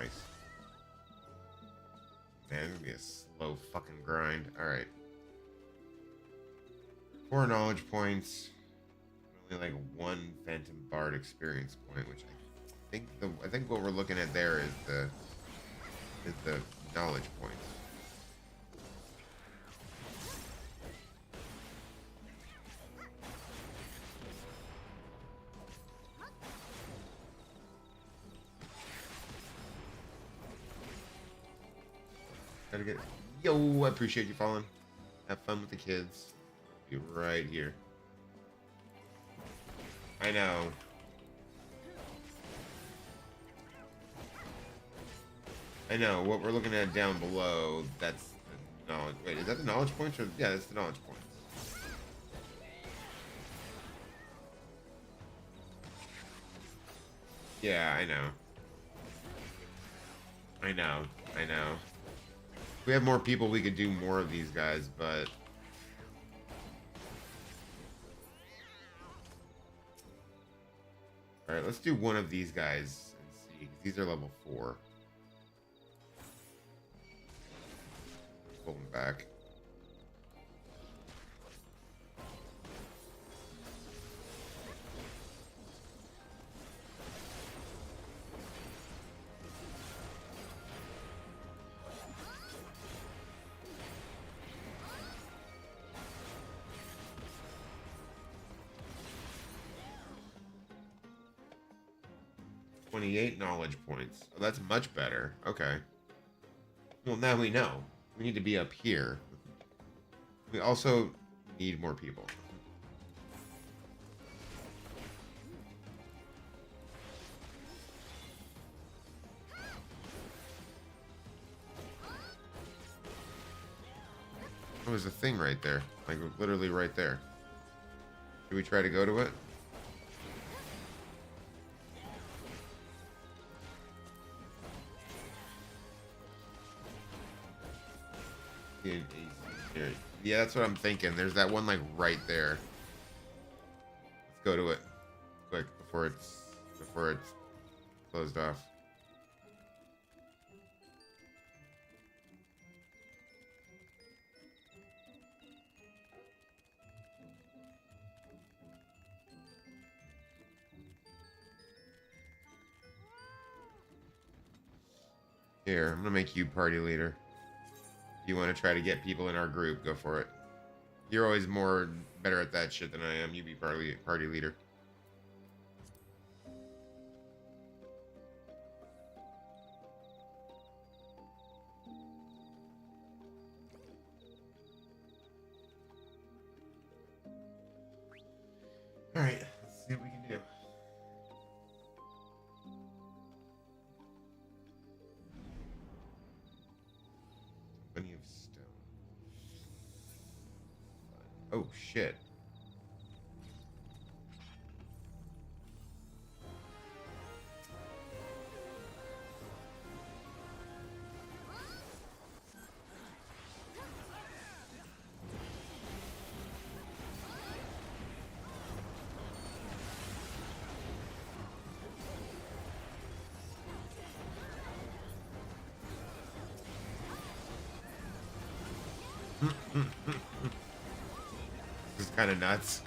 Nice. Man, it's gonna be a slow fucking grind. Alright. 4 knowledge points. Only like 1 Phantom Bard experience point, which I think what we're looking at there is the knowledge points. Gotta get. Yo, I appreciate you following. Have fun with the kids. Be right here. I know. I know. What we're looking at down below, that's the knowledge. Wait, is that the knowledge points? Or yeah, that's the knowledge points. Yeah, I know. I know. I know. If we have more people, we could do more of these guys, but... Alright, let's do one of these guys and see. These are level 4. Pull them back. $28 knowledge points. Oh, that's much better. Okay. Well, now we know. We need to be up here. We also need more people. Oh, there's a thing right there. Like, literally right there. Should we try to go to it? Yeah, that's what I'm thinking. There's that one like right there. Let's go to it quick before it's closed off. Here, I'm gonna make you party leader. If you want to try to get people in our group, go for it. You're always better at that shit than I am. You be party leader. All right, let's see what we can do. Plenty of stone. Oh shit. This is kind of nuts.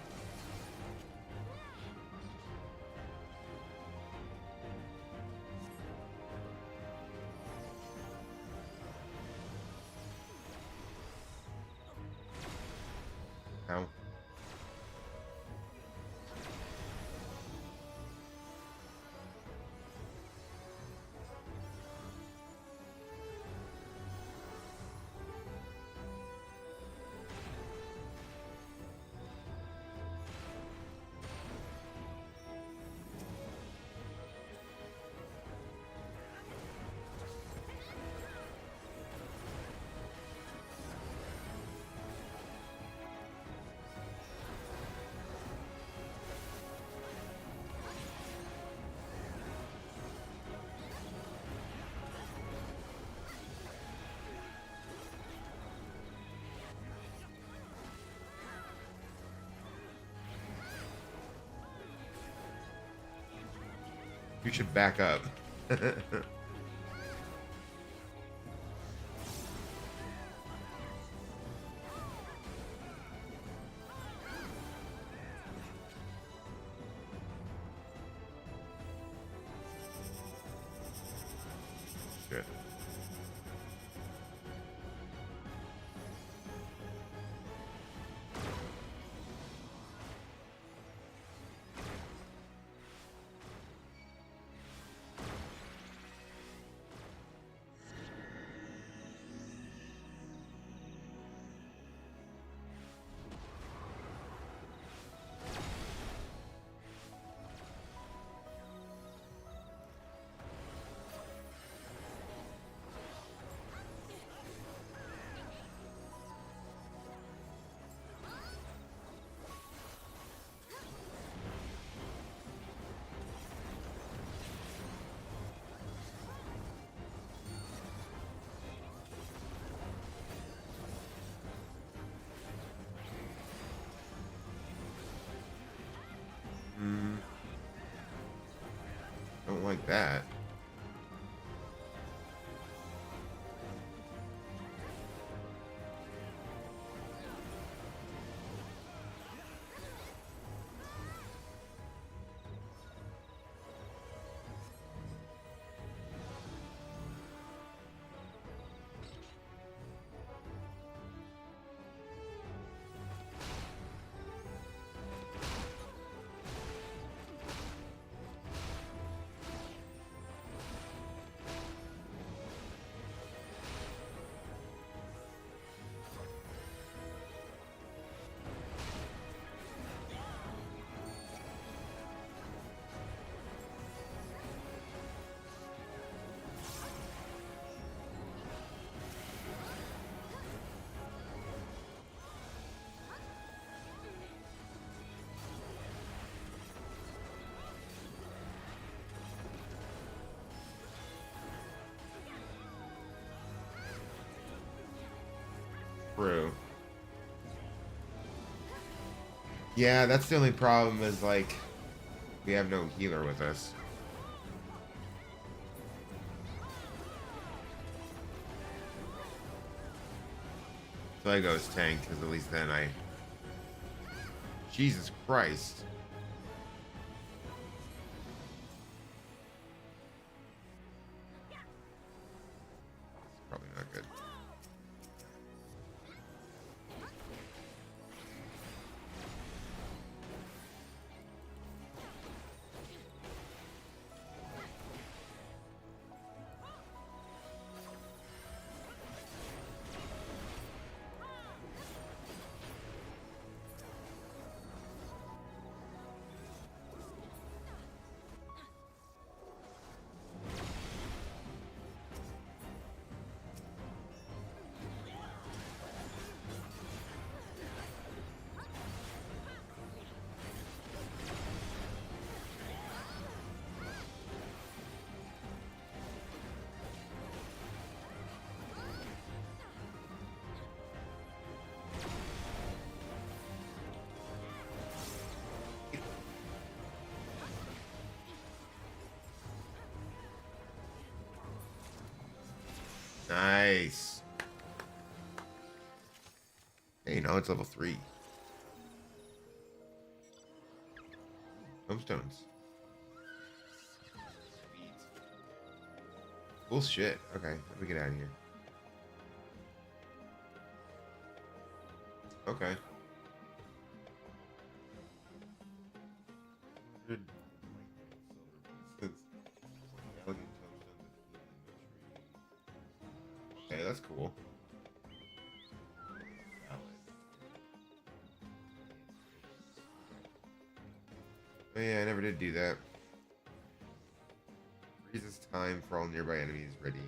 How? You should back up. Shit. Don't like that. True. Yeah, that's the only problem is, like, we have no healer with us. So I go as tank, because at least then I... Jesus Christ. Probably not good. Nice. Hey, now it's level 3. Tombstones. Cool shit. Okay, let me get out of here. Okay. Okay, that's cool. Oh yeah, I never did do that. Freezes time for all nearby enemies ready.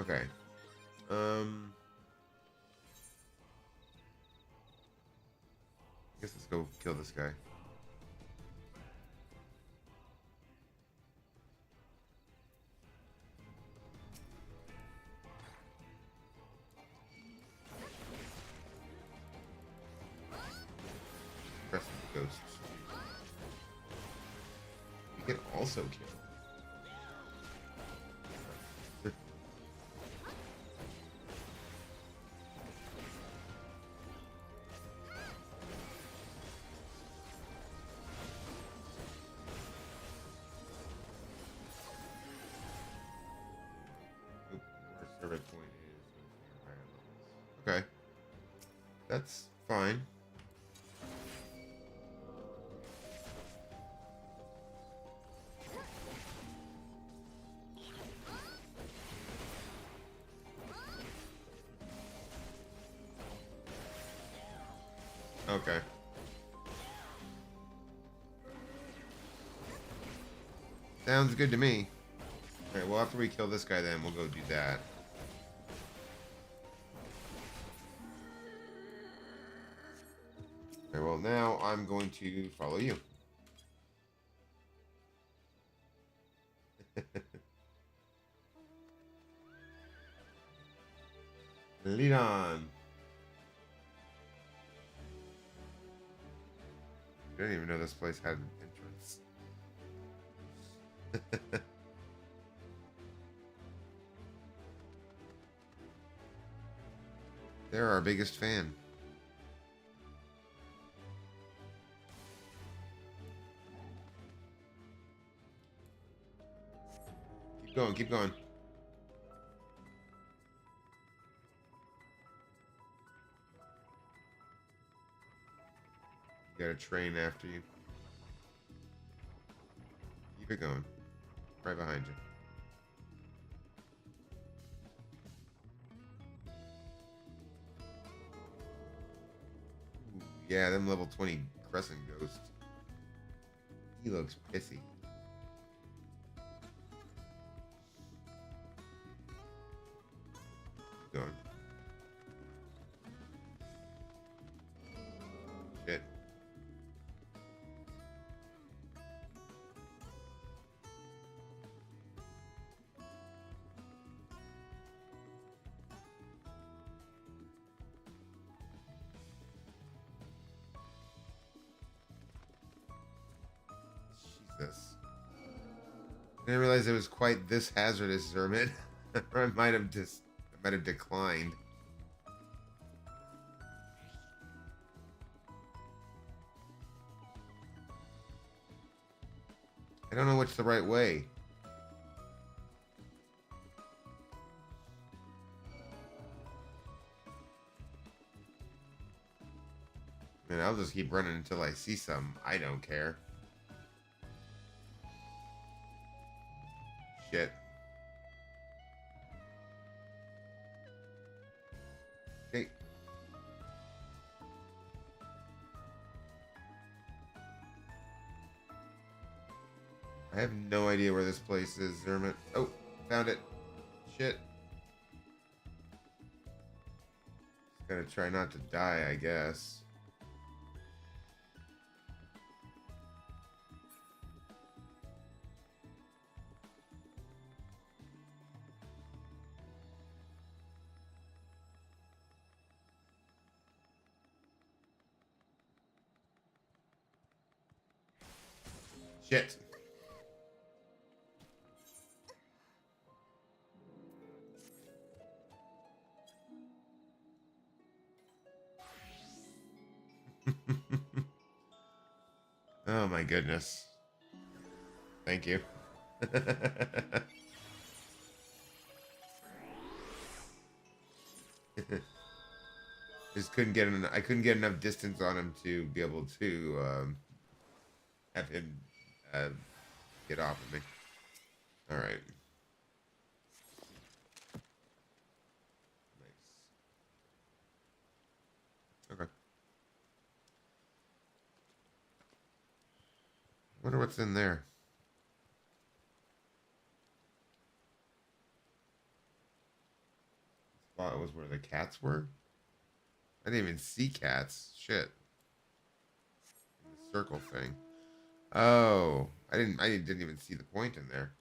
Okay. I guess let's go kill this guy. Crescent ghosts. We can also kill. Service point is higher levels. Okay. That's fine. Okay. Sounds good to me. Alright, well, after we kill this guy, then we'll go do that. Alright, well, now I'm going to follow you. Lead on. I didn't even know this place had an entrance. They're our biggest fan. Keep going, keep going. You got a train after you. Keep it going. Right behind you. Ooh, yeah, them level 20 Crescent Ghosts. He looks pissy. Keep going. Shit. Jesus. I didn't realize it was quite this hazardous, Zermit. Or I might have declined. I don't know which the right way. Man, I'll just keep running until I see some. I don't care. Shit. Okay. I have no idea where this place is, Zermit. Oh, found it. Shit. Just gotta try not to die, I guess. Shit. Oh my goodness. Thank you. Just couldn't get I couldn't get enough distance on him to be able to have him get off of me. All right. Nice. Okay. Wonder what's in there. This spot was where the cats were. I didn't even see cats. Shit. The circle thing. Oh, I didn't even see the point in there.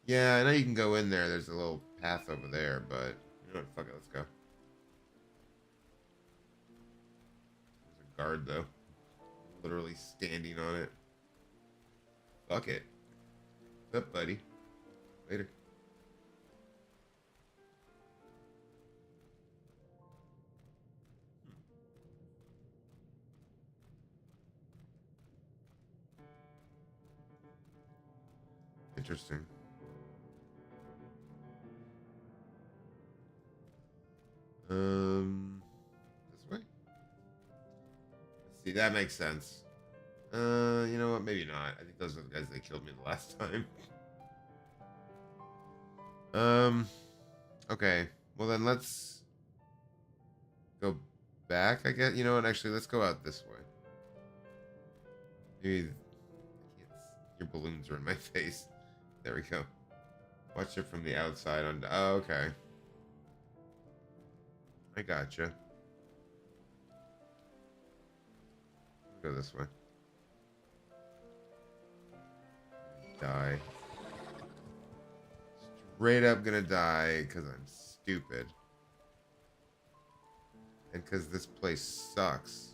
Yeah, I know you can go in there. There's a little path over there, but you know what? Fuck it, let's go. There's a guard though, literally standing on it. Fuck it. What's up, buddy? Later. Interesting. This way? Let's see, that makes sense. You know what? Maybe not. I think those are the guys that killed me the last time. Okay. Well, then let's go back, I guess. You know what? Actually, let's go out this way. Maybe your balloons are in my face. There we go. Watch it from the outside on. Oh, okay. I gotcha. Go this way. Die. Straight up gonna die because I'm stupid. And because this place sucks.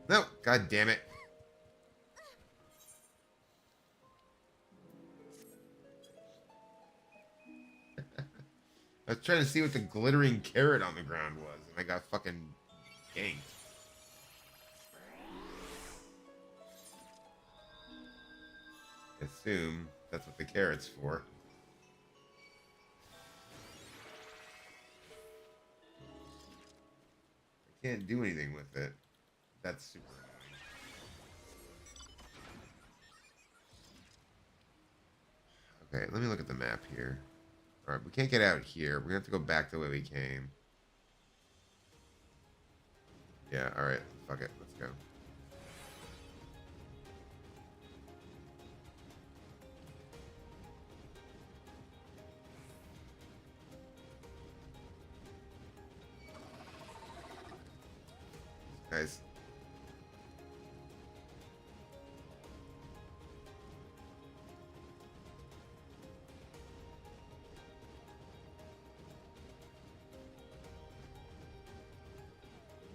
No, god damn it. I was trying to see what the glittering carrot on the ground was, and I got fucking ganked. I assume that's what the carrot's for. I can't do anything with it. That's super annoying. Okay, let me look at the map here. Alright, we can't get out here. We're gonna have to go back the way we came. Yeah, alright. Fuck it. Let's go. Guys.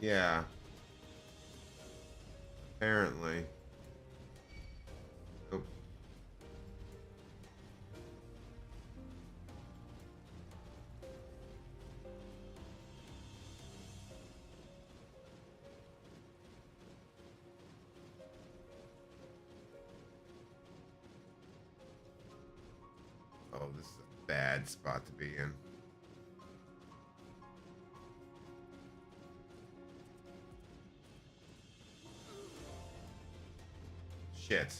Yeah. Apparently. Oh. Oh, this is a bad spot to be in. Shit.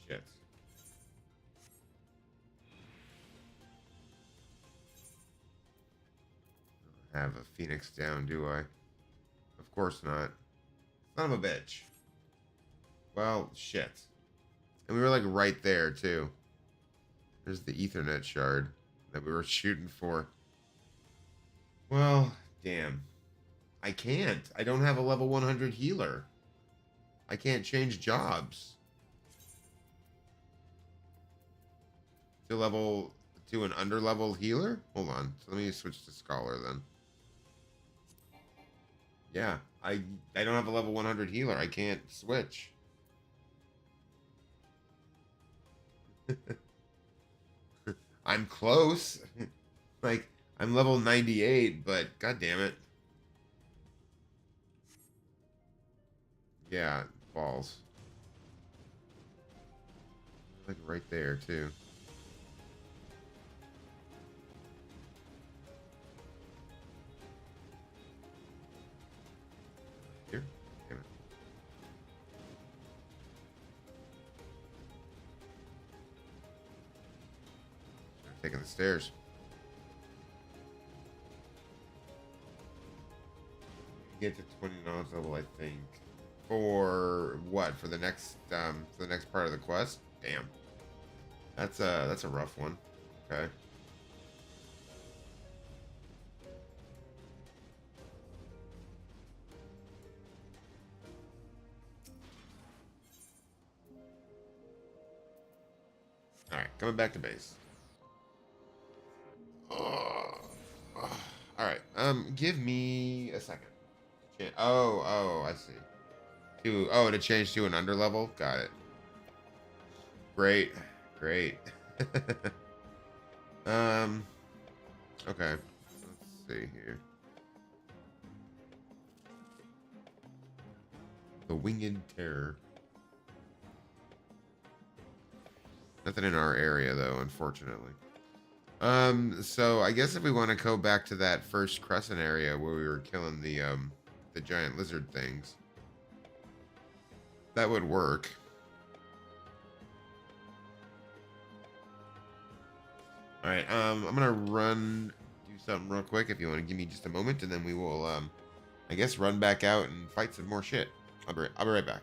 Shit. I don't have a phoenix down, do I? Of course not. Son of a bitch. Well, shit. And we were like right there, too. There's the Ethernet shard that we were shooting for. Well, damn. I can't. I don't have a level 100 healer. I can't change jobs. To an underlevel healer? Hold on. So let me switch to Scholar then. Yeah, I don't have a level 100 healer. I can't switch. I'm close. Like, I'm level 98, but god damn it. Yeah, balls. Like right there, too. Here? Damn it. Taking the stairs. Get to 20 knowledge level, I think. For what? For the next part of the quest? Damn. That's a rough one. Okay. Alright, coming back to base. Alright, give me a second. Oh, I see. To change to an underlevel? Got it. Great. Okay. Let's see here. The Winged Terror. Nothing in our area though, unfortunately. So I guess if we want to go back to that first crescent area where we were killing the giant lizard things, that would work. All right, I'm gonna do something real quick if you want to give me just a moment, and then we will, I guess, run back out and fight some more shit. I'll be right back.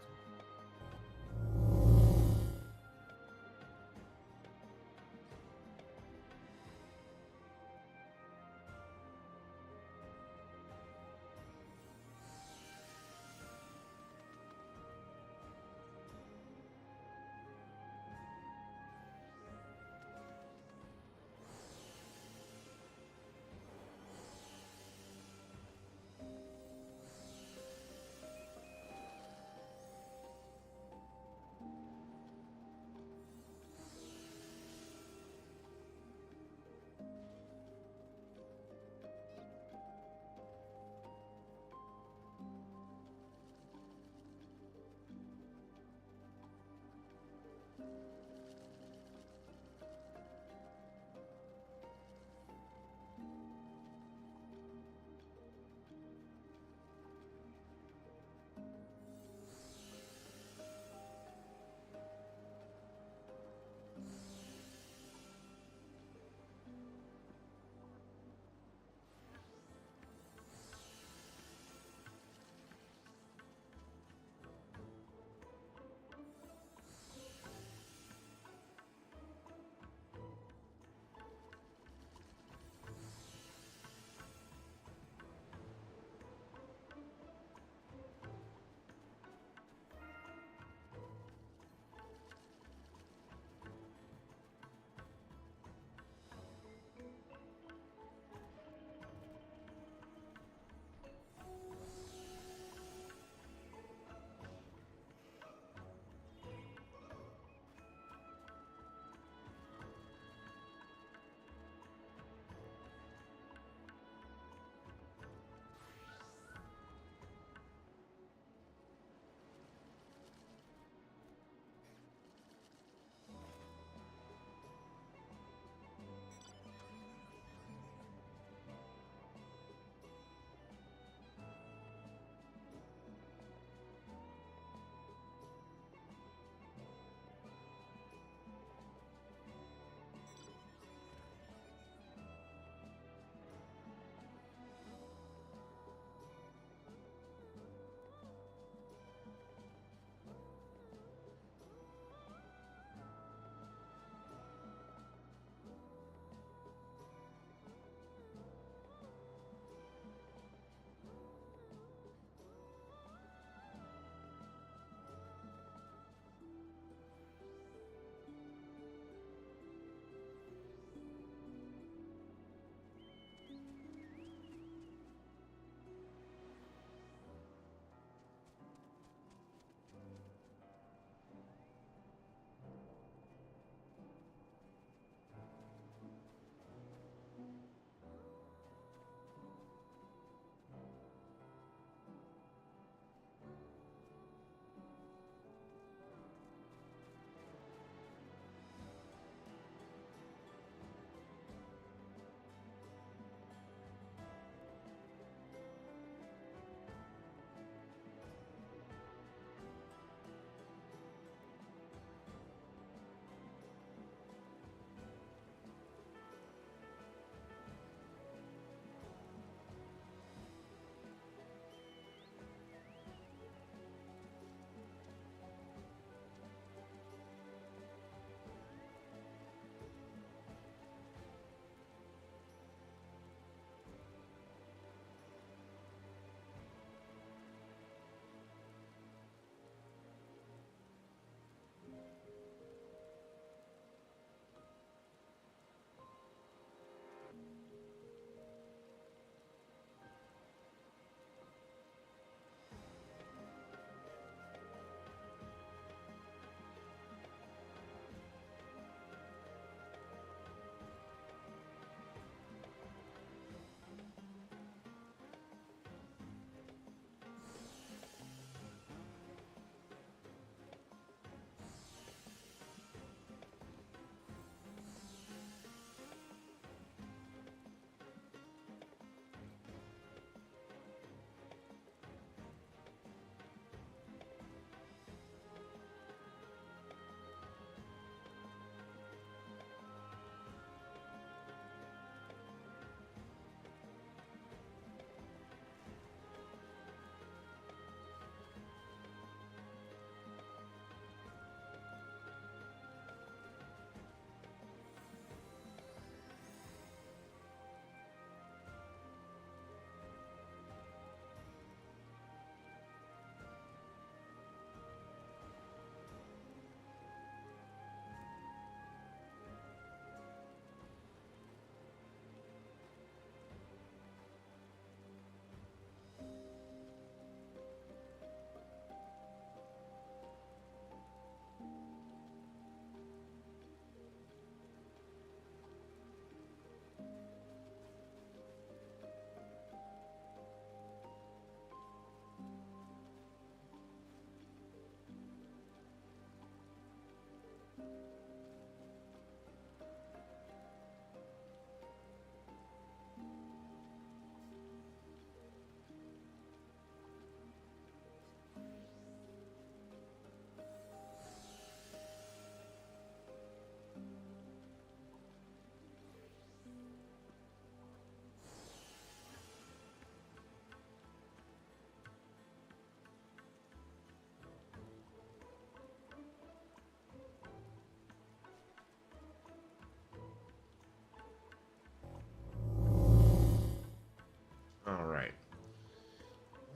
All right.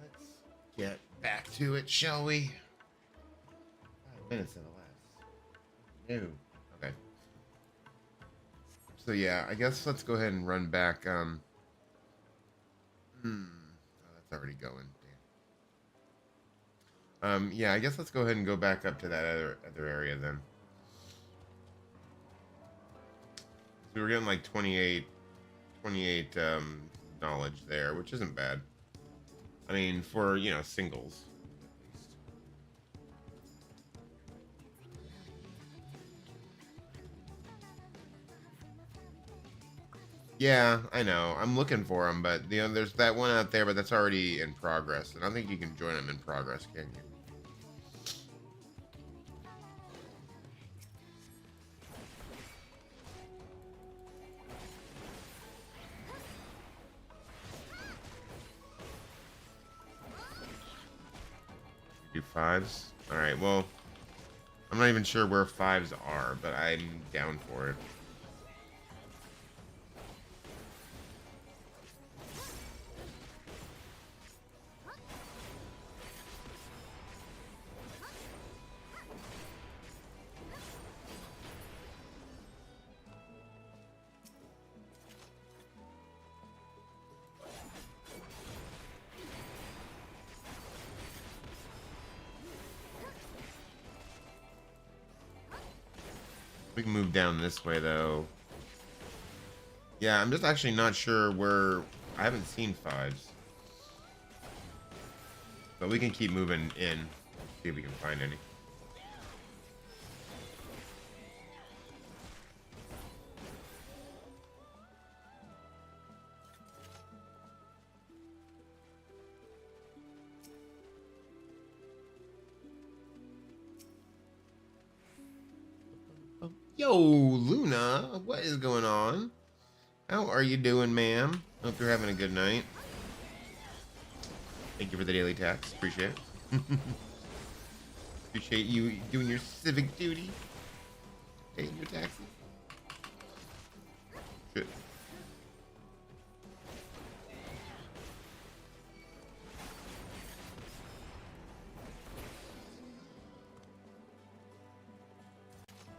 Let's get back to it, shall we? 5 minutes in the last. No. Okay. So yeah, I guess let's go ahead and run back. Oh, that's already going. Damn. Yeah, I guess let's go ahead and go back up to that other area then. So we're getting like 28 knowledge there, which isn't bad. I mean, for, you know, singles. Yeah, I know. I'm looking for them, but, you know, there's that one out there, but that's already in progress. And I don't think you can join them in progress, can you? Do fives? Alright, well, I'm not even sure where fives are, but I'm down for it. We can move down this way, though. Yeah, I'm just actually not sure where... I haven't seen fives. But we can keep moving in. See if we can find any. Yo, Luna, what is going on? How are you doing, ma'am? Hope you're having a good night. Thank you for the daily tax. Appreciate it. Appreciate you doing your civic duty. Paying your taxes. Good.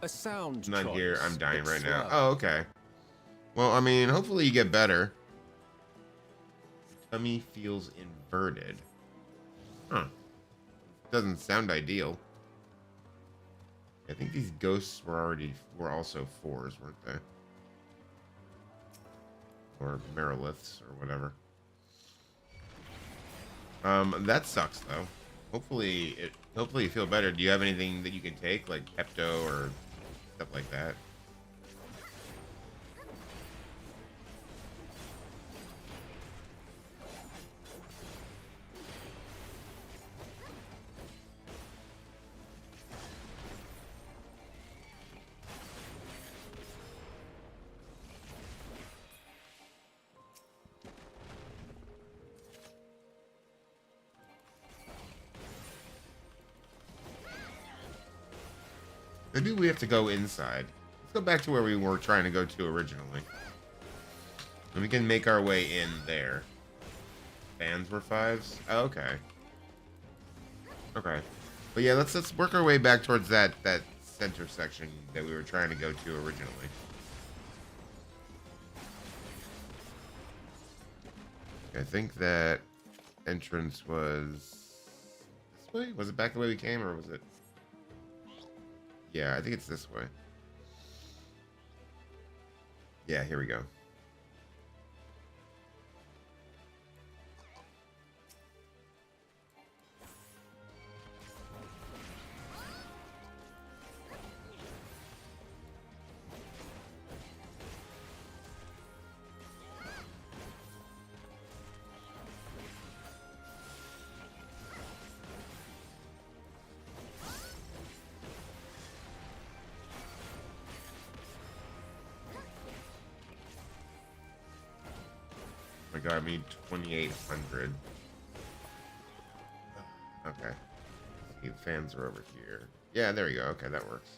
A sound I'm not choice, here. I'm dying but right now. slow. Oh, okay. Well, I mean, hopefully you get better. Tummy feels inverted. Huh. Doesn't sound ideal. I think these ghosts were also fours, weren't they? Or Meriliths or whatever. That sucks though. Hopefully you feel better. Do you have anything that you can take, like Pepto or stuff like that? Maybe we have to go inside. Let's go back to where we were trying to go to originally. And we can make our way in there. Fans were fives? Oh, okay. Okay. But yeah, let's work our way back towards that center section that we were trying to go to originally. I think that entrance was this way? Was it back the way we came, or was it? Yeah, I think it's this way. Yeah, here we go. god, I need 2,800. Okay. The fans are over here. Yeah, there we go. Okay, that works.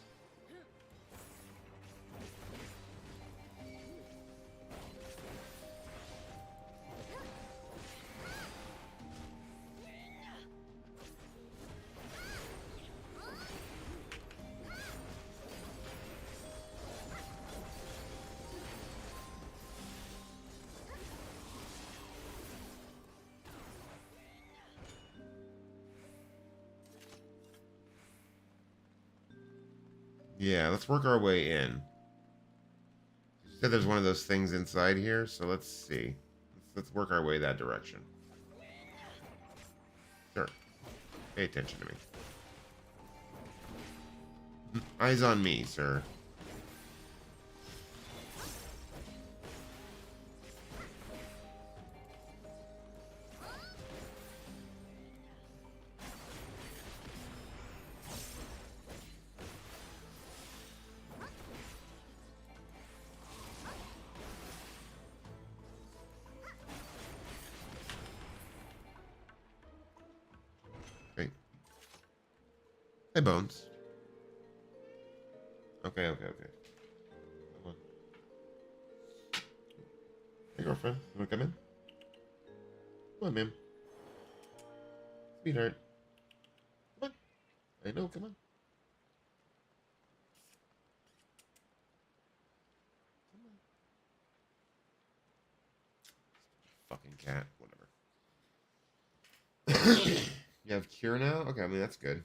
Yeah, let's work our way in. You said there's one of those things inside here, so let's see. Let's work our way that direction. Sure. Pay attention to me. Eyes on me, sir. Okay. Hey, Bones. Okay. Come on. Hey, girlfriend. You wanna come in? Come on, ma'am. Sweetheart. Come on. I know, come on. Fucking cat. Whatever. You have cure now? Okay, I mean, that's good.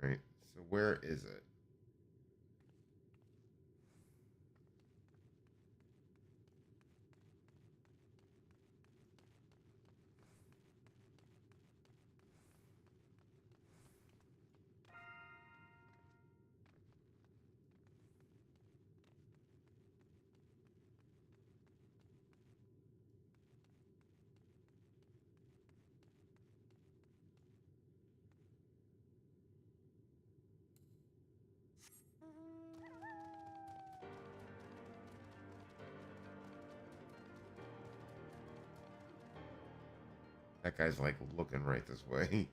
Alright, so where is it? That guy's like looking right this way.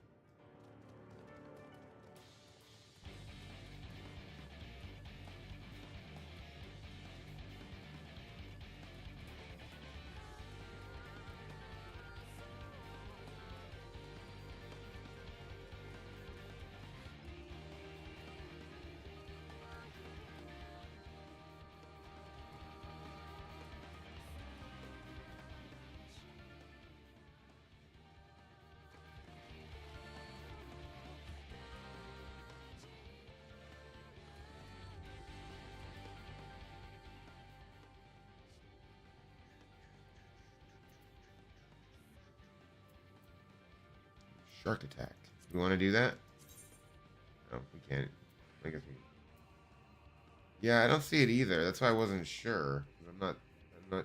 Shark attack. We want to do that? No, we can't. I guess we. Yeah, I don't see it either. That's why I wasn't sure. I'm not. I'm not.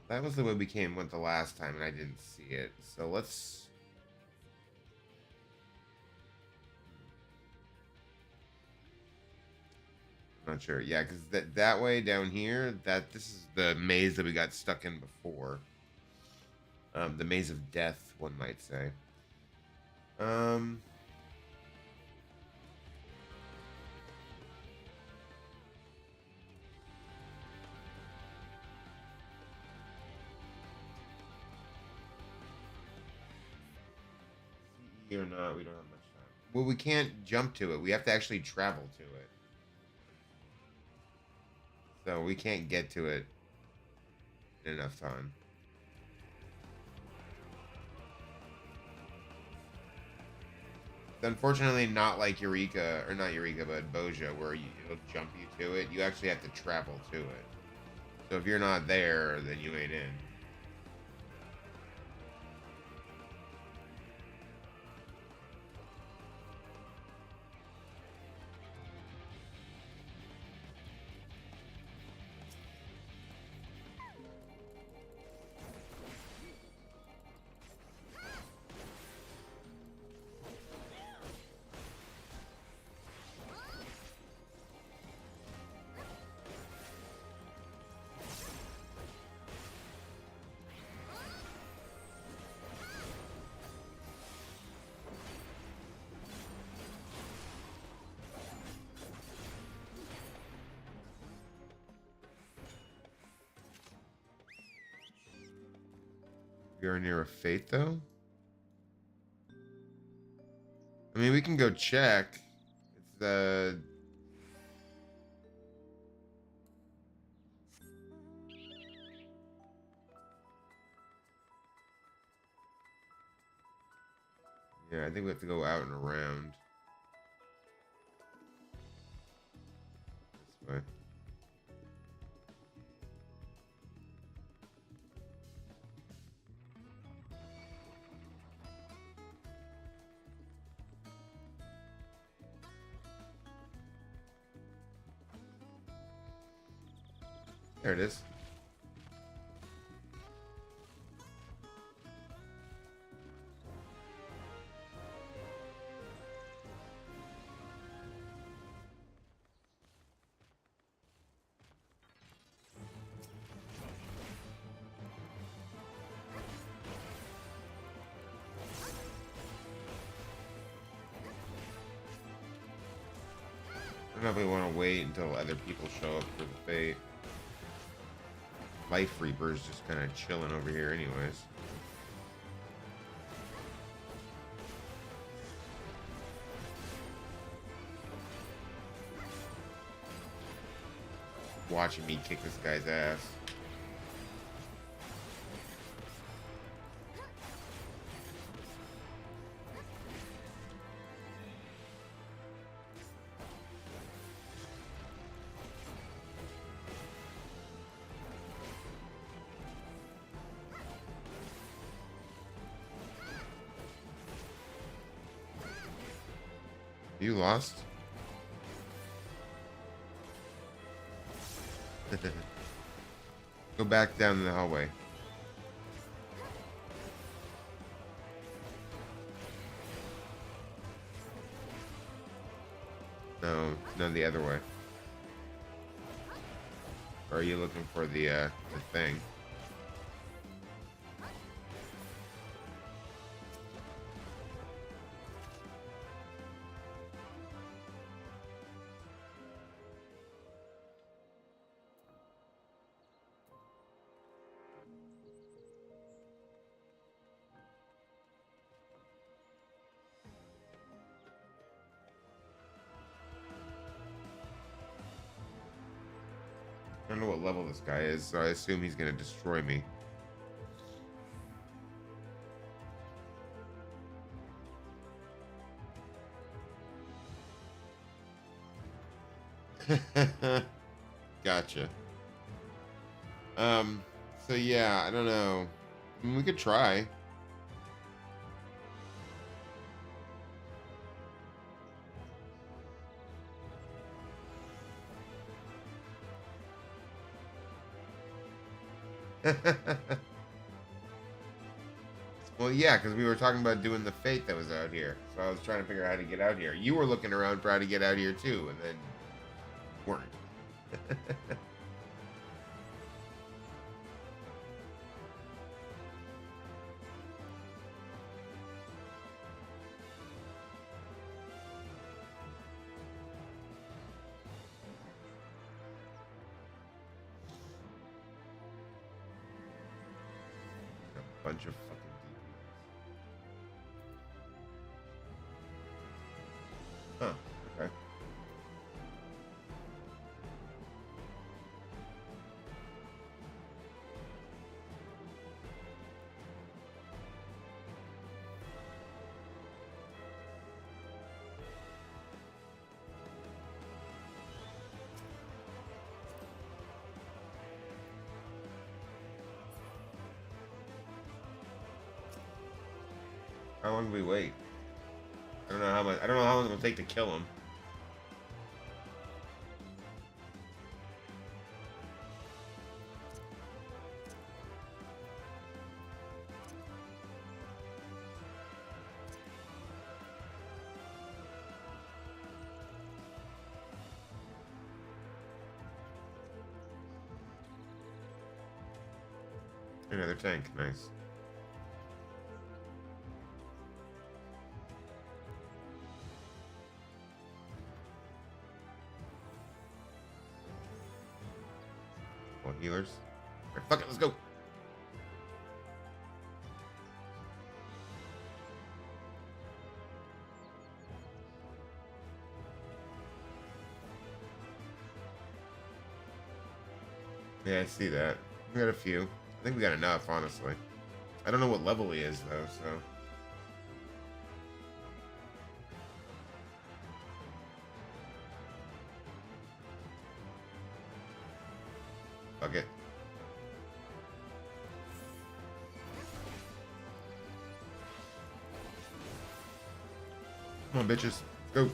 That was the way we went the last time, and I didn't see it. So let's. Not sure. Yeah, because that way down here, this is the maze that we got stuck in before. The maze of death, one might say. Or not, we don't have much time. Well, we can't jump to it. We have to actually travel to it. So we can't get to it in enough time. It's unfortunately not like Eureka, or not Eureka, but Boja, where it'll jump you to it. You actually have to travel to it. So if you're not there, then you ain't in. We are near a fate, though. I mean, we can go check. It's the... Yeah, I think we have to go out and around. This way. There it is. I don't know if we want to wait until other people show up for the fate. Life Reaper's just kind of chilling over here anyways. Watching me kick this guy's ass. You lost? Go back down the hallway. No, the other way. Or are you looking for the thing? I don't know what level this guy is, so I assume he's gonna destroy me. Gotcha. So yeah, I don't know. I mean, we could try. Well, yeah, because we were talking about doing the fate that was out here. So I was trying to figure out how to get out here. You were looking around for how to get out here too, and then weren't. A bunch of fucking DPS. Huh, okay. How long do we wait? I don't know how much. I don't know how long it'll take to kill him. Another tank, nice. Well, healers. Alright, fuck it, let's go. Yeah, I see that. We got a few. I think we got enough, honestly. I don't know what level he is, though, so... Fuck it. Come on, bitches. Go.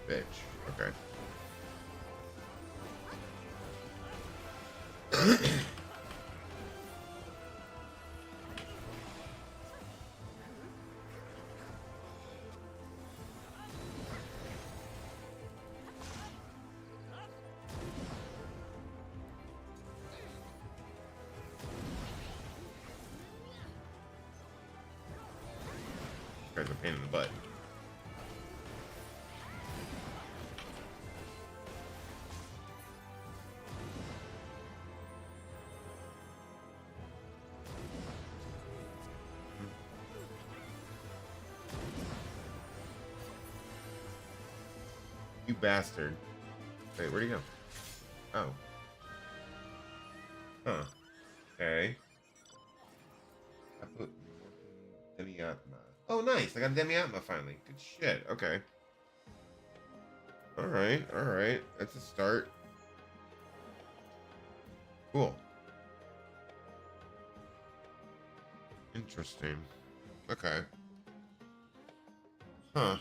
Bitch. Okay. Guy's a pain in the butt. You bastard. Wait, where'd he go? Oh. Huh. Okay. I put Demiatma. Oh, nice. I got Demiatma finally. Good shit. Okay. Alright, alright. That's a start. Cool. Interesting. Okay. Huh.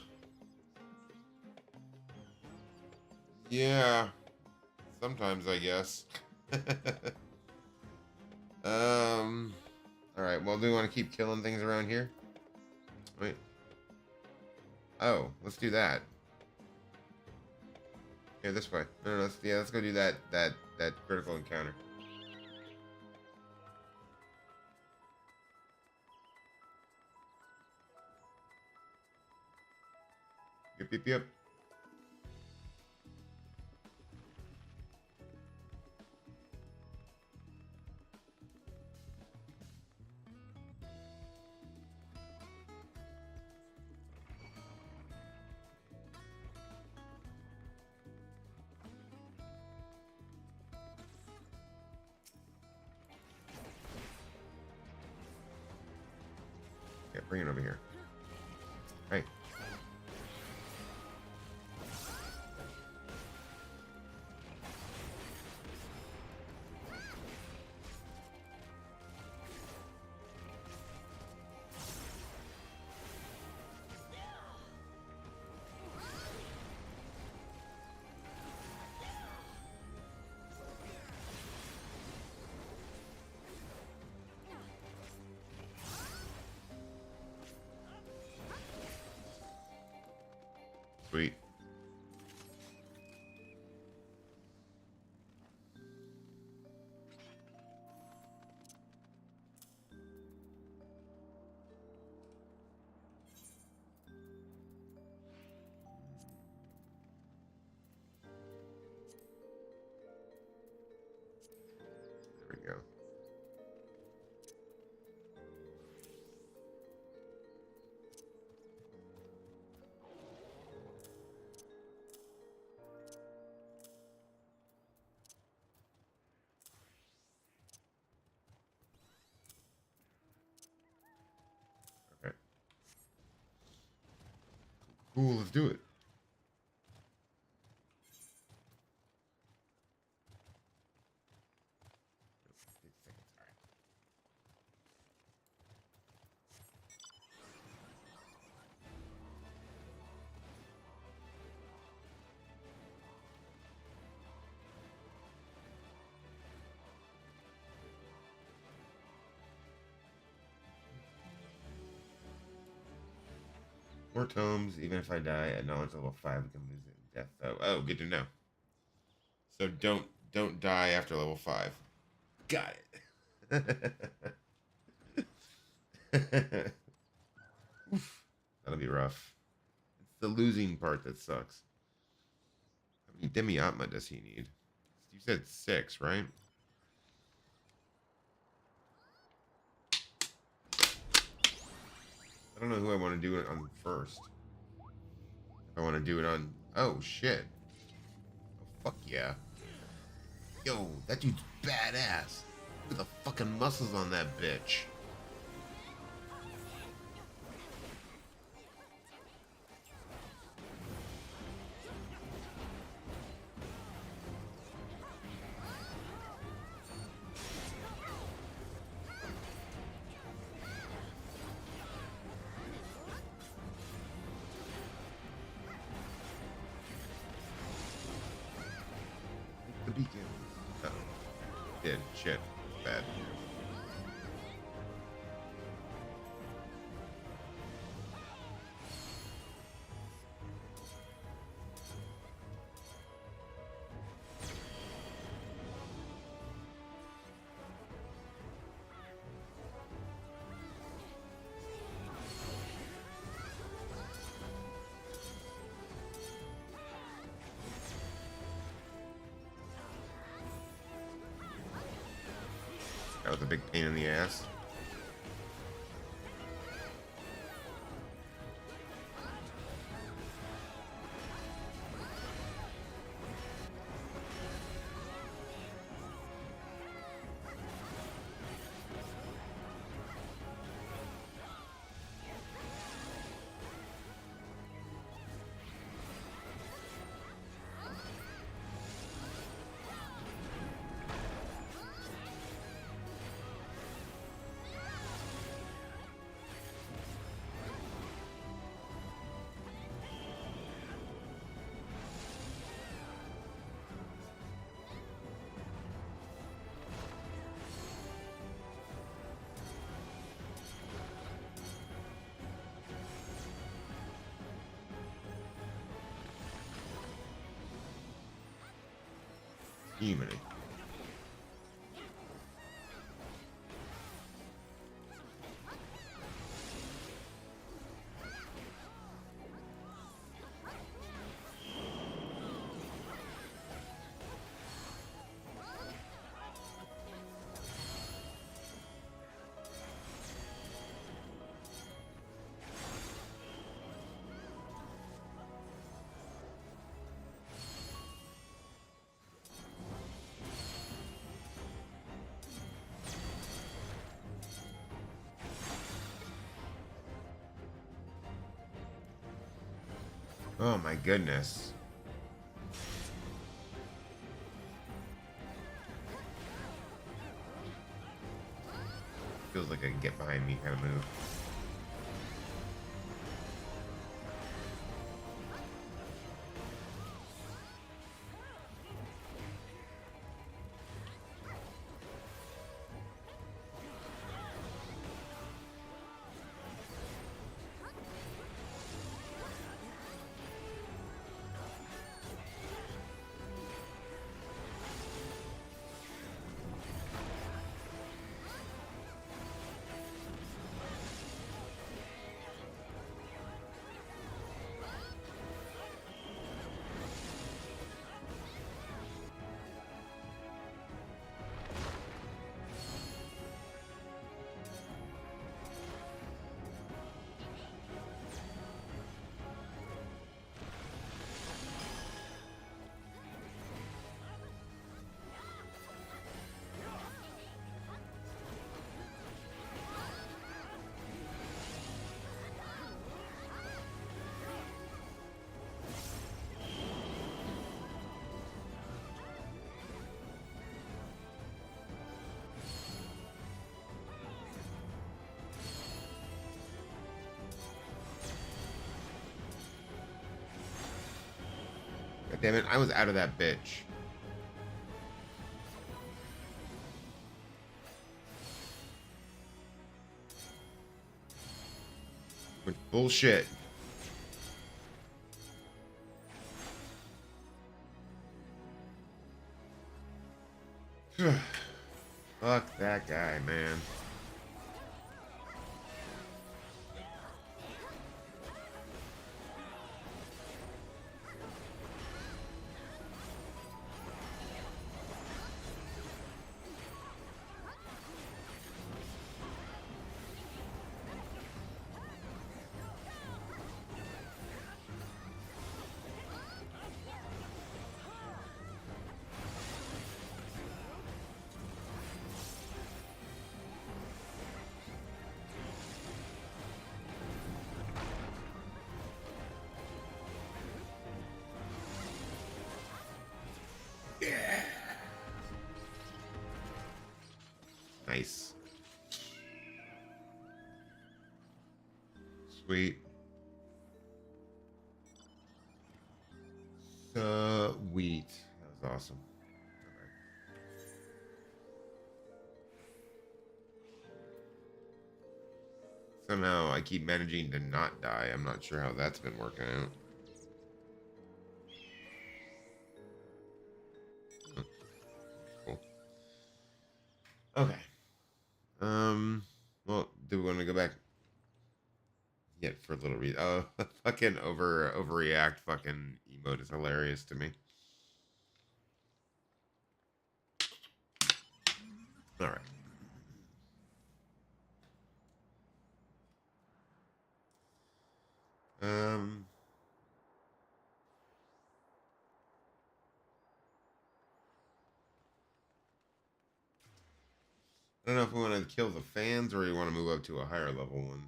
Yeah. Sometimes, I guess. Alright, well, do we want to keep killing things around here? Wait. Oh, let's do that. Yeah, this way. No, let's go do that critical encounter. Yep. Yeah, bring it over here. Hey. Sweet. There we go. Okay. Cool, let's do it. More tomes, even if I die at knowledge level 5, we can lose it in death though. Oh, good to know. So don't die after level 5. Got it. Oof, that'll be rough. It's the losing part that sucks. How many Demi-Atma does he need? You said 6, right? I don't know who I want to do it on first. If I want to do it on... Oh, shit. Oh, fuck yeah. Yo, that dude's badass. Look at the fucking muscles on that bitch. The beacon. Oh. Did. Shit. Bad. That was a big pain in the ass. Humanity. Oh my goodness. Feels like a get behind me kind of move. God damn it, I was out of that bitch. Which bullshit. Fuck that guy, man. Nice. Sweet. Sweet. That was awesome. Okay. Somehow I keep managing to not die. I'm not sure how that's been working out. Cool. Okay. Well, do we want to go back yet for a little read? Oh, fucking overreact fucking emote is hilarious to me. All right. I don't know if we want to kill the fans or you want to move up to a higher level one.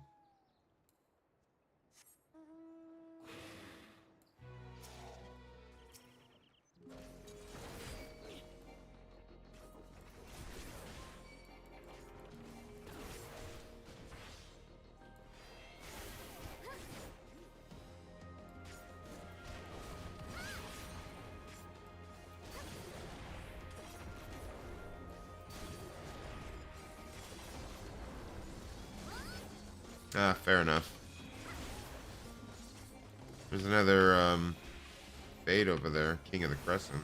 Ah, fair enough. There's another fade over there, King of the Crescent.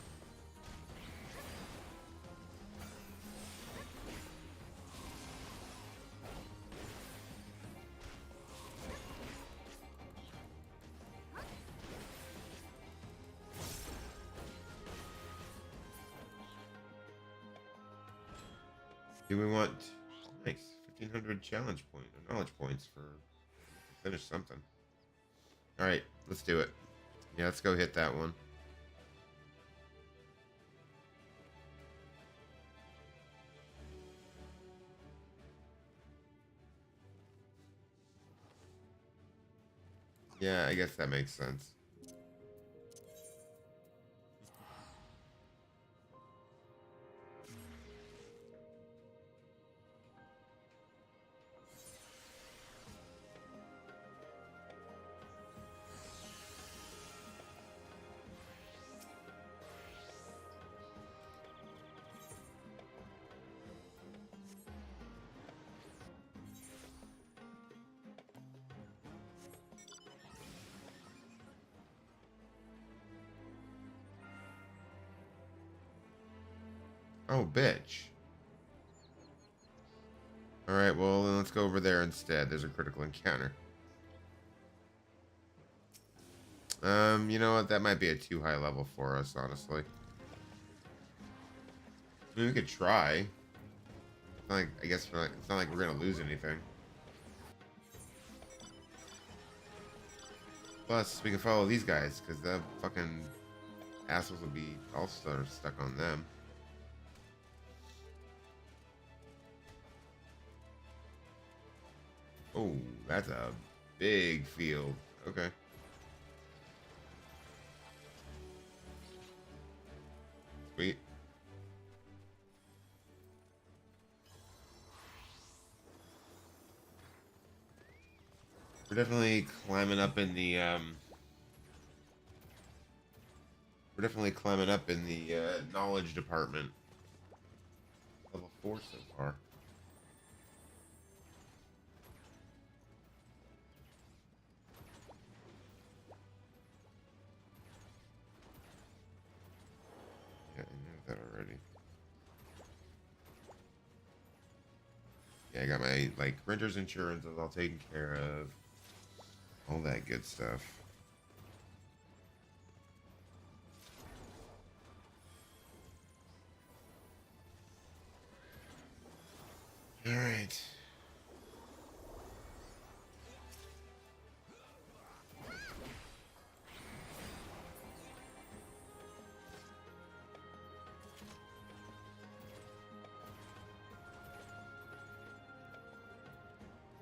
Do we want nice 1,500 challenge point or knowledge points for finish something? All right, let's do it. Yeah, let's go hit that one. Yeah, I guess that makes sense. Oh, bitch. Alright, well, then let's go over there instead. There's a critical encounter. You know what? That might be a too high level for us, honestly. I mean, we could try. It's not like, I guess it's not like we're gonna lose anything. Plus, we can follow these guys, because the fucking assholes will be all sort of stuck on them. Oh, that's a big field. Okay. Sweet. We're definitely climbing up in the knowledge department. Level 4 so far. Yeah, I know that already. Yeah, I got my renter's insurance is all taken care of. All that good stuff. All right.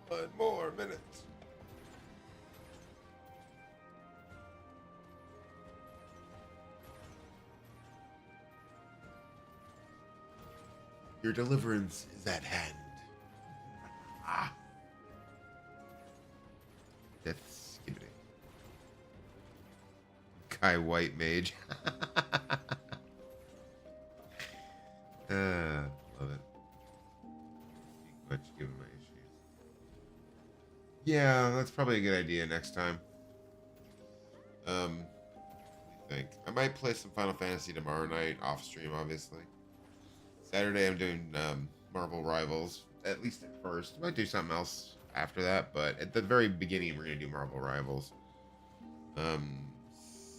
One more minute. Your deliverance is at hand. Ah. Death skibbity. Kai White Mage. Love it. Much given my issues. Yeah, that's probably a good idea next time. What do you think? I might play some Final Fantasy tomorrow night, off stream, obviously. Saturday I'm doing Marvel Rivals, at least at first. Might do something else after that, but at the very beginning we're gonna do Marvel Rivals.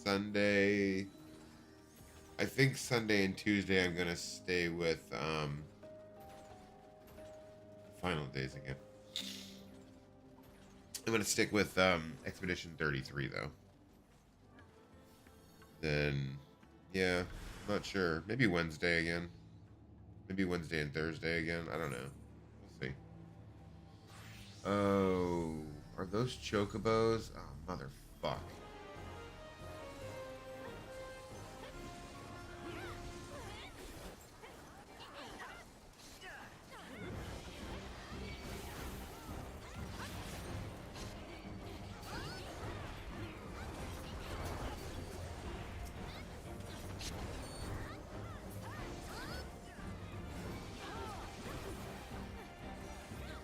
Sunday, I think Sunday and Tuesday I'm gonna stay with Final Days again. I'm gonna stick with Expedition 33 though. Then, yeah, not sure. Maybe Wednesday again. Maybe Wednesday and Thursday again. I don't know. We'll see. Oh, are those chocobos? Oh, motherfuck.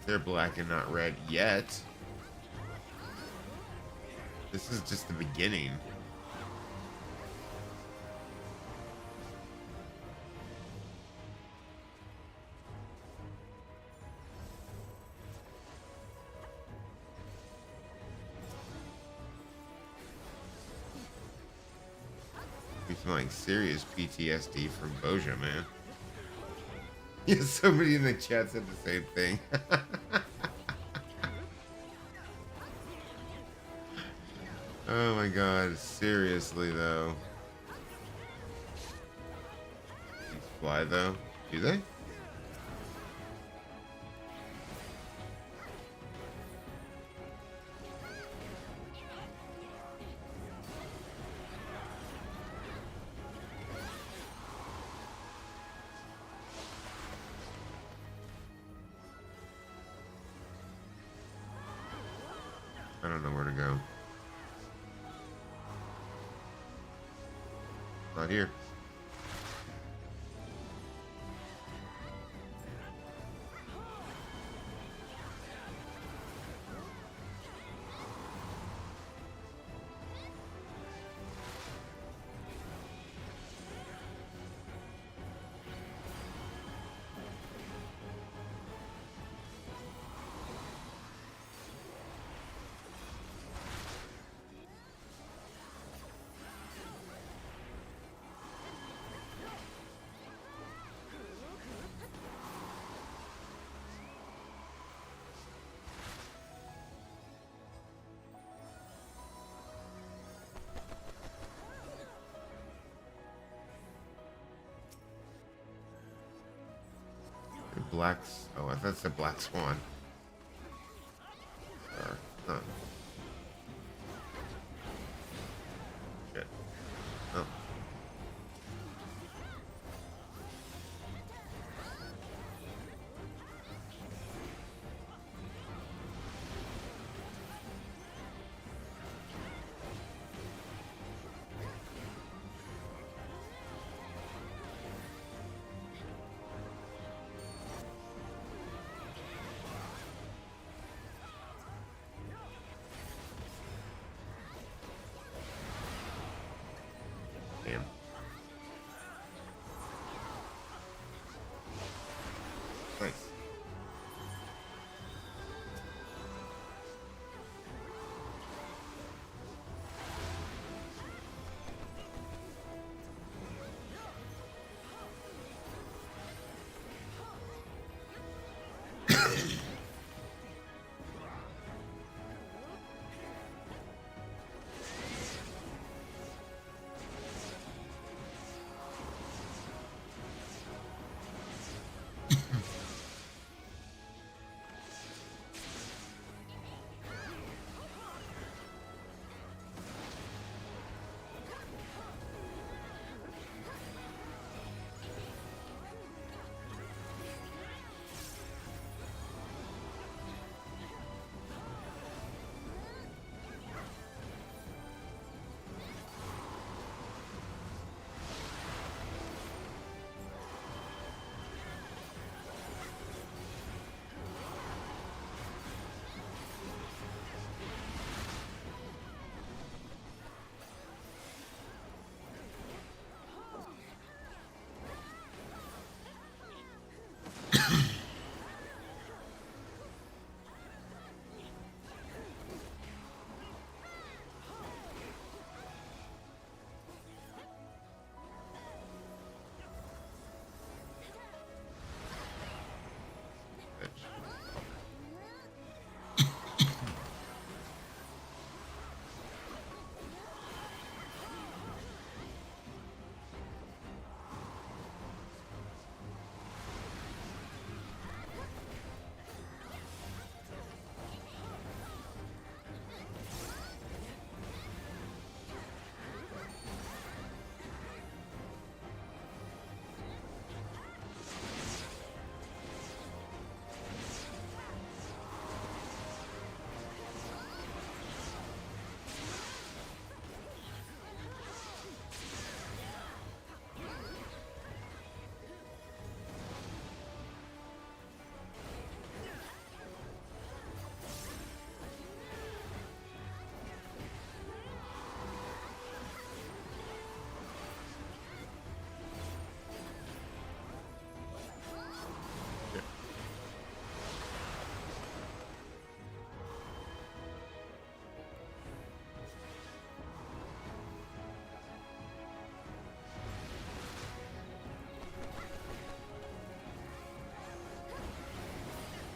They're black and not red yet. This is just the beginning. You feel like serious PTSD from Boja, man. Yeah, somebody in the chat said the same thing. Oh my god, seriously though. These fly though? Do they? I don't know where to go. Not here. black... Oh, I thought it said black swan. Huh. Shit. Oh. Damn. Nice.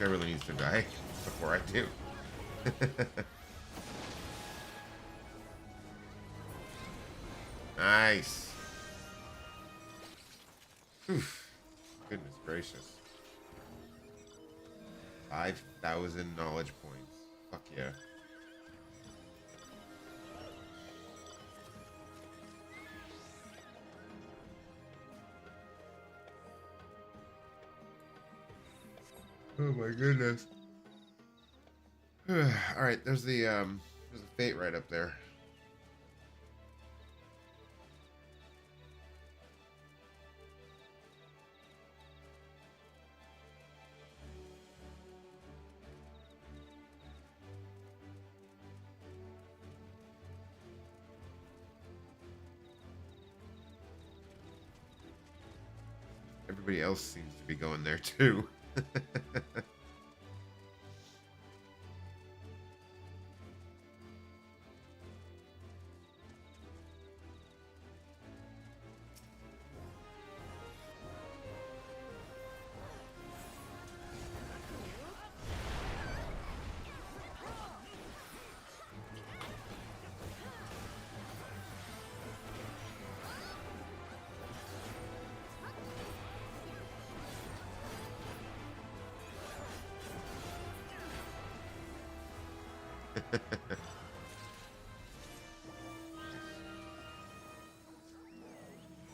Guy really needs to die before I do. Nice. Oof. Goodness gracious. 5,000 knowledge points. Fuck yeah. Oh my goodness. All right, there's a fate right up there. Everybody else seems to be going there too.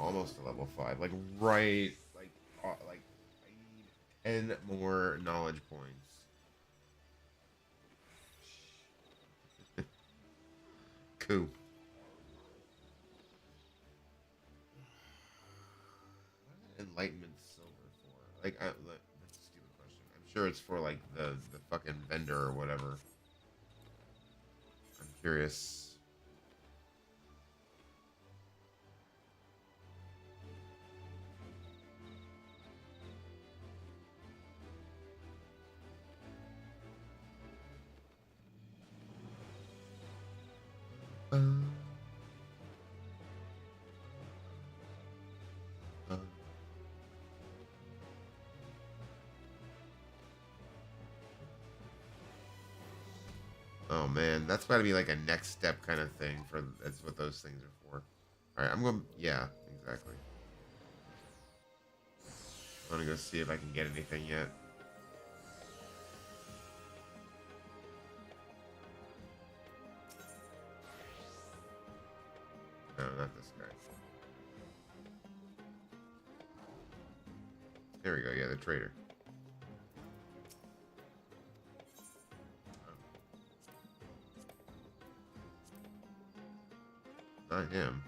Almost to level 5. Like, right. Like, I need 10 more knowledge points. Cool. Enlightenment silver for? Like, that's a stupid question. I'm sure it's for, like, the fucking vendor or whatever. I'm curious. Oh man, that's got to be like a next step kind of thing for. That's what those things are for. All right, I'm going. Yeah, exactly. I want to go see if I can get anything yet. No, not this guy. There we go. Yeah, the trader. Not him.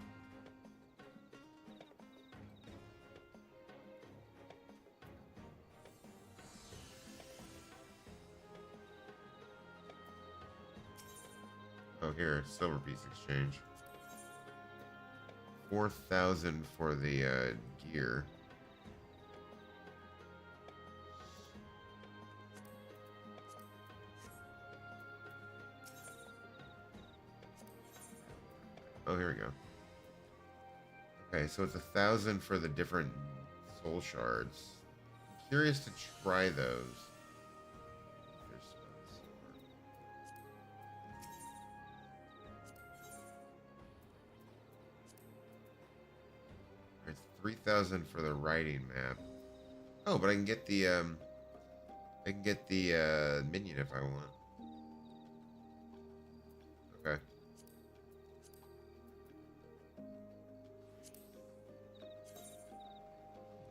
Oh, here, silver piece exchange. 4,000 for the gear. Oh, here we go. Okay, so it's 1,000 for the different soul shards. I'm curious to try those. It's 3,000 for the writing map. Oh, but I can get the minion if I want. Okay.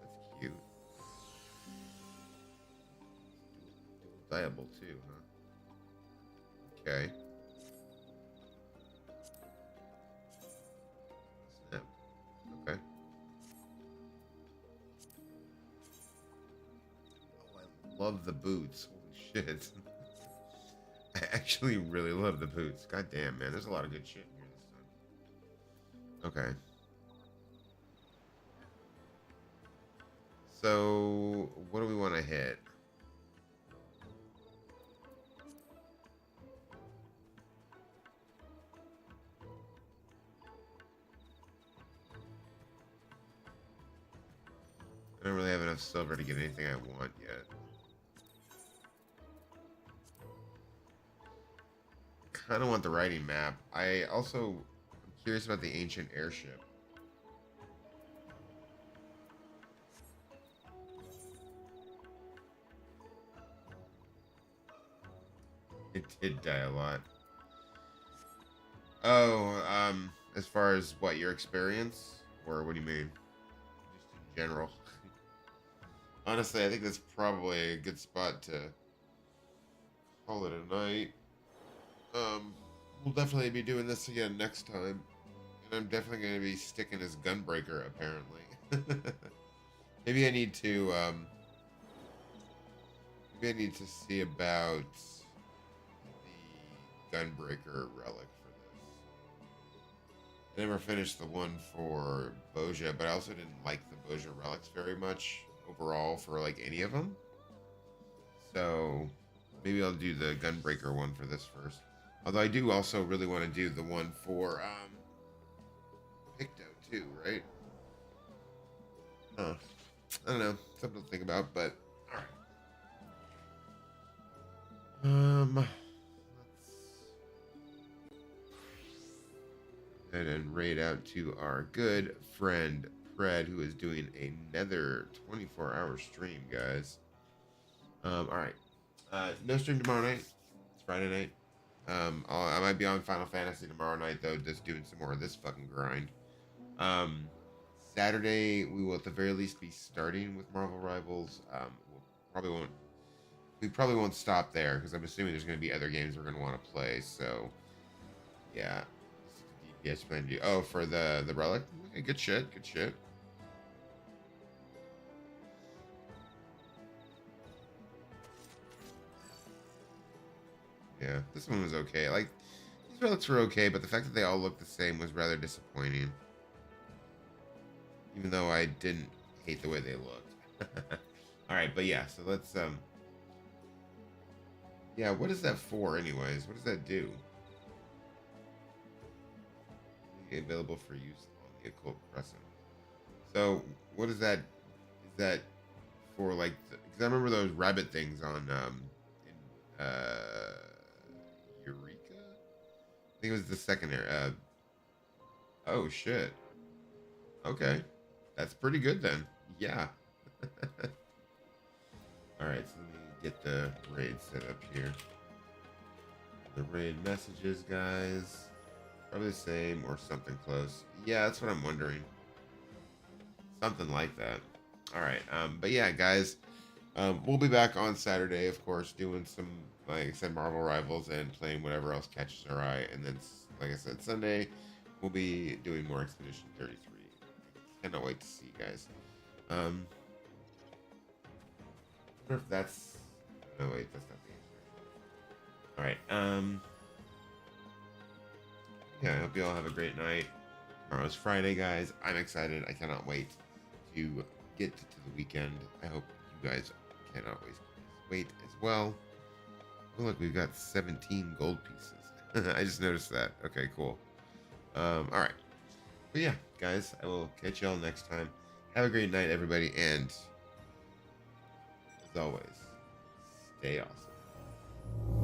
That's cute. Viable too, huh? Okay. Snap. Okay. Oh, I love the boots. Holy shit. I actually really love the boots. God damn, man. There's a lot of good shit in here this time. Okay. So, what do we want to hit? I don't really have enough silver to get anything I want yet. Kind of want the writing map. I also am curious about the ancient airship. It did die a lot. Oh, as far as what, your experience? Or what do you mean? Just in general. Honestly, I think that's probably a good spot to call it a night. We'll definitely be doing this again next time. And I'm definitely going to be sticking as Gunbreaker, apparently. Maybe I need to, see about the Gunbreaker relic for this. I never finished the one for Boja, but I also didn't like the Boja relics very much overall for, like, any of them. So, maybe I'll do the Gunbreaker one for this first. Although I do also really want to do the one for, Picto too, right? Huh. I don't know. Something to think about, but, alright. Let's go ahead and raid out to our good friend, Fred, who is doing another 24-hour stream, guys. Alright. No stream tomorrow night. It's Friday night. I might be on Final Fantasy tomorrow night though, just doing some more of this fucking grind. Saturday we will at the very least be starting with Marvel Rivals. We probably won't stop there because I'm assuming there's going to be other games we're going to want to play. So yeah, DPS plan to do. Oh, for the relic. Okay, good shit. Good shit. Yeah, this one was okay. Like, these relics were okay, but the fact that they all looked the same was rather disappointing. Even though I didn't hate the way they looked. Alright, but yeah, so let's, yeah, what is that for anyways? What does that do? Available for use on the Occult Crescent. So, what is that? Is that for, like, because I remember those rabbit things on, Eureka? I think it was the second area. Oh shit. Okay. That's pretty good then. Yeah. Alright, so let me get the raid set up here. The raid messages, guys. Probably the same or something close. Yeah, that's what I'm wondering. Something like that. Alright, but yeah, guys. We'll be back on Saturday, of course, doing some, like I said, Marvel Rivals and playing whatever else catches our eye. And then, like I said, Sunday, we'll be doing more Expedition 33. Cannot wait to see you guys. I wonder if that's... No, wait, that's not the answer. Alright, yeah, I hope you all have a great night. Tomorrow's Friday, guys. I'm excited. I cannot wait to get to the weekend. I hope you guys cannot wait as well. Oh, look, we've got 17 gold pieces. I just noticed that. Okay, cool. All right. But yeah, guys, I will catch y'all next time. Have a great night, everybody, and as always, stay awesome.